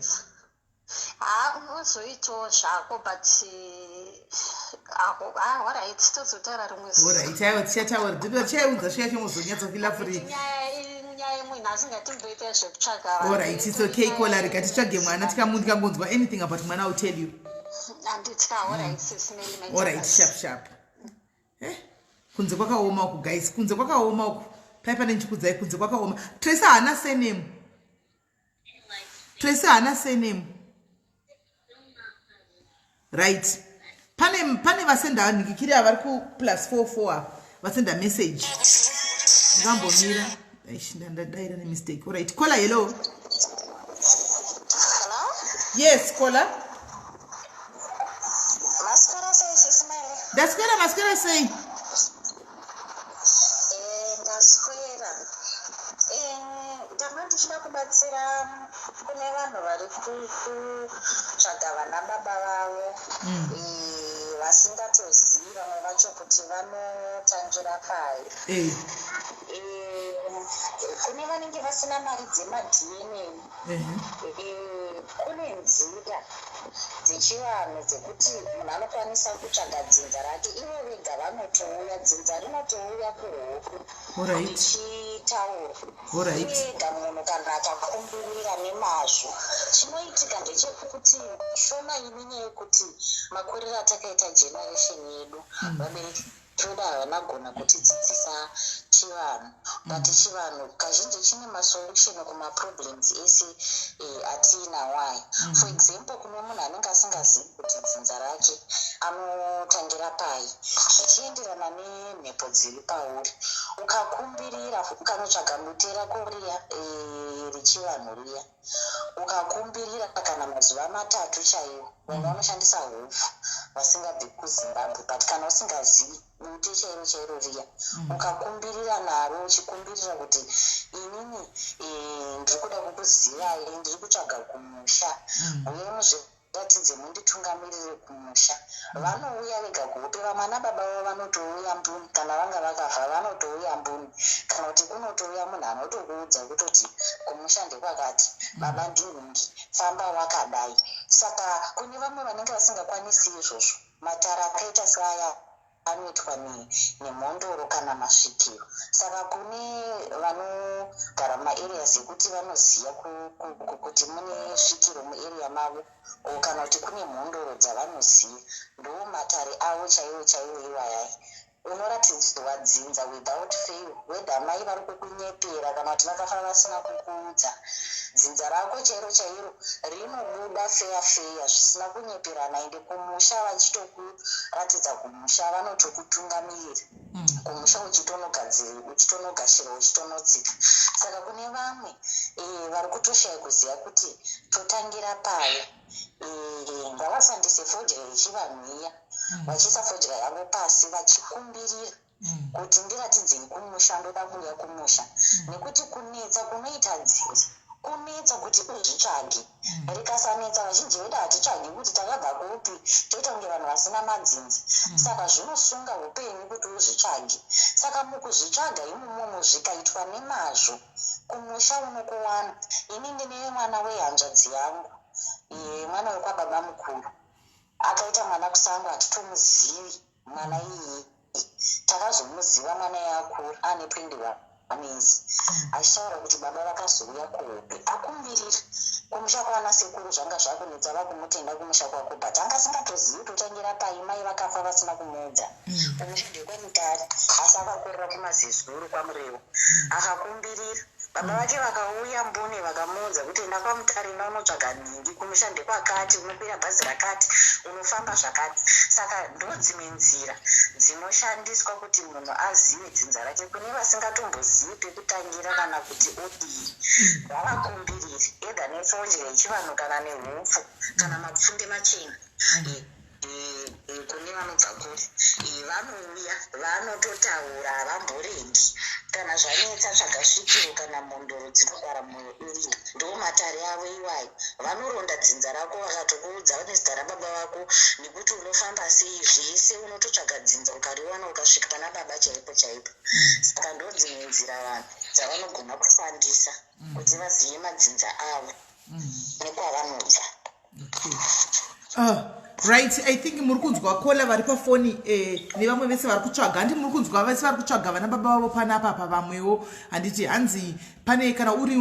Speaker 8: unozoitawo zvako but alright tozotaura rimwe
Speaker 3: alright aiwa tichataura tichaudza sviya chimozonyatsa free
Speaker 8: nyaya yemunhu asingatimboita zvekutsvaga
Speaker 3: alright it's okay kola rega titsvage mwana tikangonzwa anything about mwana I'll tell you alright sharp kunze kwakaoma uku guys kunze kwakaoma uku paipa nenchikudzai kunze kwakaoma Tracy haana surname right pane vasenda nhingikiri avari ku +44 apa vasenda message ngambomira ndadaira nemistake alright kola hello yes kola Daskera sei
Speaker 7: ndanga ndichida kubatsira kune vanhu vari kutsvaga vana baba vavo vasingatozivi vamwe vacho kuti vanotangira pai
Speaker 8: kune vanenge vasina mari dzemadna kune nzira dzechivanhu dzekuti munhu anokwanisa kutsvaga dzinza rake ivo vega vanotouya dzinza rinotouya kuhope richitaura ivega munhu kana akakumbirira nemazvo. Chinoitika ndechekuti shoma ininye yekuti makuriro atakaita generation yedu vabereki vedu havanagona kutidzidzisa chivanhu but chivanhu kazhinji chine masolution kumaproblems ese atiinawayo. For example kune munhu anenge asingazivi kuti dzinza rake anotangira pai zvichienderana nemhepo dziri pauri ukakumbirira ukanotsvaga mutera koriya rechivanhu riya ukakumbirira kana mazuva 3 chaiwo vanhu vanoshandisa hupfu vasingabvi kuZimbabwe but kana usingazivi bute chairo riya ukakumbirira naro uchikumbirira kuti inini ndiri kuda kukuzivai ndiri kutsvaga kumusha uye muzviratidze munditungamirire kumusha vanouya vega kuhope vamwana baba vavo vanotouya mbuni kana vanga vakafa vanotouya mbuni kana kuti kunotouya munhu anotokuudza kutoti kumusha ndekwakati baba ndihungi famba wakadai. Saka kune vamwe vanenge vasingakwanisi izvozvo matara akaita seaya anoitwa nemhondoro kana masvikiro. Saka kune vanogara mumareas ekuti vanoziva kuti mune svikiro muarea mavo kana kuti kune mhondoro dzavanoziva ndo matare avo chaiwo iwayai unoratidzwa dzinza without fail whether mai vari kukunyepera kana kuti vakafa vasina kukuudza dzinza rako chairo rinobuda feya zvisina kunyeperana ende kumusha vachitokuratidza kumusha vanotokutungamirira kumusha uchitonogashira uchitonotsika. Saka kune vamwe vari kutoshaya kuziva kuti totangira payo ngavashandise fodya yechivanhu iya vachiisa fodya yavo pasi vachikumbirira kuti ndiratidzei kumusha ndoda kuuya kumusha nekuti kunetsa kunoita dzinza kunetsa kuti uzvitsvage rikasanetsa vazhinji vedu hatitsvagi kuti takabva kuupi toita kunge vanhu vasina madzinza. Saka zvinosunga upenyu kuti uzvitsvage. Saka mukuzvitsvaga imomo zvikaitwa nemazvo kumusha unokuwana. Ini ndine mwana wehanzvadzi yangu mwana wekwababa mukuru akaita mwana kusangu hatitomuzivi mwana iyi takazomuziva mwana yakura ane 21 amezi achitaura kuti baba vakazouya kuhope akumbirira kumusha kwana sekuru zvanga zvakunetsa vakumutenda kumusha kwako but anga asingatozivi totangira pai mai vakafa vasina kumuudza kumusha ndekwamutare asi akakorera kumazezuru kwamurevo akakumbirira baba vake vakauya mbune vakamuudza kuti enda kwamutare naunotsvaga nhingi kumusha ndekwakati unokwira bhazi rakati unofamba zvakati. Saka ndo dzimwe nzira dzinoshandiswa kuti munhu azive dzinza rake kune vasingatombozivi pekutangira kana kuti odii ngavakumbirire edha nefodya yechivanhu kana nehupfu kana mapfunde machena kune vanobva kure vanouya vanototaura havamborendi kana zvanetsa zvakasvikiro kana mhondoro dzinogara muiri ndo matare avo iwayo vanoronda dzinza rako vakatokuudza nezita rababa vako nekuti unofamba sei zvese unototsvaga dzinza ukariwana ukasvika pana baba chaipo. Saka ndo dzimwe nzira vanhu dzavanogona kushandisa kuti vazive madzinza avo nekwavanobva.
Speaker 3: Right, I think muri kunzwa kola vari pafoni nevamwe vese vari kutsvaga handi muri kunzwa vese vari kutsvaga vana baba vavo panapa pavamwewo handiti hanzi pane kana uri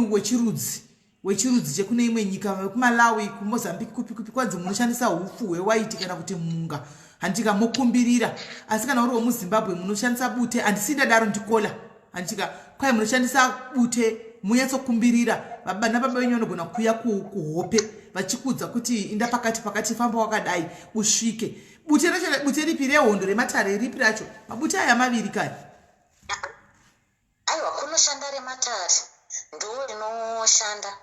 Speaker 3: wechirudzi chekune imwe nyika kumalawi kumozambique kupi kwanzi munoshandisa hupfu hwewaiti kana kuti munga handika mokumbirira asi kana uri wemuzimbabwe munoshandisa bute handisindadaro ndikola handika kwai munoshandisa bute munyatsokumbirira vana baba venyu vanogona kuuya kuhope vachikudza kuti inda pakati famba wakadai usvike. Bute ripi rehondo rematare ripi racho mabute aya maviri kani
Speaker 8: aiwa kunoshanda rematare ndo rinoshanda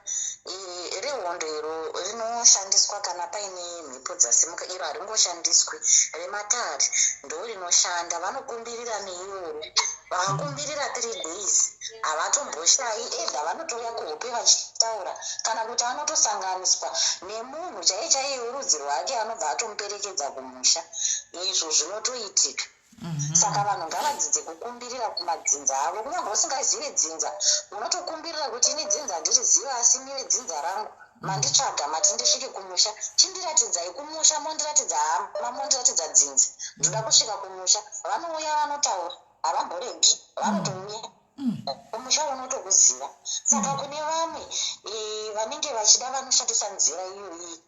Speaker 8: rehondo iro rinoshandiswa kana paine mhepo dzasimuka iro haringoshandiswi rematare ndo rinoshanda vanokumbirira neiroro vakakumbirira 3 days havatomboshayi edha vanotouya kuhope vachitaura kana kuti anotosanganiswa nemunhu chaiye rudzi rwake anobva atomuperekedza kumusha izvo zvinotoitika Saka vanhu ngavadzidze kukumbirira kumadzinza avo. Kunyange usingazivi dzinza, unotokumbirira kuti ini dzinza handiriziva asi niwe dzinza rangu. Manditsvaga mati ndisvike kumusha. Chindiratidzai kumusha, mondiratidza hama, mondiratidza dzinza. Ndoda kusvika kumusha. Vanouya vanotaura, havamboregi, vanotomira. Kumusha unotokuziva. Saka kune vamwe vanenge vachida vanoshandisa nzira iyoyi.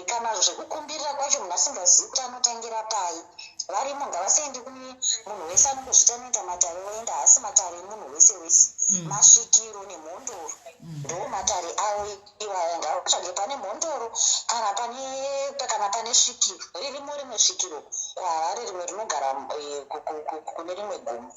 Speaker 8: Kana zvekukumbirira kwacho munhu asingazivi kuti anotangira pai. Varimo ngavasaendi kune munhu wese anongozvita anoita matare oenda, asi matare emunhu wese wese. Masvikiro nemhondoro ndo matare avo iwaya. Ngavatsvage pane mhondoro kana pane svikiro. Ririmo rimwe svikiro kwaHarare, rimwe rinogara kune rimwe gomo.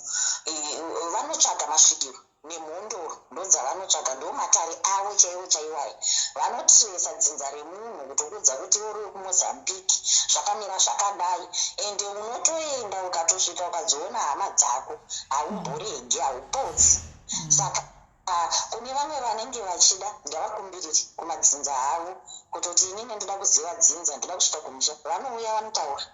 Speaker 8: Vanotsvaga masvikiro nemhondoro ndodzavanotsvaga, ndo matare avo chaiwaya. Vanotiresa dzinza remunhu kutokudza kuti uri kuMozambique zvakamira zvakadai, ende unotoenda ukatosvika ukadziona hama dzako, haumboregi, haupodzi. Saka kune vamwe vanenge vachida ngavakumbirire kumadzinza avo kutoti inini ndoda kuziva dzinza, ndoda kusvika kumusha. Vanouya vanotaura.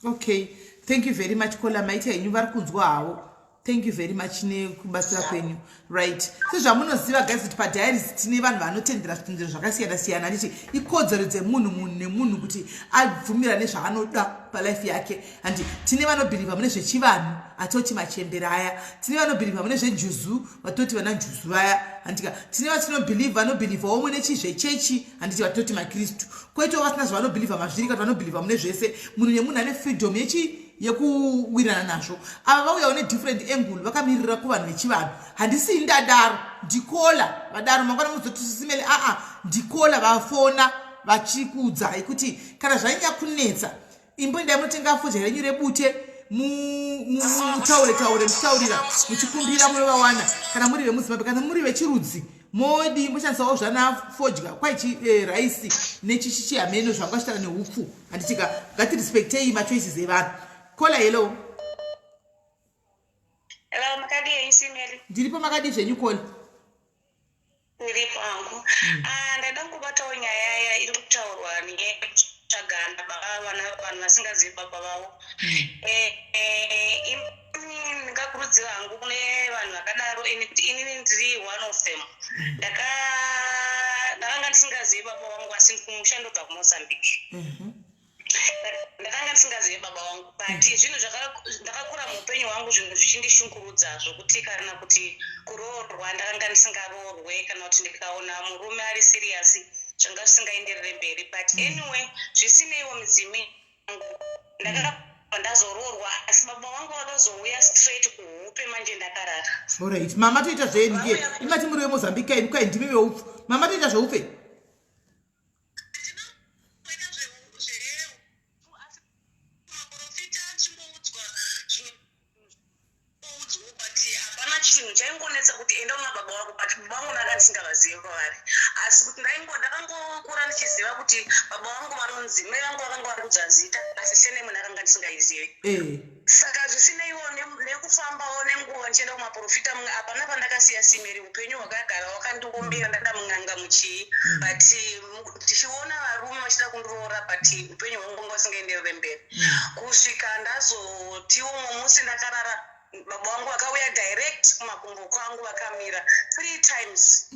Speaker 3: Okay, thank you very much Kola. Maita henyu vari kunzwa havo. Thank you very much nekubatsira kwenyu. Right. Sezvamunoziva guys kuti padiaries tine vanhu vanotendera zvitendero zvakasiyana-siyana. Handiti ikodzero dzemunhu nemunhu kuti abvumira nezvaanoda palife yake. Handi tine vanobhirivha mune zvechivanhu atoti machembera aya. Tine vanobhirivha mune zvejuzu vatoti vana juzu vaya. Handika tine vanobhirivhawo mune chizvechechi handiti vatoti makristu. Koitawo vasina zvavanobhirivha mazviri kana vanobhirivha mune zvese. Munhu nemunhu ane freedom yekuwirana nazvo. Ava vauyawo nedifferent angle vakamirira kuvanhu vechivanhu. Handisi ndadaro ndikola vadaro mangwana muzotisimele ndikola vafona vachikudzai kuti kana zvainya kunetsa imboendai munotenga fodya renyu rebute mutaure muchitaurira muchikumbira munovawana. Kana muri vemuzimbabwe kana muri vechirudzi modi moshandisawo zvana fodya kwai raisi nechichihameno zvangashitana neupfu. Handitika ngatirespectei machoices evanhu. Kola hello.
Speaker 4: Hello, makadi eisimeli.
Speaker 3: Ndiripo makadi zvenyu Kola.
Speaker 4: Ndiripo hangu. Ndada kubatawo nyaya iri kutaurwa nechaganda vanhu vasingazivi baba vavo. Ndingakurudzira hangu kune vanhu vakadaro inini ndiri one of them. Ndakanga ndisingazivi baba vangu asi kumusha ndobva kuMozambique. Ndakanga ndisingazivi baba vangu, but zvinhu ndakakura muupenyu hwangu zvinhu zvichindishungurudza zvokuti kana kuti kuroorwa ndakanga ndisingaroorwe, kana kuti ndikaona murume ari serious zvanga zvisingaenderere mberi. But anyway, zvisineiwo mudzimi wangu ndakakura ndazoroorwa, asi baba vangu vakazouya straight kuhupe manje ndakarara.
Speaker 3: Alright, mama toita zveni ke ingati muri weMozambique mukai ndimi veupfu. Mama toita zveupe.
Speaker 4: Chinhu chaingonetsa kuti enda kuna baba vako, but baba vangu ndanga ndisingavazivi kwavari. Asi kuti ndakangokura ndichiziva kuti baba vangu vanonzi, mai vangu vakanga vari kudzazita, asi surname ndakanga ndisingaizivi. Saka zvisineiwo nekufambawo nenguva ndichienda kumaprofita, hapana pandakasiya simeri. Upenyu hwakagara hwakandigombera, ndada mun'anga muchii, but ndichiona varume vachida kundiroora, but upenyu hwangu wanga usingaenderere mberi. Kusvika ndazotiwo mumwe musi ndakarara, baba vangu vakauya direct kumakumbo kwangu vakamira 3 times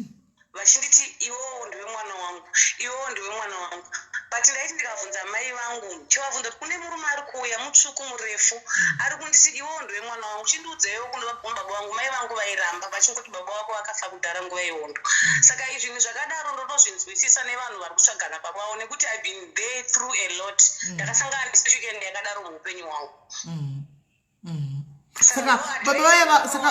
Speaker 4: vachinditi iwowo ndiwe mwana wangu, iwowo ndiwe mwana wangu. But ndaiti ndikabvunza mai vangu chivabvunza kune murume ari kuuya mutsvuku murefu ari kunditi iwowo ndiwe mwana wangu, chindiudzewo kune baba vangu. Mai vangu vairamba vachingoti baba vako vakafa kudhara nguva yehondo. Saka izvi zvinhu zvakadaro ndotozvinzwisisa nevanhu vari kutsvagana pavavo, nekuti I've been there through a lot. Ndakasangana nesituation yakadaro muupenyu hwangu.
Speaker 3: Saka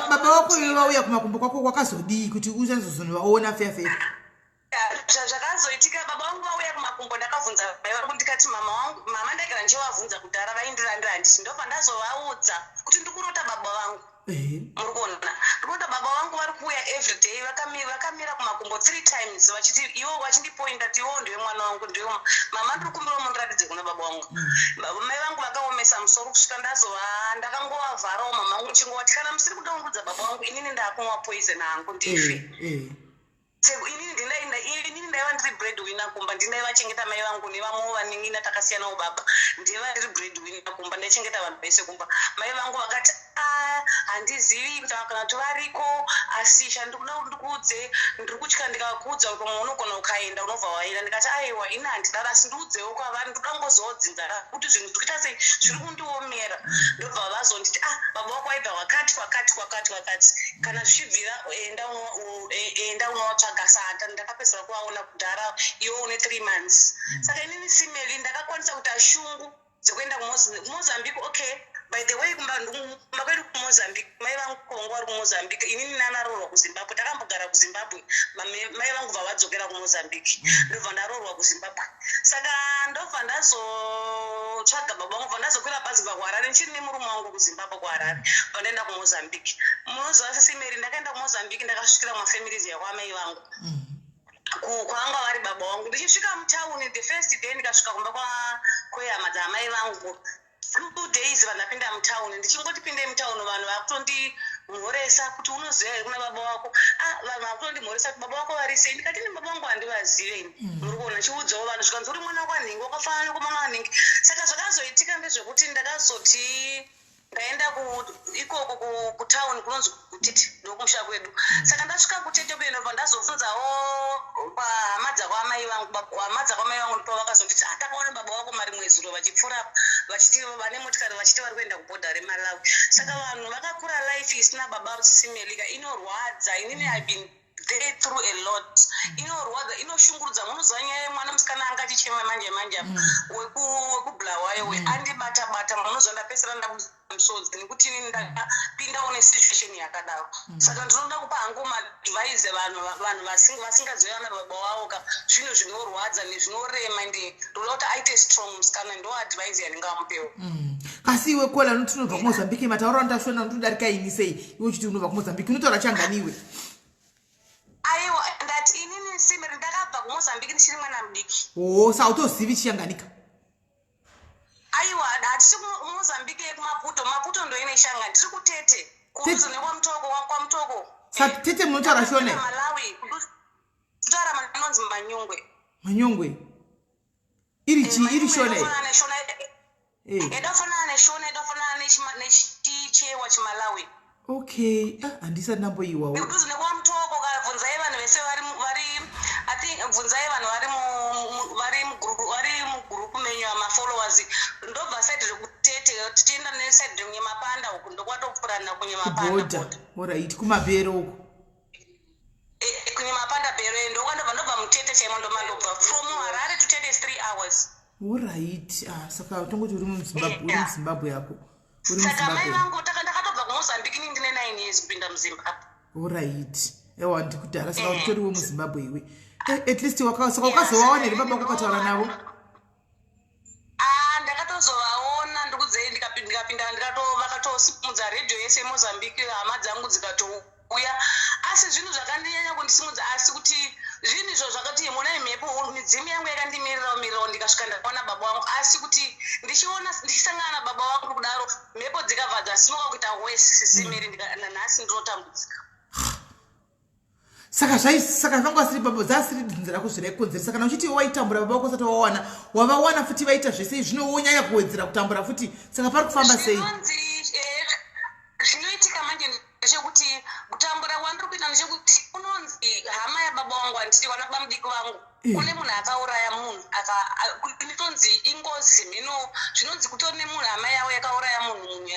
Speaker 3: baba wako vauya kumakumbo kwako kwakazodii kuti uchazozovaona fefe?
Speaker 4: Zvakazoitika baba vangu vauya kumakumbo, ndakabvunza mai vangu ndikati mama ndagara ndichivabvunza kudhara vaindirandira, handiti ndopandazovaudza kuti ndikurota baba vangu. Muri kuona ndikurota baba vangu vari kuuya everyday, vakamira kumakumbo 3 times vachiti iwo vachindipointa kuti iwo ndiwe mwana wangu, ndiwe mama ndiri kumbira mundiratidze kuna baba vangu. Mai vangu vakaomesa musoro kusvika ndakangovavharawo mama vangu chingoti kana musiri kudaungudza baba vangu inini ndakumwa poison hangu ndife. Inini ndaiva ndiri
Speaker 6: ndiri breadwinner kumba ndinevachengeta mai vangu nevamwewo vanengina takasiyanawo baba ndiva ndiri breadwinner kumba ndaichengeta vanhu vese kumba. Mai vangu vakati handizivi kana kuti variko asi chandikuda kuti ndikuudze ndiri kutya ndikakuudza kuti pamwe unogona ukaenda unobva waenda. Ndikati aiwa ini handidaro asi ndiudzewo kwavari ndikuda ngozodzinza kuti zvinhu zvikuita sei zviri kundiomera. Ndobva vazonditi baba wako aibva wakati kana zvichibvira enda unotsvaga sata. Ndakapedzera kuvaona kudhara iwo une 3 months. Saka inini simeli ndakakwanisa kuti ashungu dzekuenda kumozambique. Okay, by the way kumba kwedu kumozambique mai vangu kongo vari kumozambique inini nanaroorwa kuzimbabwe. Takambogara kuzimbabwe mai vangu bva vadzokera kumozambique ndobva ndaroorwa kuzimbabwe. Saka ndobva ndazotsvaga baba vangu bva ndazokwira bhazi kubva kuharare ndichiri nemurume wangu kuzimbabwe kuharare pandaenda kumozambique. Munoziva sesimeri ndakaenda kumozambique ndakasvikira mumafamilies yakwamai vangu kwanga vari baba vangu. Ndichisvika mutauni the first day ndikasvika kumba kwehama dzamai vangu 2 days vandapinda mutauni. Ndichingoti pinde mutauni vanhu vakutondimhoresa kuti unoziva here kuna baba wako. Vanhu vakutondimhoresa kuti baba wako varisei. Ndikati ini baba vangu handivaziveni. Muri kuona chiudzawo vanhu zvikanzi uri mwana wakwanhingi wakafanana nekomana wanhingi. Saka zvakazoitika ndezvekuti ndakazoti ndaenda ikoko kutauni kunonzi kutete ndokumusha kwedu. Saka ndasvika kutete kuye ndobva ndazobvunzawo pahama dzakwamai vangu ndipo vakazonditi takaona baba wako mari mwezuro vachipfuura vachiti vane motikari vachiti vari kuenda kubhodha remalawi. Saka vanhu vakakura life isina baba rusisimelika inorwadza. Inini I've been there through a lot. Inorwadza inoshungurudza. Munoziva nyaya yemwana musikana anga achichema manje wekubulawayo andibata munoziva ndapedzisira ndamusodzi nekuti inini ndakapinda une situation yakadaro. Saka ndinoda kupa hangu maadvise vanhu vasingazoya nababa wavo zvinhu zvinorwadza nezvinorema ndoda kuti aite strong musikana ndo advise yandingamupewo.
Speaker 3: Kasi iwe kola noti unobva kumozambique matauro andashona ndodarika ini sei iwe uchiti unobva kumozambique unotaura changaniwe?
Speaker 6: Aiwa ndati inini simeri ndakabva kumozambique ndichiri mwana mudiki.
Speaker 3: Saka autozivi chiyanganika?
Speaker 6: Aiwa hatisi kumozambique kumaputo ndo ine shanga ndiri kutete kuruzi nekwamutoko.
Speaker 3: Saka tete munotaura shone?
Speaker 6: Malawi kutaura manonzi
Speaker 3: Manyongwe iri shone
Speaker 6: edafanana neshone edafanana nechichewa chimalawi.
Speaker 3: Okay, handisati ndamboiwawo.
Speaker 6: Ndikuti nekwamutoko kabvunzai vanhu vese bvunzai vanhu vari mugrupu menyu amafollowers ndobva saidi rekutete tichienda nesaidi renyemapanda uku ndokwatopfuurana kunyemapanda.
Speaker 3: Alright, kumabhero uku
Speaker 6: kunyemapanda bhero ndobva mutete chaimo ndobva from Harare to Tete is 3 hours.
Speaker 3: Alright, saka tongoti uri muzimbabwe yako.
Speaker 6: Saka mai vangu ndakatobva kumozambique ndine 9 years kupinda muzimbabwe.
Speaker 3: Alright, ewa ndikudhara saka utoriwo muzimbabwe iwe. At least saka wakazovaona here baba wakataura navo?
Speaker 6: Ndakatozovaona ndikudzei ndikapinda vakatosimudza redhiyo yese mozambique hama dzangu dzikatouya. Asi zvinhu zvakandinyanya kundisimudza asi kuti zvinhu izvo zvakati muna mhepo midzimu yangu yakandimirirawo ndikasvika ndaona baba vangu asi kuti ndichisangana na baba vangu kudaro mhepo dzikabva dzasimuka kuita wesi simeri nanhasi ndinotambudzika.
Speaker 3: Saka zvanga asiri baba dzasiri dzinza rako zviraikonzeresa kana uchiti waitambura baba vako usati wavawana futi vaita zvese zvinonyanya kuwedzera kutambura futi saka pari kufamba sei?
Speaker 6: Zvinoitika manje ndechekuti kutambura kwandiri kuita ndechekuti unonzi hama yababa vangu handiti vana bamudiki vangu kune munhu akauraya munhu nditonzi ingozi mhino zvinonzi kutori nemunhu hama yavo yakauraya munhu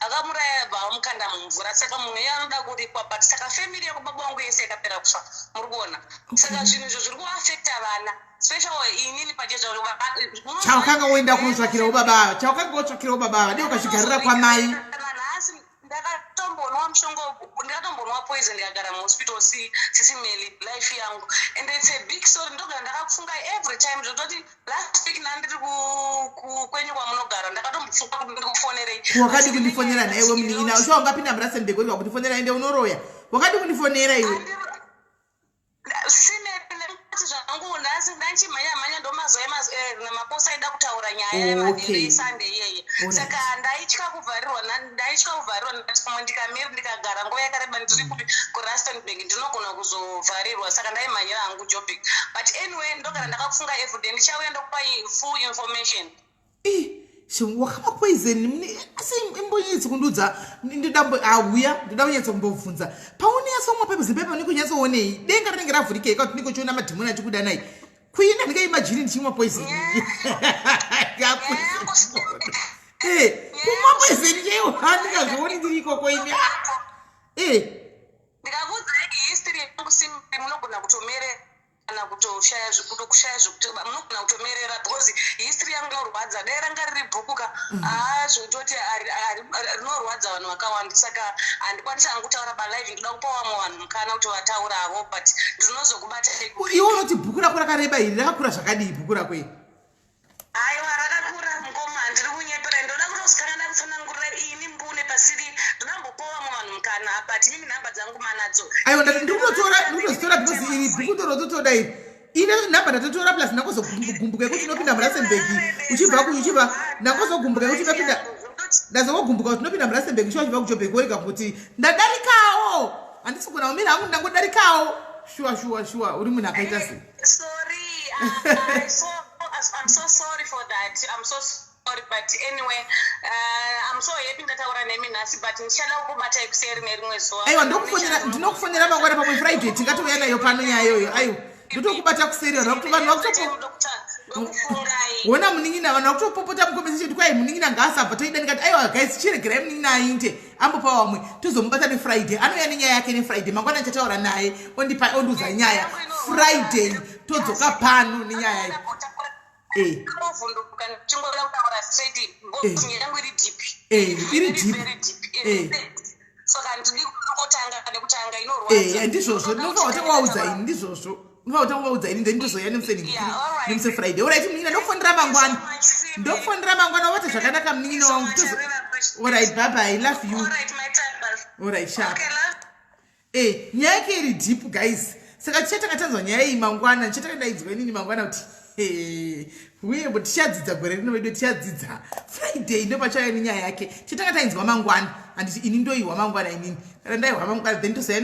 Speaker 6: akamuraya vamukanda mumvura saka munhu iye anoda kuripwa but saka family yakababa vangu yese yakapera kufa muri kuona. Saka zvinhu izvo zviri kuafecta vana especially inini pajezo
Speaker 3: chaukanga woenda kunotsvakirawo baba dei ukachigarira kwamai.
Speaker 6: Ndakatombonwa ndakatombonwa poison ndikagara muhospital sisimeli life yangu and it's a big story. Ndogara ndakafunga every time zvototi last week nandiri kwenyu kwamunogara ndakatombofunga kuti ndikufonerei.
Speaker 3: Wakadi kundifonera naiwe munina usho ungapinda murasenberg wega kundifonera ende unoroya wakadi kundifonera iwe.
Speaker 6: Sisimeli zvanga
Speaker 8: hangu ndachimhanya ndomazoe namaposa aida kutaura nyaya yemadiri Sunday yeye saka ndaitya kuvharirwa ndati kumwe ndikamiri ndikagara nguva yakareba ndiri kuRustenburg ndinogona kuzovharirwa saka ndaimhanyira hangu Joburg but anyway ndogara ndakafunga everyday ndichauya ndokupa full information.
Speaker 3: wakapa poison asi imbonyetso kundudza ndidambo auya ndidanyetso kumbobvunza pauneyasomwa pepezipepa nikunyatsoonei denga rinenge ravhurika ika kuti nikochiona madhimoni achikuda nai kuina ndingaimajini ndichimwa poison kumwa poison chaiwo handingazvioni ndiri ikoko imi
Speaker 8: ndikakudzai history yangu simbi munogona kutomere kana kutoshaya zvekuti munogona kutomerera because history yangu inorwadza dai ranga riri bhukuka zvototi rinorwadza vanhu vakawanda saka handikwanisa hangu kutaura palive ndoda kupa vamwe vanhu mukana kuti vatauravo but ndinozokubata
Speaker 3: iwo unoti bhuku rako rakareba iri rakakura zvakadii bhuku rako iri
Speaker 8: aiwa rakakura mukoma ndiri kunyepera ndoda kutosvikana ndakutsanangurira ini mbune pasiri ndinambopawo vamwe vanhu mukana but inini nhamba dzangu manadzo
Speaker 3: aiwa ndikutozitora because iri bhuku ndorototoda iri ine nhamba ndatotora plus ndakozogumbuka yekuti unopinda muRustenburg uchibva kuchibva ndakozogumbuka yekuti unopinda ndazongogumbuka kuti unopinda muRustenburg uchibva kuJoburg worega kuti ndadarikawo handisi kugona kumira hangu ndangodarikawo shuwa uri munhu akaita sei
Speaker 8: sorry I'm so sorry for that. I'm so sorry, but anyway, I'm so happy ndataura nemi nhasi, but ndichada kukubata ekuseri nerimwe zuva.
Speaker 3: Aiwa, ndinokufonera mangwana pamwe Friday tingatouya nayo pano nyaya iyoyo. Aiwa, ndotokubata kuseri vanhu wona muningina vanhu vakutopopota mukomesi chiti kwai muningina ngaasabva toida ndikati aiwa guys chiregerai muningina ainte ambopa vamwe tozomubata neFriday anouya nenyaya yake neFriday mangwana ndichataura naye ondiudza nyaya Friday todzoka pano nenyaya iyi ndizvozvo ndinofautangauudzaini ndizvozvo ndinofautangauudzaini ndendinozoya nemuse Friday oright muningina ndokufonera mangwana wavati zvakanaka muningina wangu oright baba I love you oright sharp nyaya yake iri deep guys saka tichatanga tanzwa nyaya iyi mangwana tichatangandaidzwa inini mangwana kuti uye bo tichadzidza gore rino vedu tichadzidza Friday ndopachaya nenyaya yake tichatanga tainzwa mangwana handiti ini ndoihwa mangwana inini kana ndaihwa mangwana then tozoya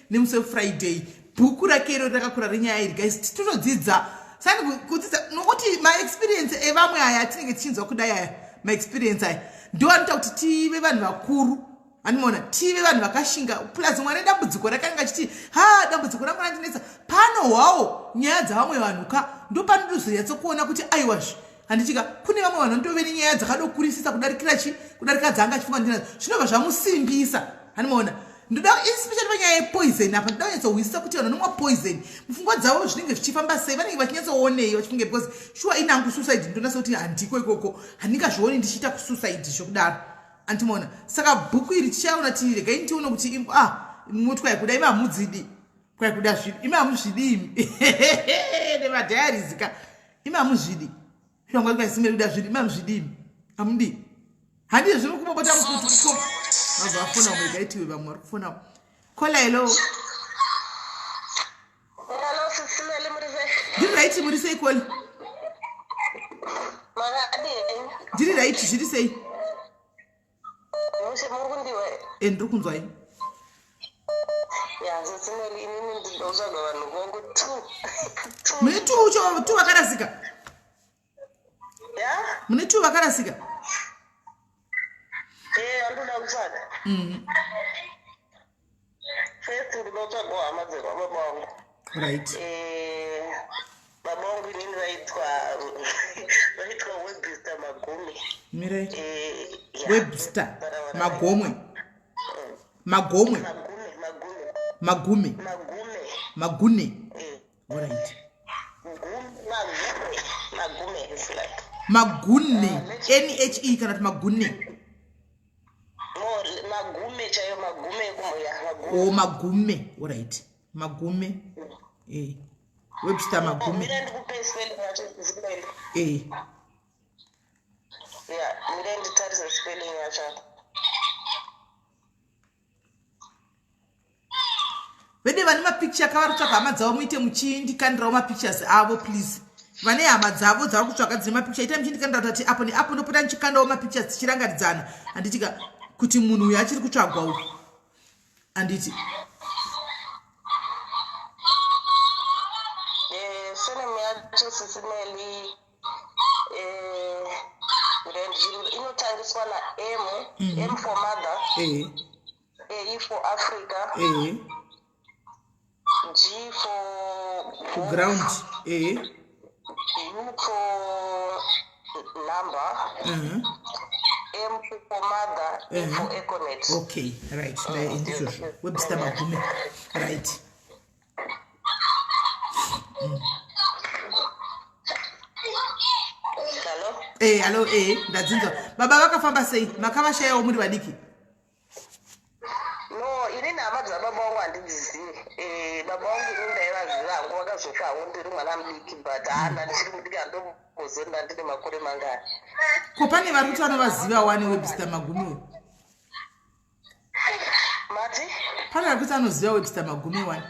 Speaker 3: nemuse Friday bhuku rake iro rakakura renyaya iri guys totodzidza sani kudzidza nokuti maexperience evamwe aya atinenge tichinzwa kudai aya maexperience aya ndo anoita kuti tive vanhu vakuru andimona tive vanhu vakashinga plus mwana dambudziko rakanga chiti dambudziko rangu randinetsa pano hwawo nyaya dzavamwe vanhu ka ndo panodozonyatsokuona kuti aiwazvi handichika kune vamwe vanhu ndove nenyaya dzakadokurisisa kudarika dzanga achifunga ndinadzo zvinobva zvamusimbisa handimona ndoda especially panyaya yepoison apa ndoda kunyatsohwisisa kuti vanhu nomwa poison mupfungwa dzavo zvinenge zvichifamba sei vanenge vachinyatsoonei vachifunge because shuwa inangu suicide ndonasa kuti handiko ikoko handingazvioni ndichiita kusuicide zvokudaro andimona saka bhuku iri tichaona tiri regai ndione kuti moti kwai kuda imi hamudzidi kwai kuda zvidi imi hamuzvidi imi nemadhayarizika imi hamuzvidi shangwa kwaisimeri kuda zvidi imi hamuzvidi imi hamudi handii zvino kumabota mukuti mazovafona umwe gaitiwe vamwe vari kufona kola hello ndiri raiti muri sei koli ndiri raiti zviri sei ndiri kunzwai mune tu vakarasika mune tu vakarasika
Speaker 7: andoda kutsvaga first ndinotsvaga hama dzebaba vangu
Speaker 3: right
Speaker 7: baba vangu inini vaitwa Webster Magome
Speaker 3: mirai Webster Magome Magome Magune alright
Speaker 7: Magome is like
Speaker 3: Magune NHE kana Magune
Speaker 7: Magume chayo Magume kumuya
Speaker 3: oh Magume alright Magume Webster Magume
Speaker 7: mina ndikupe spelling yacho spelling mina nditarisa spelling yacho
Speaker 3: vede vane mapicture akavari kutsvaga hama dzavo muite muchindikandirawo mapictures avo please. Vane hama dzavo dzavari kutsvaga dzine mapicture itai muchindikandira kuti apo neapo ndopota ndichikandawo mapictures tichirangaridzana handiti kuti munhu uyu achiri kutsvagwa uyu handiti.
Speaker 7: Surname yacho Sisimeli inotangiswa na M for mother, A for Africa, G for
Speaker 3: ground,
Speaker 7: U for number, M for mother, E for Econet.
Speaker 3: Okay, right. Webster Magume, right. Hello, ndadzinzwa. Baba vakafamba sei? Makavashayawo muri vadiki?
Speaker 7: No, inini hama dzababa vangu handidzizivi. Baba vangu inini ndaivaziva hangu vakazofawo ndiri mwana mudiki, but hana ndichiri mudiki handokuzonda ndine makore mangani.
Speaker 3: Ko pane vari kuti vanovaziva wani Webster Magume uyu?
Speaker 7: Mati?
Speaker 3: Pane vari kuti vanoziva Webster Magume wani?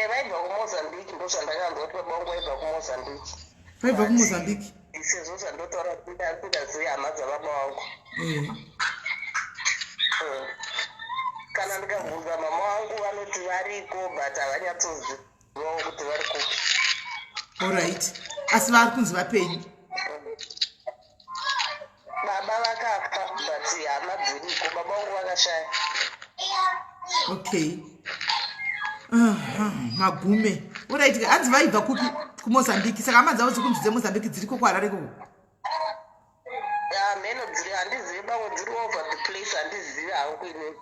Speaker 7: Vaibva kuMozambique ndozvandakanzwa kuti baba vangu vaibva kuMozambique.
Speaker 3: Vaibva kuMozambique?
Speaker 7: Sezvo zvandotaura kudaziva hama dzababa vangu. Kana ndikabvunza mama vangu vanoti variko but havanyatsozivawo kuti vari kupi.
Speaker 3: Alright. Asi vari kunzi vapenyu?
Speaker 7: Baba vakafa but hama dziriko, baba vangu vakashaya.
Speaker 3: Okay. Magume. Alright, hanzi vaibva kupi? KuMozambique. Saka hama dzavo dzikunzi dzeMozambique dziriko kuHarare koko?
Speaker 7: Mheno dziri handizivi, bamwe dziri over the place handizivi hangu inini.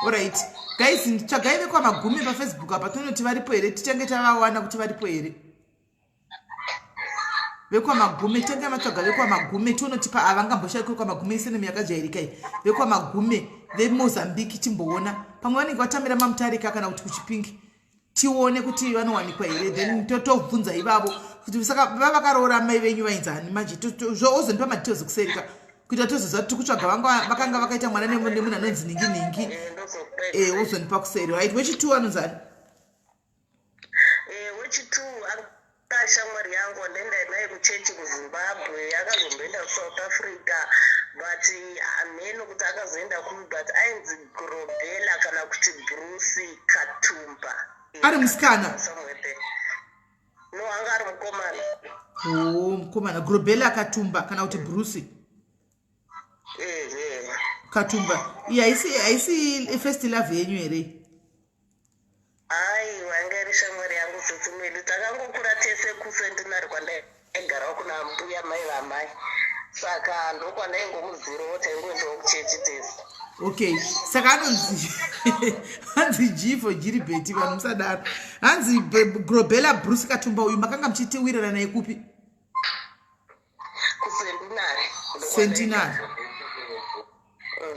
Speaker 3: Alright. Guys, tsvagai vekwaMagume paFacebook apa tonoti varipo here, tichange tavawana kuti varipo here. VekwaMagume, tenge matsvaga vekwaMagume tonoti pa avangamboshayi kwekwaMagume isenemu yakajairika iyi. VekwaMagume veMozambique timboona. Pamwe vanenge vatamira mamutarika kana kuti kuChipingi. Tione kuti vanowanikwa here, then totobvunza ivavo kuti saka vavakaroora mai venyu vainzani manje ozonipa madetails kuserika kuita tozoziva kuti kutsvaga vakanga vakaita mwana nemunhu anonzi ningi ozonipa kuseri. Right, wechitu anonzani?
Speaker 7: Wechitu akashamwari yangu ndendaenda naye kuchechi kuZimbabwe, akazomboenda kuSouth Africa but hameno kuti akazoenda but ainzi Grobela kana kuti Bruce Katumba.
Speaker 3: Ari musikana?
Speaker 7: No, anga ari mukomana.
Speaker 3: Mukomana. Grobela Katumba kana kuti Bruce Katumba. Haisi first love yenyu here?
Speaker 7: Ai, wanga iri shamwari yangu Sisimeli. Takangokura tese kuCentenary kwandaigarawo kuna mbuya mai vamai. Saka ndokwandaingomuzivirowo taingoendawo kuchechi tese.
Speaker 3: Okay, saka hanzi G for Gilbert vanhu musadaro. Hanzi Grobela Bruce Katumba uyu makanga muchitiwirana naye kupi? kuCentenary.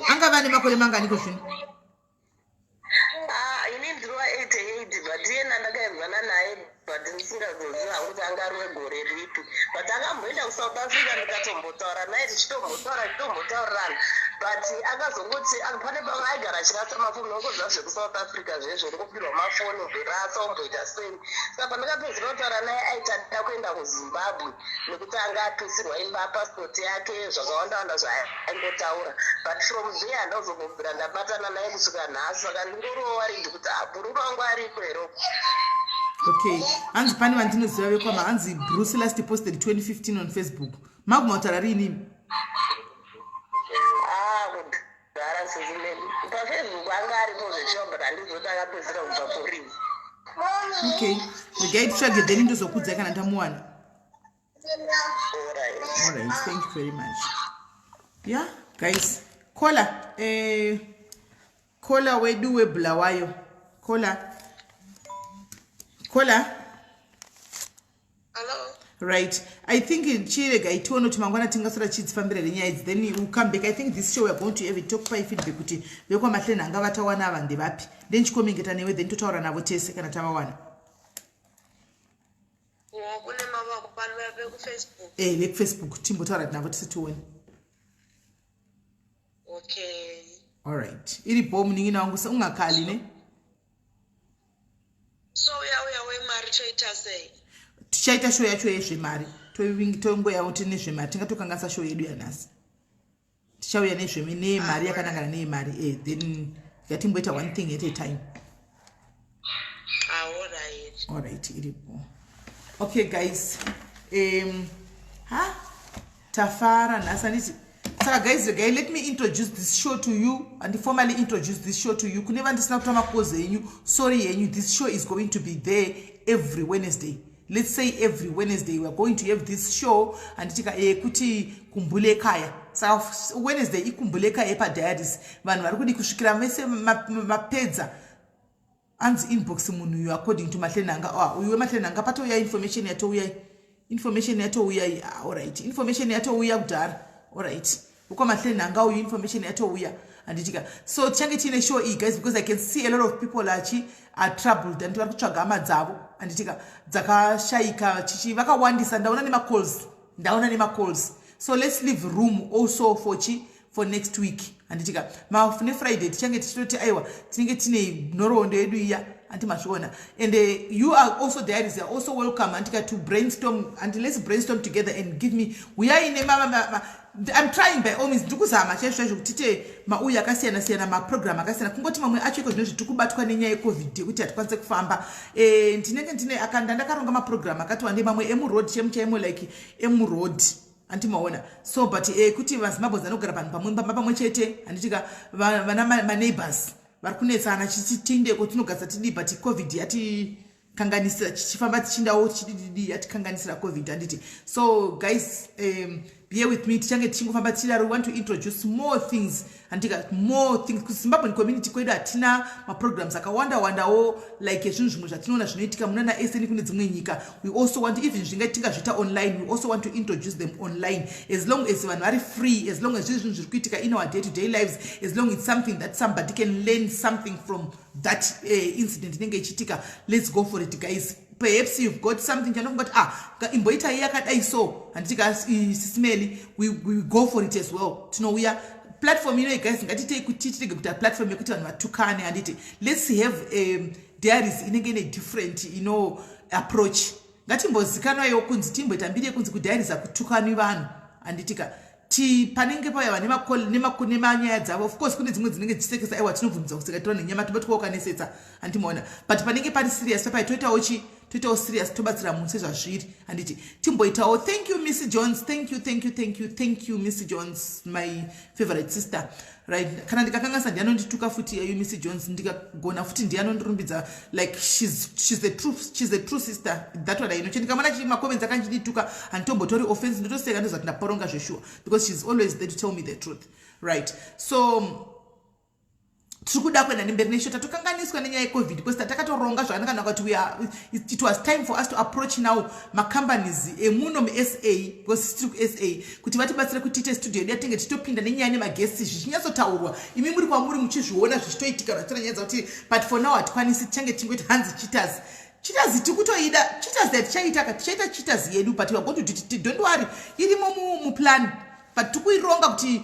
Speaker 3: Anga vane makore manganiko zvino?
Speaker 7: Ini ndiri wa88 but yena ndakaenzana naye but ndisingazoziva kuti anga ari wegore ripi. But akamboenda kuSouth Africa ndikatombotaura naye tichitombotaurana. But akazongoti pane pamwe aigara achirasa mafoni nokuziva zvekuSouth Africa zvezvo ndokupirwa mafoni obverasa omboita sei. Saka pandakapedzera kutaura naye aitada kuenda kuZimbabwe nekuti anga apisirwa imba passport yake zvakawanda zvaaingotaura. But from there handazongobvira ndabatana naye kusvika nhasi. Saka ndingoriwo waridi kuti bhururu wangu ariko hero.
Speaker 3: Okay, hanzi pane vandinoziva vekwama hanzi Bruce last posted 2015 on Facebook. Magumataura riini?
Speaker 7: Kudhara Sisimeli. PaFacebook anga aripo zveshuwa but handizoti akapedzera kubva kurini.
Speaker 3: Okay, regai titsvage then ndozokudzai kana tamuwana. Alright, thank you very much. Yeah, guys. Kola wedu webulawayo. Kola.
Speaker 4: Hello.
Speaker 3: Right. I think chirega itono kuti mangwana tingasora chidzifambira nenyaya idzi, then we'll come back. I think this show we are going to have a talk by feedback kuti vekwa mahlena anga vatawana ava ndevapi. Then chikomingeta newe then totaura navo tese kana tavawana.
Speaker 4: Kune mavako pano vekuFacebook.
Speaker 3: VekuFacebook timbotaura navo tese tione.
Speaker 4: Okay.
Speaker 3: Alright. Iri bomb ningina wangu ungakali ne?
Speaker 4: So uya wemari choita sei?
Speaker 3: Tichaita show yacho yezvemari. Toingoya kuti nezvemari. Tingatokangasa show yedu yanhasi. Tichauya nemari yakanangana nemari. Then yatimboita one thing at a time. Alright, iripo. Okay guys. Tafara nasaniti. So guys, let me introduce this show to you and formally introduce this show to you. Kuneva ndisina kutama pose yenyu. Sorry yenyu, this show is going to be there every Wednesday. Let's say every Wednesday we are going to have this show and tika kuti kumbule kaya. So Wednesday ikumbule kaya pa diaries. Vanhu vari kudi kusvikira mese mapedza. Anzi inbox munhu according to mahlenanga. Uyu mahlenanga pato ya information yato uya. Information yato uya. Alright. Information yato uya kudara. Alright. Uko mahlenanga uyu information yato uya. Anditika. So change tine show e guys because I can see a lot of people are troubled and vari kutsvaga hama dzavo anditika dzakashaika chichi vakawandisa ndaona nema calls. So let's leave room also for next week anditika mafune Friday tichange tichitoti aiwa tinenge tine nhoroondo yedu iya antimazviona and you are also there is also welcome antika to brainstorm and let's brainstorm together and give me we are in I'm trying by all means ndikuzama chaizvo kuti mauya akasiyana maprogram akasiyana kungoti mamwe acho iko zvinhu zvitikubatwa nenyaya yecovid kuti hatikwanise kufamba ndinenge ndine ndakaronga maprogram akati wande mamwe emuroad chemuchaimo like emuroad antimaona so but kuti vazimbabwe zanogara panhu pamwe chete anditika vana maneighbors vari kunetsana chitindeko tinogasa tidii but covid yati kanganisira chichifamba tichindawo chidididi yatikanganisira covid anditi so guys bear with me tichange tichingofamba tichidaro we want to introduce more things andika more things kuzimbabwe community kwedu hatina maprograms akawandawo like zvinhu zvimwe zvatinoona zvinoitika munana SN kune dzimwe nyika we also want even zvingaitika zvita online we also want to introduce them online as long as vanhu vari free as long as zvinhu zviri kuitika in our day-to-day lives as long as it's something that somebody can learn something from that incident inenge ichitika let's go for it guys. Perhaps you've got something you know got imboita yakadai so anditika sisimeli we go for it as well we are platform guys ngatite kuti platform yekuti vanhu vatukane anditi let's have diaries inenge ine different approach ngatimbozikanwayo kunzi timboita mbiri yekunzi kudiaries akutukani vanhu anditika panenge pauya nemanyaya dzavo of course kune dzimwe dzinenge dzichisekesa aiwa tinobvunza kuseka tora nenyama tobatwa ukanesetsa andimaona but panenge pari serious papai toitawo serious tobatsira munhu sezvazviri handiti timboitawo thank you Miss Jones thank you Miss Jones my favorite sister right kana ndikakanganisa ndianondituka futi you Miss Jones ndikagona futi ndianondirumbidza like she's the true sister that what I know chendikamana macomments akanjidituka handitombotori offense ndotoseka ndozati ndaporonga zveshuwa because she's always there to tell me the truth right so tikuda kwenda nemberi nesho tatokanganiswa nenyaya yecovid because takatoronga zvakanaka kuti it was time for us to approach now macompanies emuno muSA because tiri kuSA kuti vatibatsire kuti tiite studio yedu yatinge tichitopinda nenyaya nemagesti zvichinyatsotaurwa imi muri kwamuri muchizviona zvichitoitika zvatinonyadza kuti but for now hatikwanisi tichange tingoti hanzi cheaters tikutoida cheaters that tichaita cheaters yedu but we are going to do it don't worry irimo muplan but tikuironga kuti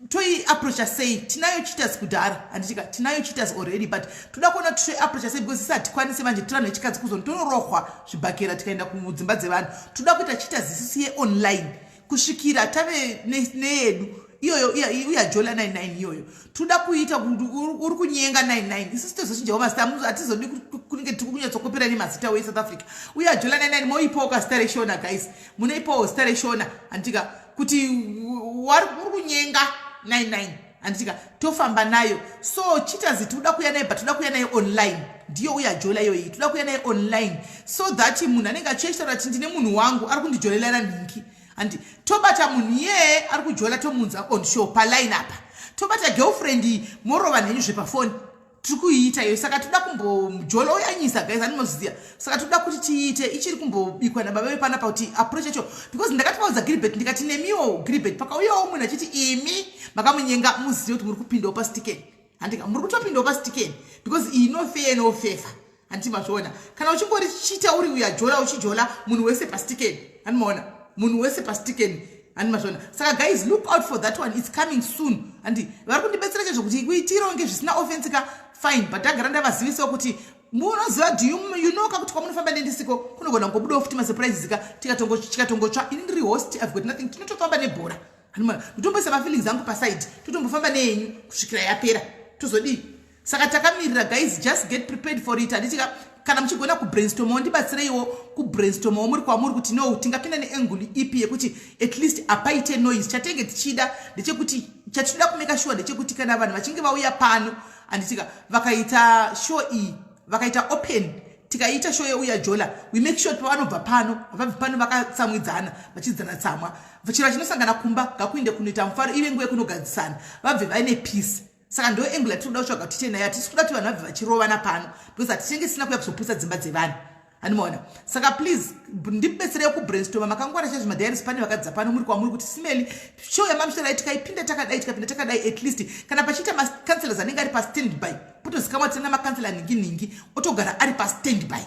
Speaker 3: toi approach sei tinayo cheaters kudhara anditika tinayo cheaters already but toda kuona toi approach sei because satikwanise manje tirano chikadzi kuzontororohwa zvibhakera tikaenda kudzimba dzevanhu toda kuita cheaters isisiye online kusvikira tave neyedu iyoyo uyajola 99 iyoyo toda kuita uri kunyenga 99 isisi tozochinjawo mazita hatizodi kunenge tiri kunyatsokopera nemazita weSouth Africa uyajola 99 moipawo kastareshona guys munoipawo stareshona anditika kuti uri kunyenga 99 anditika tofamba nayo so cheaters toda kuya nayo but toda kuya nayo online ndiyo uyajola iyoyi toda kuya nayo online so that munhu anenge achishtaura kuti ndine munhu wangu ari kundijolela ningi andi tobata munhu iye ari kujola tomunza on show paline apa tobata girlfriend morova nenyu zvepafoni tiri kuiita iyo saka toda kumbojola uyanyisa guys animoziya saka toda kuti tiite ichiri kumbobikwa nababa vepanapa kuti approach yacho because ndakatipaudza Gilbert ndikati nemiwo Gilbert pakauyawo munhu achiti imi makamunyenga muzive kuti muri kupindawo pastikeni handika muri kutopindawo pastikeni because iyi no favor handimazviona kana uchingori chiita uri uyajola uchijola munhu wese pastikeni handimaona munhu wese pastikeni and mashona. Saka guys, look out for that one. It's coming soon. And vari kundibetsera chezvokuti kuitironge zvisina offense ka fine, but ndagara ndavazivisa kuti munoziva do you know kuti kwamunofamba nendisiko kunogona kungobudawo futi masurprises ka tikatongotsva ini ndiri host, I've got nothing, tinotofamba nebhora totomboisa mafeelings angu paside, totombofamba neyenyu kusvikira yapera tozodii. Saka takamirira guys, just get prepared for it. Anditika kana muchigona kubrainstormawo ndibatsireiwo kubrainstormawo muri kwamuri kuti no tingapinda neangle ipi yekuti at least apaite noise. Chatenge tichida ndechekuti chatinoda kumeka sure ndechekuti kana vanhu vachinge vauya pano anditika vakaita show iyi vakaita open tikaita show yeuya Jola, we make sure pavanobva pano havabvi pano vakatsamwidzana vachidzana tsamwa chiro chinosangana kumba ngakuinde kunoita mufaro ive nguva kunogadzisana vabve vaine peace. Saka ndo angle yatinoda kutsvaga kuti tiche nayo. Hatisi kuda kuti vanhu vabve vachirovana pano because hatichinge sina kuya kuzoputsa dzimba dzevanhu animaona. Saka please ndibetserei kubrainstorma makangwara chezvimadiaries pane vakadza pano muri kwamuri kuti simeli show yamamusharai tikaipinda takadai tikapinda takadai at least kana pachiita macancelors anenge ari pastandby potozikamwa tena makancela ningi otogara ari pastandby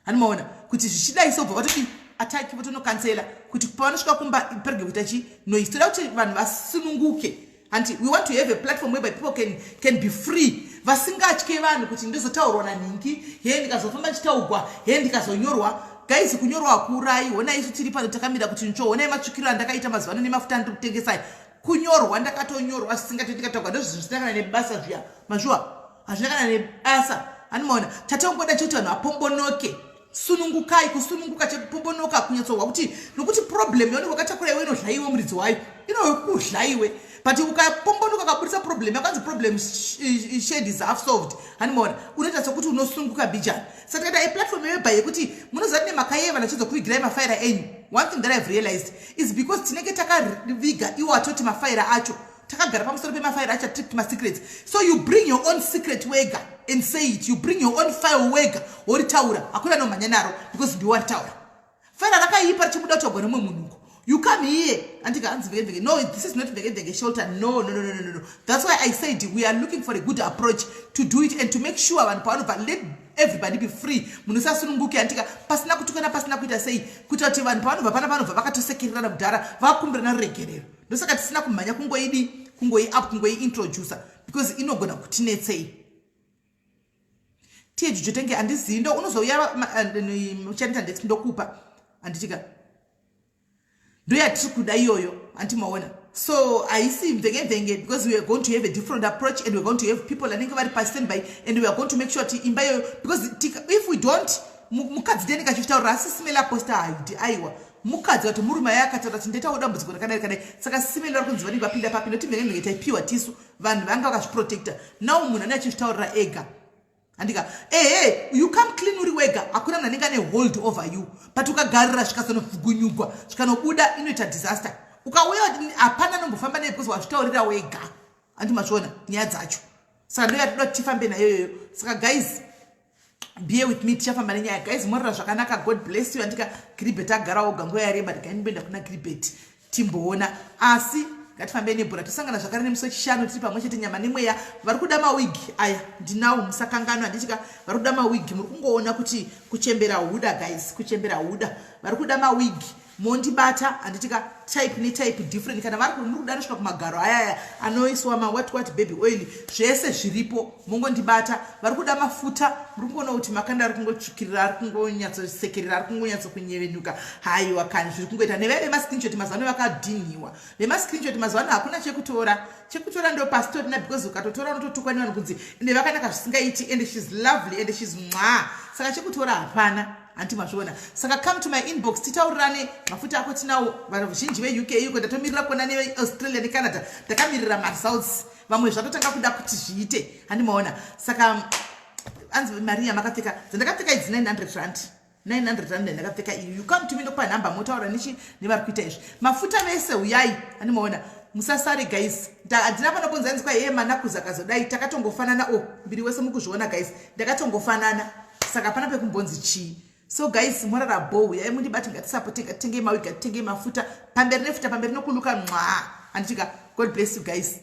Speaker 3: animaona kuti zvichidai sobva vatoti ataki votonokancela kuti pavanosvika kumba perege kuita chi noise. Toda kuti vanhu vasununguke. And we want to have a platform whereby people can be free. Vasingatye vanhu kuti ndizotaurwa naningi, he ndikazofamba chitaugwa, he ndikazonyorwa. Guys, kunyorwa kurai, ona isu tiri pano takamira kuti ncho, ona matsukiro andakaita mazuvano nemafuta ndikutengesai. Kunyorwa ndakatonyorwa singati ndikataugwa ndozvisinakana nebasa zviya. Mazhuwa, hazvinakana nebasa. Animaona, tatongoda choti vanhu vapombonoke. Sunungukai, kusununguka chekupombonoka kunyatsowa kuti nokuti problem yoni wakatakura iwe inodlaiwe muridzi wayo. Inokudlaiwe. But ukapombonoka kaburisa problem yakanzi problem shade is half solved. Animaona, unoita sokuti unosununguka bijana. Saka takaita platform yeba yekuti munoziva kune makayeva nachizokuvigirai mafaira enyu. One thing that I've realized is because tinenge takaviga iwo atoti mafaira acho takagara pamusoro pemafaira acho atiri kuti masecrets. So you bring your own secret wega and say it. You bring your own file wega woritaura. Hakuna nomhanya naro because ndiwo waritaura. Faira rakaipa richibuda kutogwa nemumwe munhu. You come here and no, this is not Vegevege shelter. No. That's why I said we are looking for a good approach to do it and to make sure let everybody be free. Munusa sununguke antika pasina kutukana pasina kuita sei kuti vanhu pavanobva panobva vakatosekererana kudhara vakumbirana regerero. Ndosaka tisina kumhanya kungoi introducer because inogona kutinetsei. Tie jujotenge andizivi ndo unozouya muchanita ndokupa anditika do ya trikuda iyoyo antimaona. So I see venge because we are going to have a different approach and we are going to have people anenge vari pastand by and we are going to make sure ti imba iyoyo because if we don't mukadzi deni kachitaura asisimela posta haidi aiwa mukadzi kuti murume yakataura kuti ndeta udambudziko rakadai saka simela kunzi vani vapinda papi noti venge taipiwa tisu vanhu vanga vakazviprotecta now munhu ane achizvitaurira ega andika you come clean uri wega hakuna munhu anenge ane hold over you but ukagarira zvikazonobvugunyugwa zvikanobuda inoita disaster. Ukauya hapana nombofamba naye because wazvitaurira wega andimazviona nyaya dzacho. Saka ndo yatoda kuti tifambe nayoyo. Saka guys, bear with me, tichafamba nenyaya. Guys, morira zvakanaka, God bless you. Andika Kiribet agarawo gango yareba ndikainibenda kuna Kiribet timboona asi ngatifambe nebhora tosangana zvakare nemusi wechishanu tiri pamwe chete nyama nemweya. Vari kuda mawigi aya ndinawo musakanganwa anditika vari kuda mawigi muri kungoona kuti kuchembera huda guys, kuchembera huda vari kuda mawigi mondibata anditika type ne type different kana vari muri kuda nosvika kumagaro aya anoiswa what baby oil zvese zviripo mongondibata. Vari kuda mafuta muri kuona kuti makanda ari kungotsvukirira ari kungonyatsosekerera ari kungonyatsokunyevenuka haiwa kani zviri kungoita neveve mascreenshot mazano vakadhiniwa vemascreenshot mazano hakuna chekutora ndo pasitorina because ukatotora unototukwa nevanhu kunzi ende vakanaka zvisingaiti and she's lovely and she's mwa saka chekutora hapana antimazviona. Saka come to my inbox titaurirane mafuta ako tinawo. Vanhu vazhinji veuk yuko ndatomirira kuona neaustralia necanada ndakamirira maresults vamwe zvatotanga kuda kuti zviite handimaona. Saka anzi maria makapfeka dzandakapfeka idzi 900 rand 900 rand ndakapfeka iyo. You come to me ndokupa nhamba motaura nevari kuita izvi mafuta vese uyai handimaona. Musasare guys, ndina pano kunzanzwa manakuza kazodai takatongofanana mbiri wese mukuzviona guys ndakatongofanana saka pana pekumbonzi chii. So guys, morara bow yai mundibati ngatisapoteka tenge mawigi tenge mafuta pamberi nefuta pamberi nokuluka mwa anditika God bless you guys.